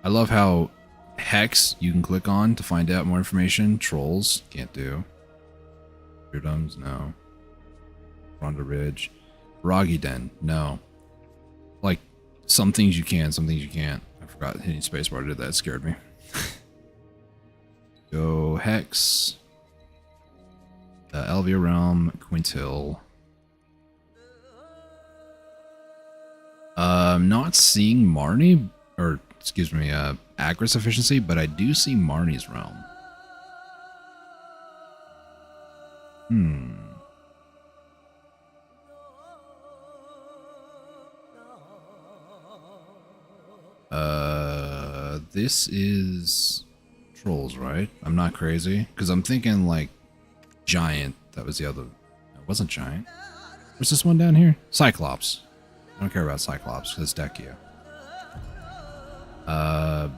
I love how Hex you can click on to find out more information. Trolls can't do. Beardums, no. Ronda Ridge. Froggy Den, no. Like, some things you can, some things you can't. I forgot hitting spacebar did that. It scared me. Go Hex. Elvia Realm, Quintil. Not seeing Marnie, or excuse me, Agris efficiency, but I do see Marnie's Realm. This is Trolls, right? I'm not crazy, because I'm thinking like Giant. That was the other. It wasn't Giant. Where's this one down here? Cyclops. I don't care about Cyclops because it's Dekia. I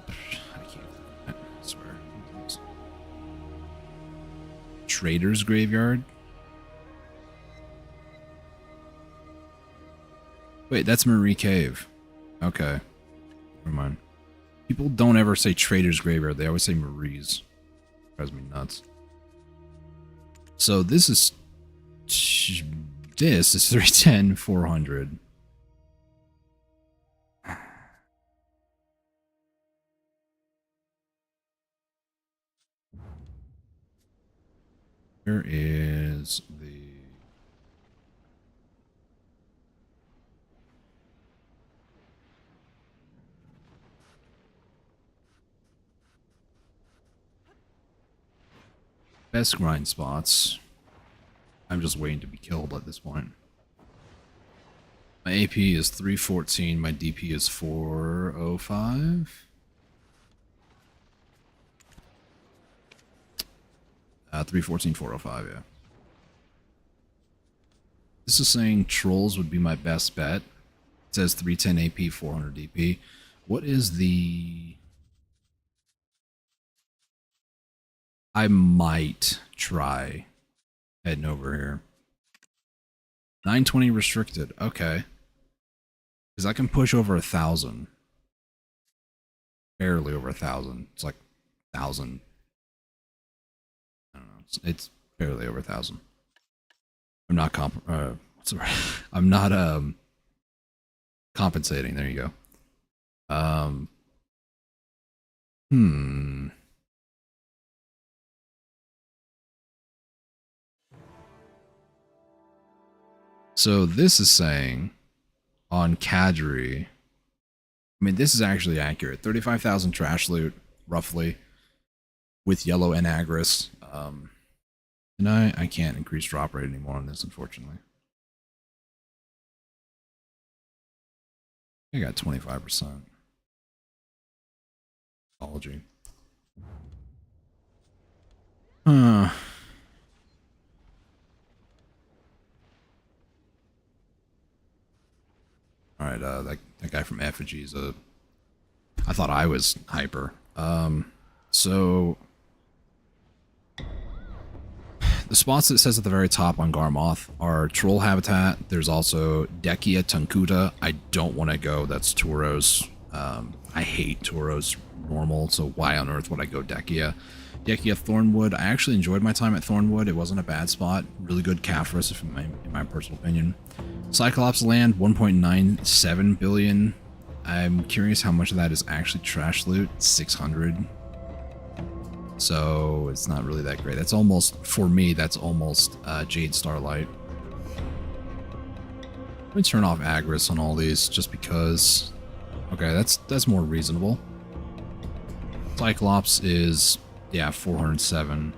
can't. I swear. Trader's Graveyard. Wait, that's Marie Cave. Okay. Never mind. People don't ever say Trader's Graveyard. They always say Marie's. Drives me nuts. So this is 310, 400. Here is the best grind spots. I'm just waiting to be killed at this point. My AP is 314, my DP is 405. 314, 405, yeah. This is saying trolls would be my best bet. It says 310 AP, 400 DP. What is the... I might try heading over here. 920 restricted. Okay. Because I can push over 1,000. Barely over 1,000. It's like 1,000. I don't know. It's barely over 1,000. I'm not I'm not compensating. There you go. So this is saying on Kadri, I mean, this is actually accurate. 35,000 trash loot, roughly, with yellow and Agris. And I can't increase drop rate anymore on this, unfortunately. I got 25%. Apology. Alright, that guy from Effigy is a... I thought I was hyper. So... The spots that it says at the very top on Garmoth are Troll Habitat. There's also Dekia Tunkuta. I don't want to go. That's Tauros. I hate Tauros normal, so why on earth would I go Dekia? Dekia Thornwood. I actually enjoyed my time at Thornwood. It wasn't a bad spot. Really good Caphras, in my personal opinion. Cyclops Land, 1.97 billion. I'm curious how much of that is actually trash loot. 600. So it's not really that great. That's almost, for me, that's almost Jade Starlight. Let me turn off Agris on all these just because. Okay, that's more reasonable. Cyclops is, yeah, 407.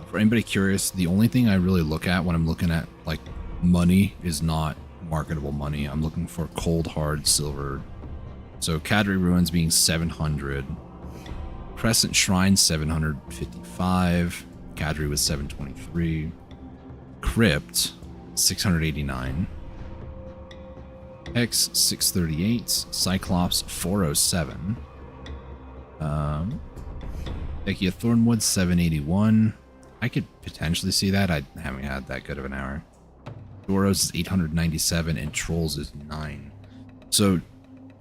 For anybody curious, the only thing I really look at when I'm looking at like money is not marketable money. I'm looking for cold hard silver. So Kadri Ruins being 700. Crescent Shrine 755. Kadri was 723. Crypt 689. Hex 638. Cyclops 407. Dekia Thornwood 781. I could potentially see that. I haven't had that good of an hour. Doros is 897 and Trolls is 9. So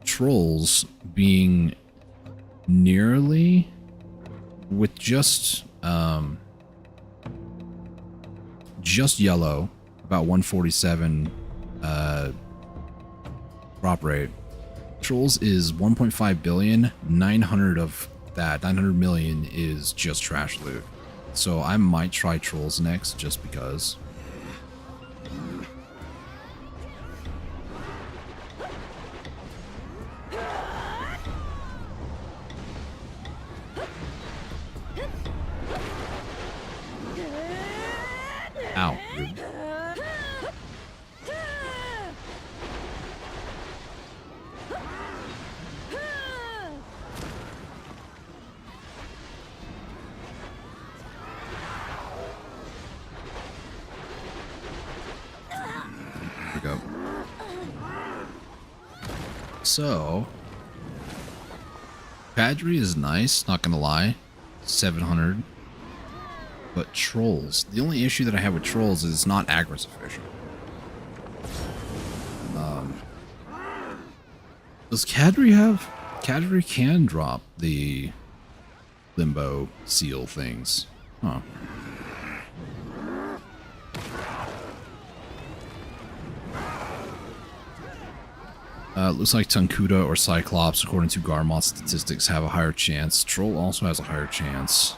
Trolls being nearly with just yellow, about 147 drop rate. Trolls is 1.5 billion. 900 of that, 900 million is just trash loot. So I might try Trolls next just because. Ow, rude. Here we go. So, Kadri is nice, not gonna lie. 700. But Trolls, the only issue that I have with Trolls is it's not Agris efficient. Does Kadri have... Kadri can drop the Limbo seal things. Huh. Looks like Tunkuta or Cyclops, according to Garmoth statistics, have a higher chance. Troll also has a higher chance.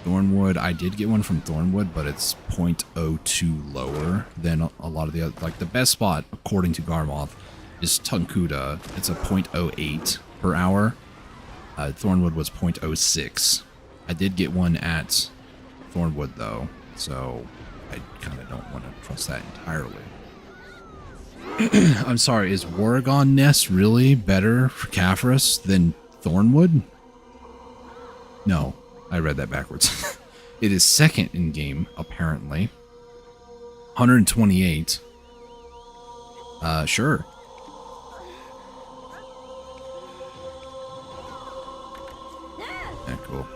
Thornwood, I did get one from Thornwood, but it's 0.02 lower than a lot of the other. Like the best spot, according to Garmoth, is Tunkuta. It's a 0.08 per hour. Thornwood was 0.06. I did get one at Thornwood though. So I kind of don't want to trust that entirely. I'm sorry, is Warrigon Nest really better for Kharazad than Thornwood? No, I read that backwards. It is second in game, apparently. 128. Sure. Yeah, cool.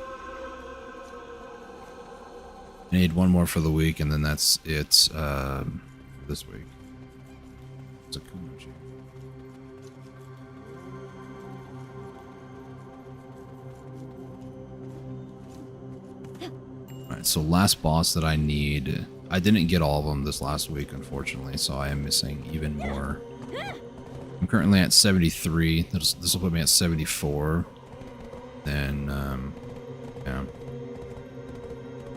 I need one more for the week, and then that's it for this week. It's a Kumochi. Alright, so last boss that I need. I didn't get all of them this last week, unfortunately, so I am missing even more. I'm currently at 73. This will put me at 74. Then, yeah.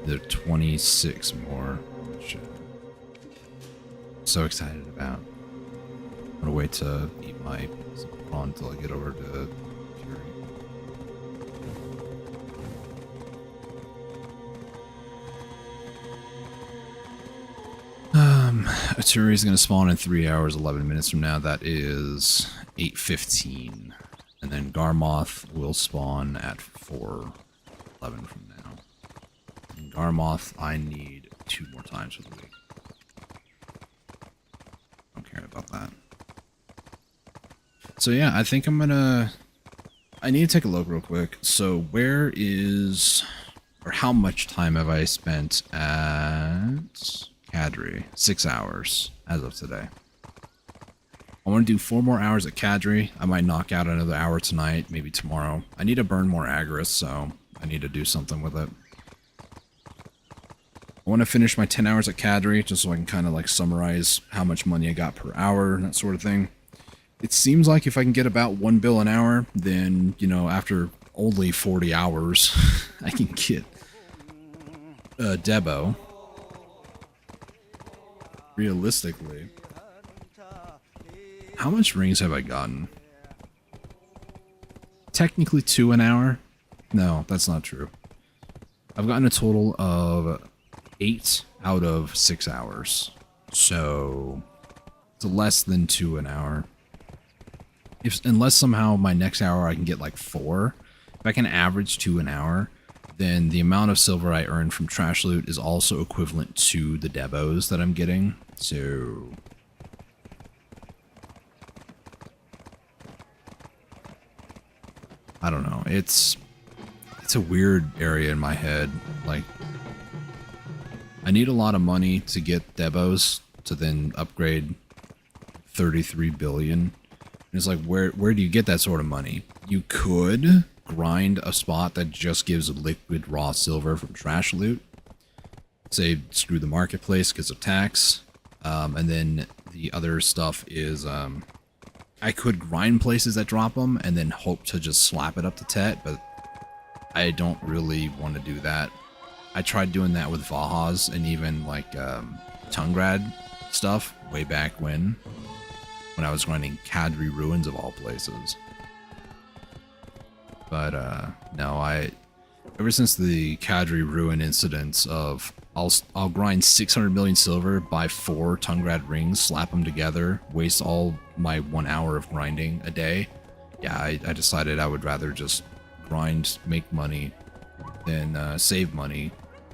There are 26 more, which I'm so excited about. I'm gonna wait to eat my prawn until I get over to Fury. Aturi is gonna spawn in 3 hours, 11 minutes from now. That is 8:15. And then Garmoth will spawn at 4:11 from now. And Garmoth, I need 2 more times for the week. Don't care about that. So yeah, I think I'm gonna... I need to take a look real quick. So where is... or how much time have I spent at... Kadri? 6 hours as of today. I want to do 4 more hours at Kadri. I might knock out another hour tonight, maybe tomorrow. I need to burn more Agris, so I need to do something with it. I want to finish my 10 hours at Kadri, just so I can kind of like summarize how much money I got per hour and that sort of thing. It seems like if I can get about 1 bill an hour, then, you know, after only 40 hours, I can get Debo. Realistically, how much rings have I gotten? Technically 2 an hour? No, that's not true. I've gotten a total of 8 out of 6 hours. So it's less than 2 an hour. Unless somehow my next hour I can get like 4. If I can average 2 an hour, then the amount of silver I earn from trash loot is also equivalent to the Debos that I'm getting. So I don't know. It's a weird area in my head. Like, I need a lot of money to get Debos to then upgrade 33 billion. And it's like, where do you get that sort of money? You could grind a spot that just gives liquid raw silver from trash loot. Say, screw the marketplace because of tax. And then the other stuff is, I could grind places that drop them and then hope to just slap it up to TET, but I don't really want to do that. I tried doing that with Vahas and even like Tungrad stuff way back when I was grinding Kadri Ruins of all places. But no, ever since the Kadri Ruin incidents of I'll grind 600 million silver, buy 4 Tungrad rings, slap them together, waste all my 1 hour of grinding a day. Yeah, I decided I would rather just grind, make money, than save money,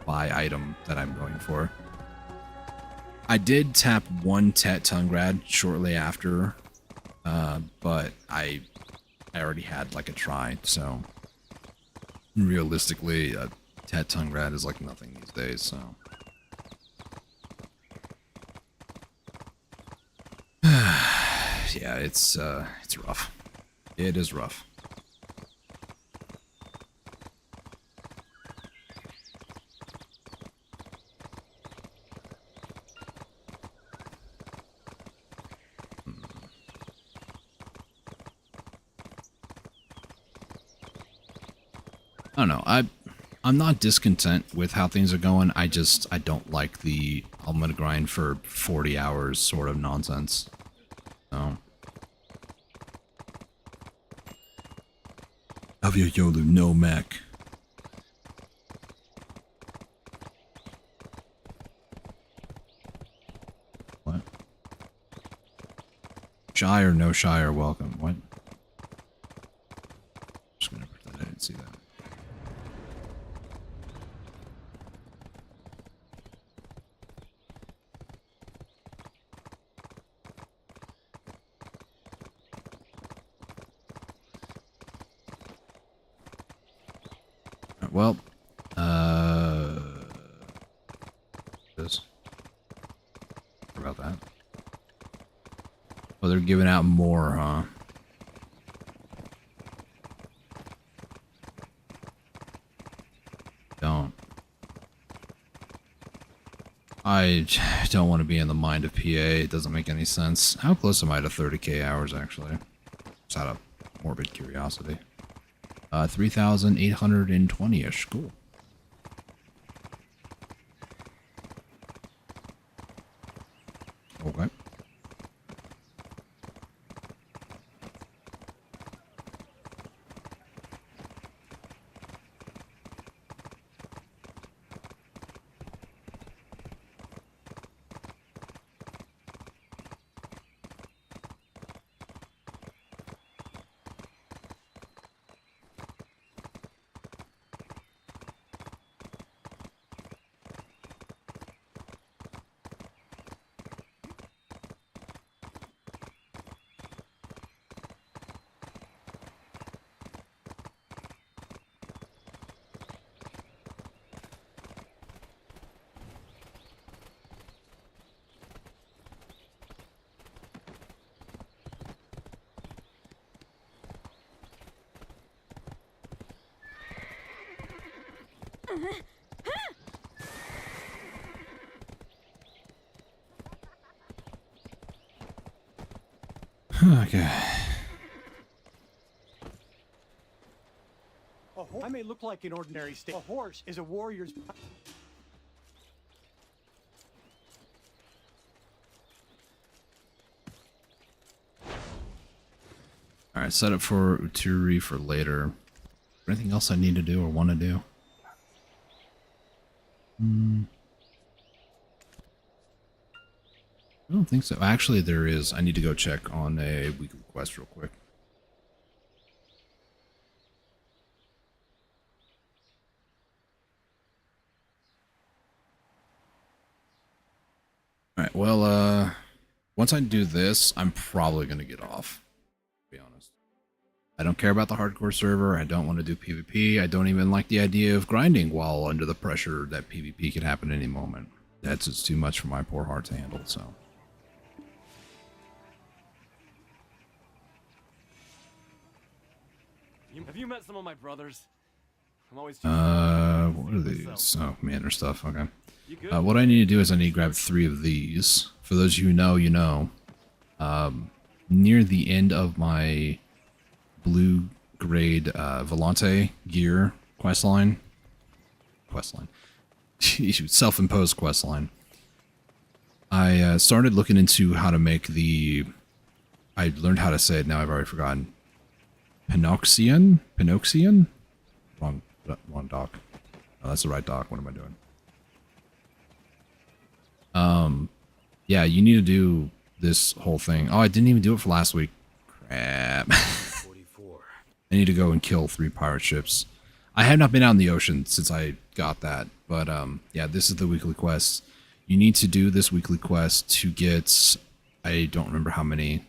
buy item that I'm going for. I did tap 1 TET Tungrad shortly after, but I already had like a try, so realistically, TET Tungrad is like nothing these days, so. Yeah, it's rough. It is rough. I don't know. I'm not discontent with how things are going. I don't like the I'm gonna grind for 40 hours sort of nonsense. So. Avia Yolu, no Mac. Shy or no shy are welcome. What? Just gonna pretend I didn't see that. Well, this. Sorry about that. Well, they're giving out more, huh? Don't. I don't want to be in the mind of PA. It doesn't make any sense. How close am I to 30k hours, actually? Just out of morbid curiosity. 3,820-ish. Cool. Okay. Okay. I may look like an ordinary state. A horse is a warrior's. Alright, set up for Uturi for later. Anything else I need to do or want to do? I don't think so. Actually, there is. I need to go check on a weekly quest real quick. Alright, well, once I do this, I'm probably going to get off, to be honest. I don't care about the hardcore server, I don't want to do PvP, I don't even like the idea of grinding while under the pressure that PvP could happen at any moment. That's just too much for my poor heart to handle, so. Have you met some of my brothers? I'm always What are these? Oh, manor stuff, okay. What I need to do is I need to grab 3 of these. For those of you who know, you know. Near the end of my blue grade Volante gear questline. Self-imposed questline. I started looking into how to make the... I learned how to say it, now I've already forgotten. Pinoxian? Wrong dock. Oh, that's the right dock. What am I doing? Yeah, you need to do this whole thing. Oh, I didn't even do it for last week. Crap. 44. I need to go and kill 3 pirate ships. I have not been out in the ocean since I got that, but yeah, this is the weekly quest. You need to do this weekly quest to get... I don't remember how many.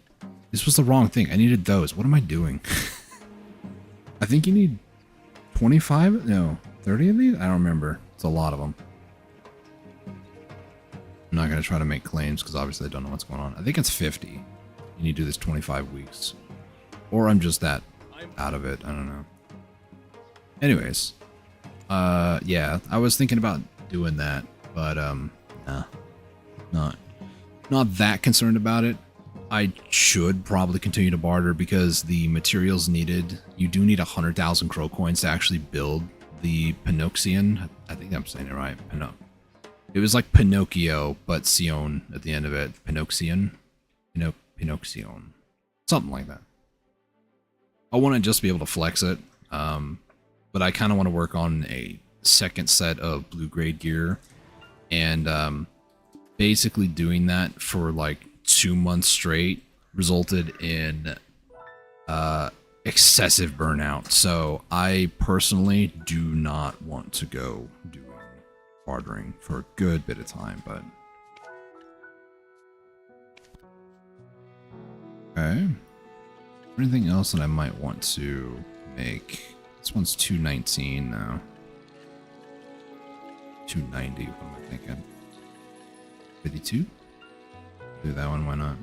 This was the wrong thing. I needed those. What am I doing? I think you need 25? No, 30 of these? I don't remember. It's a lot of them. I'm not going to try to make claims because obviously I don't know what's going on. I think it's 50. You need to do this 25 weeks. Or I'm just that out of it. I don't know. Anyways. Yeah, I was thinking about doing that, but nah. Not that concerned about it. I should probably continue to barter because the materials needed, you do need 100,000 crow coins to actually build the Pinoxian. I think I'm saying it right. It was like Pinocchio, but Sion at the end of it. Pinoxian? Pinoxion. Something like that. I want to just be able to flex it, but I kind of want to work on a second set of blue grade gear, and basically doing that for like 2 months straight resulted in excessive burnout. So I personally do not want to go doing bartering for a good bit of time, but okay. Anything else that I might want to make? This one's 219 now. 290, what am I thinking? 52? Do that one, why not?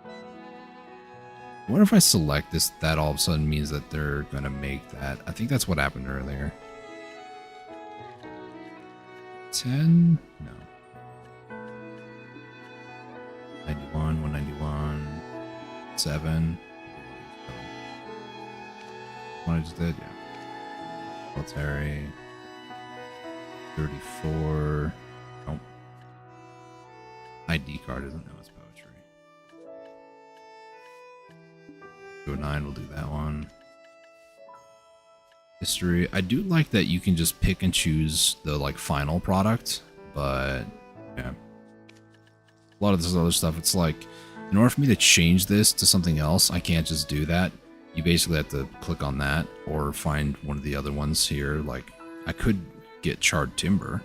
I wonder if I select this, that all of a sudden means that they're gonna make that. I think that's what happened earlier. 10? No. 91, 191, 7. What I just did, yeah. Military. 34. Nope. ID card doesn't know it's poetry. 209, we'll do that one. History. I do like that you can just pick and choose the like final product, but yeah. A lot of this other stuff, it's like, in order for me to change this to something else, I can't just do that. You basically have to click on that or find one of the other ones here. Like, I could get charred timber.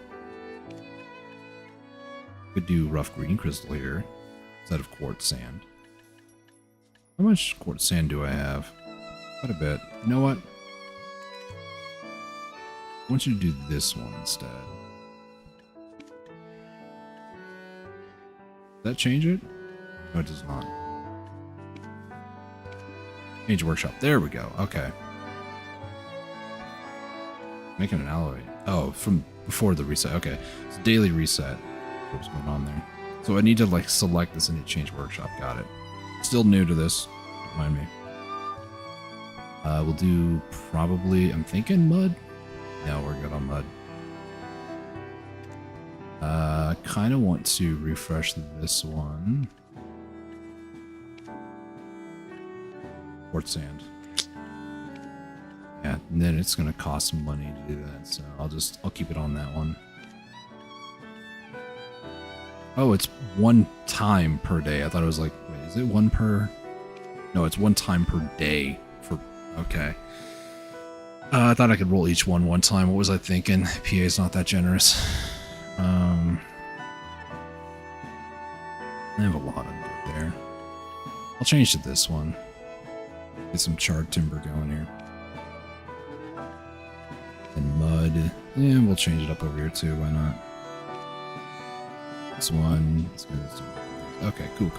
Could do rough green crystal here instead of quartz sand. How much quartz sand do I have? Quite a bit. You know what? I want you to do this one instead. Does that change it? No, it does not. Change workshop. There we go. Okay. Making an alloy. Oh, from before the reset. Okay. It's daily reset. What's going on there? So I need to like select this and change workshop. Got it. Still new to this. Remind me. We'll do probably, I'm thinking mud. No, we're good on mud. Kind of want to refresh this one. Quartz sand. Yeah, and then it's gonna cost some money to do that, so I'll keep it on that one. Oh, it's 1 time per day. I thought it was like, wait, is it 1 per? No, it's 1 time per day for, okay. I thought I could roll each one time. What was I thinking? PA is not that generous. I have a lot of it there. I'll change to this one. Get some charred timber going here. And mud. Yeah, we'll change it up over here too. Why not? This one. Let's go this one. Okay, cool.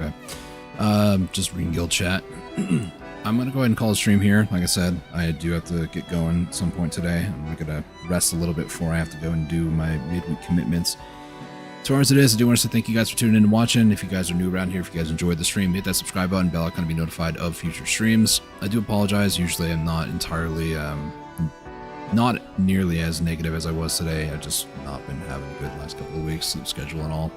Okay. Just reading guild chat. I'm gonna go ahead and call a stream here. Like I said, I do have to get going at some point today. I'm gonna rest a little bit before I have to go and do my midweek commitments. As far as it is, I do want to say thank you guys for tuning in and watching. If you guys are new around here, if you guys enjoyed the stream, hit that subscribe button, bell icon to be notified of future streams. I do apologize. Usually I'm not entirely, not nearly as negative as I was today. I've just not been having a good last couple of weeks, sleep schedule and all.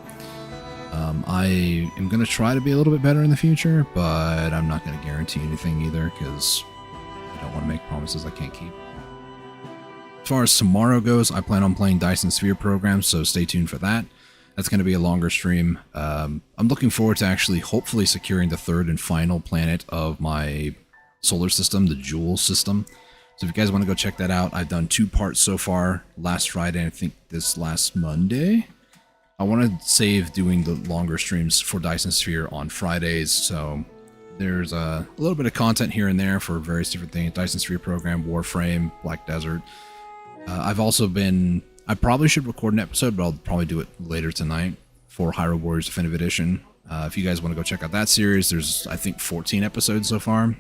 I am going to try to be a little bit better in the future, but I'm not going to guarantee anything either because I don't want to make promises I can't keep. As far as tomorrow goes, I plan on playing Dice and Sphere programs, so stay tuned for that. That's going to be a longer stream. I'm looking forward to actually hopefully securing the 3rd and final planet of my solar system, the Jewel system. So if you guys want to go check that out, I've done 2 parts so far. Last Friday, and I think this last Monday. I want to save doing the longer streams for Dice and Sphere on Fridays, so there's a little bit of content here and there for various different things. Dice and Sphere program, Warframe, Black Desert. I probably should record an episode, but I'll probably do it later tonight for Hyrule Warriors Definitive Edition. If you guys want to go check out that series, there's, I think, 14 episodes so far.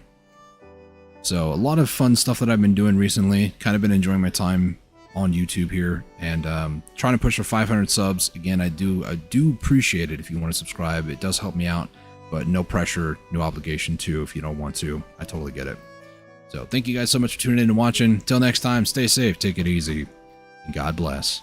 So a lot of fun stuff that I've been doing recently. Kind of been enjoying my time on YouTube here and trying to push for 500 subs. Again, I do appreciate it if you want to subscribe. It does help me out, but no pressure, no obligation to if you don't want to. I totally get it. So thank you guys so much for tuning in and watching. Till next time, stay safe, take it easy, and God bless.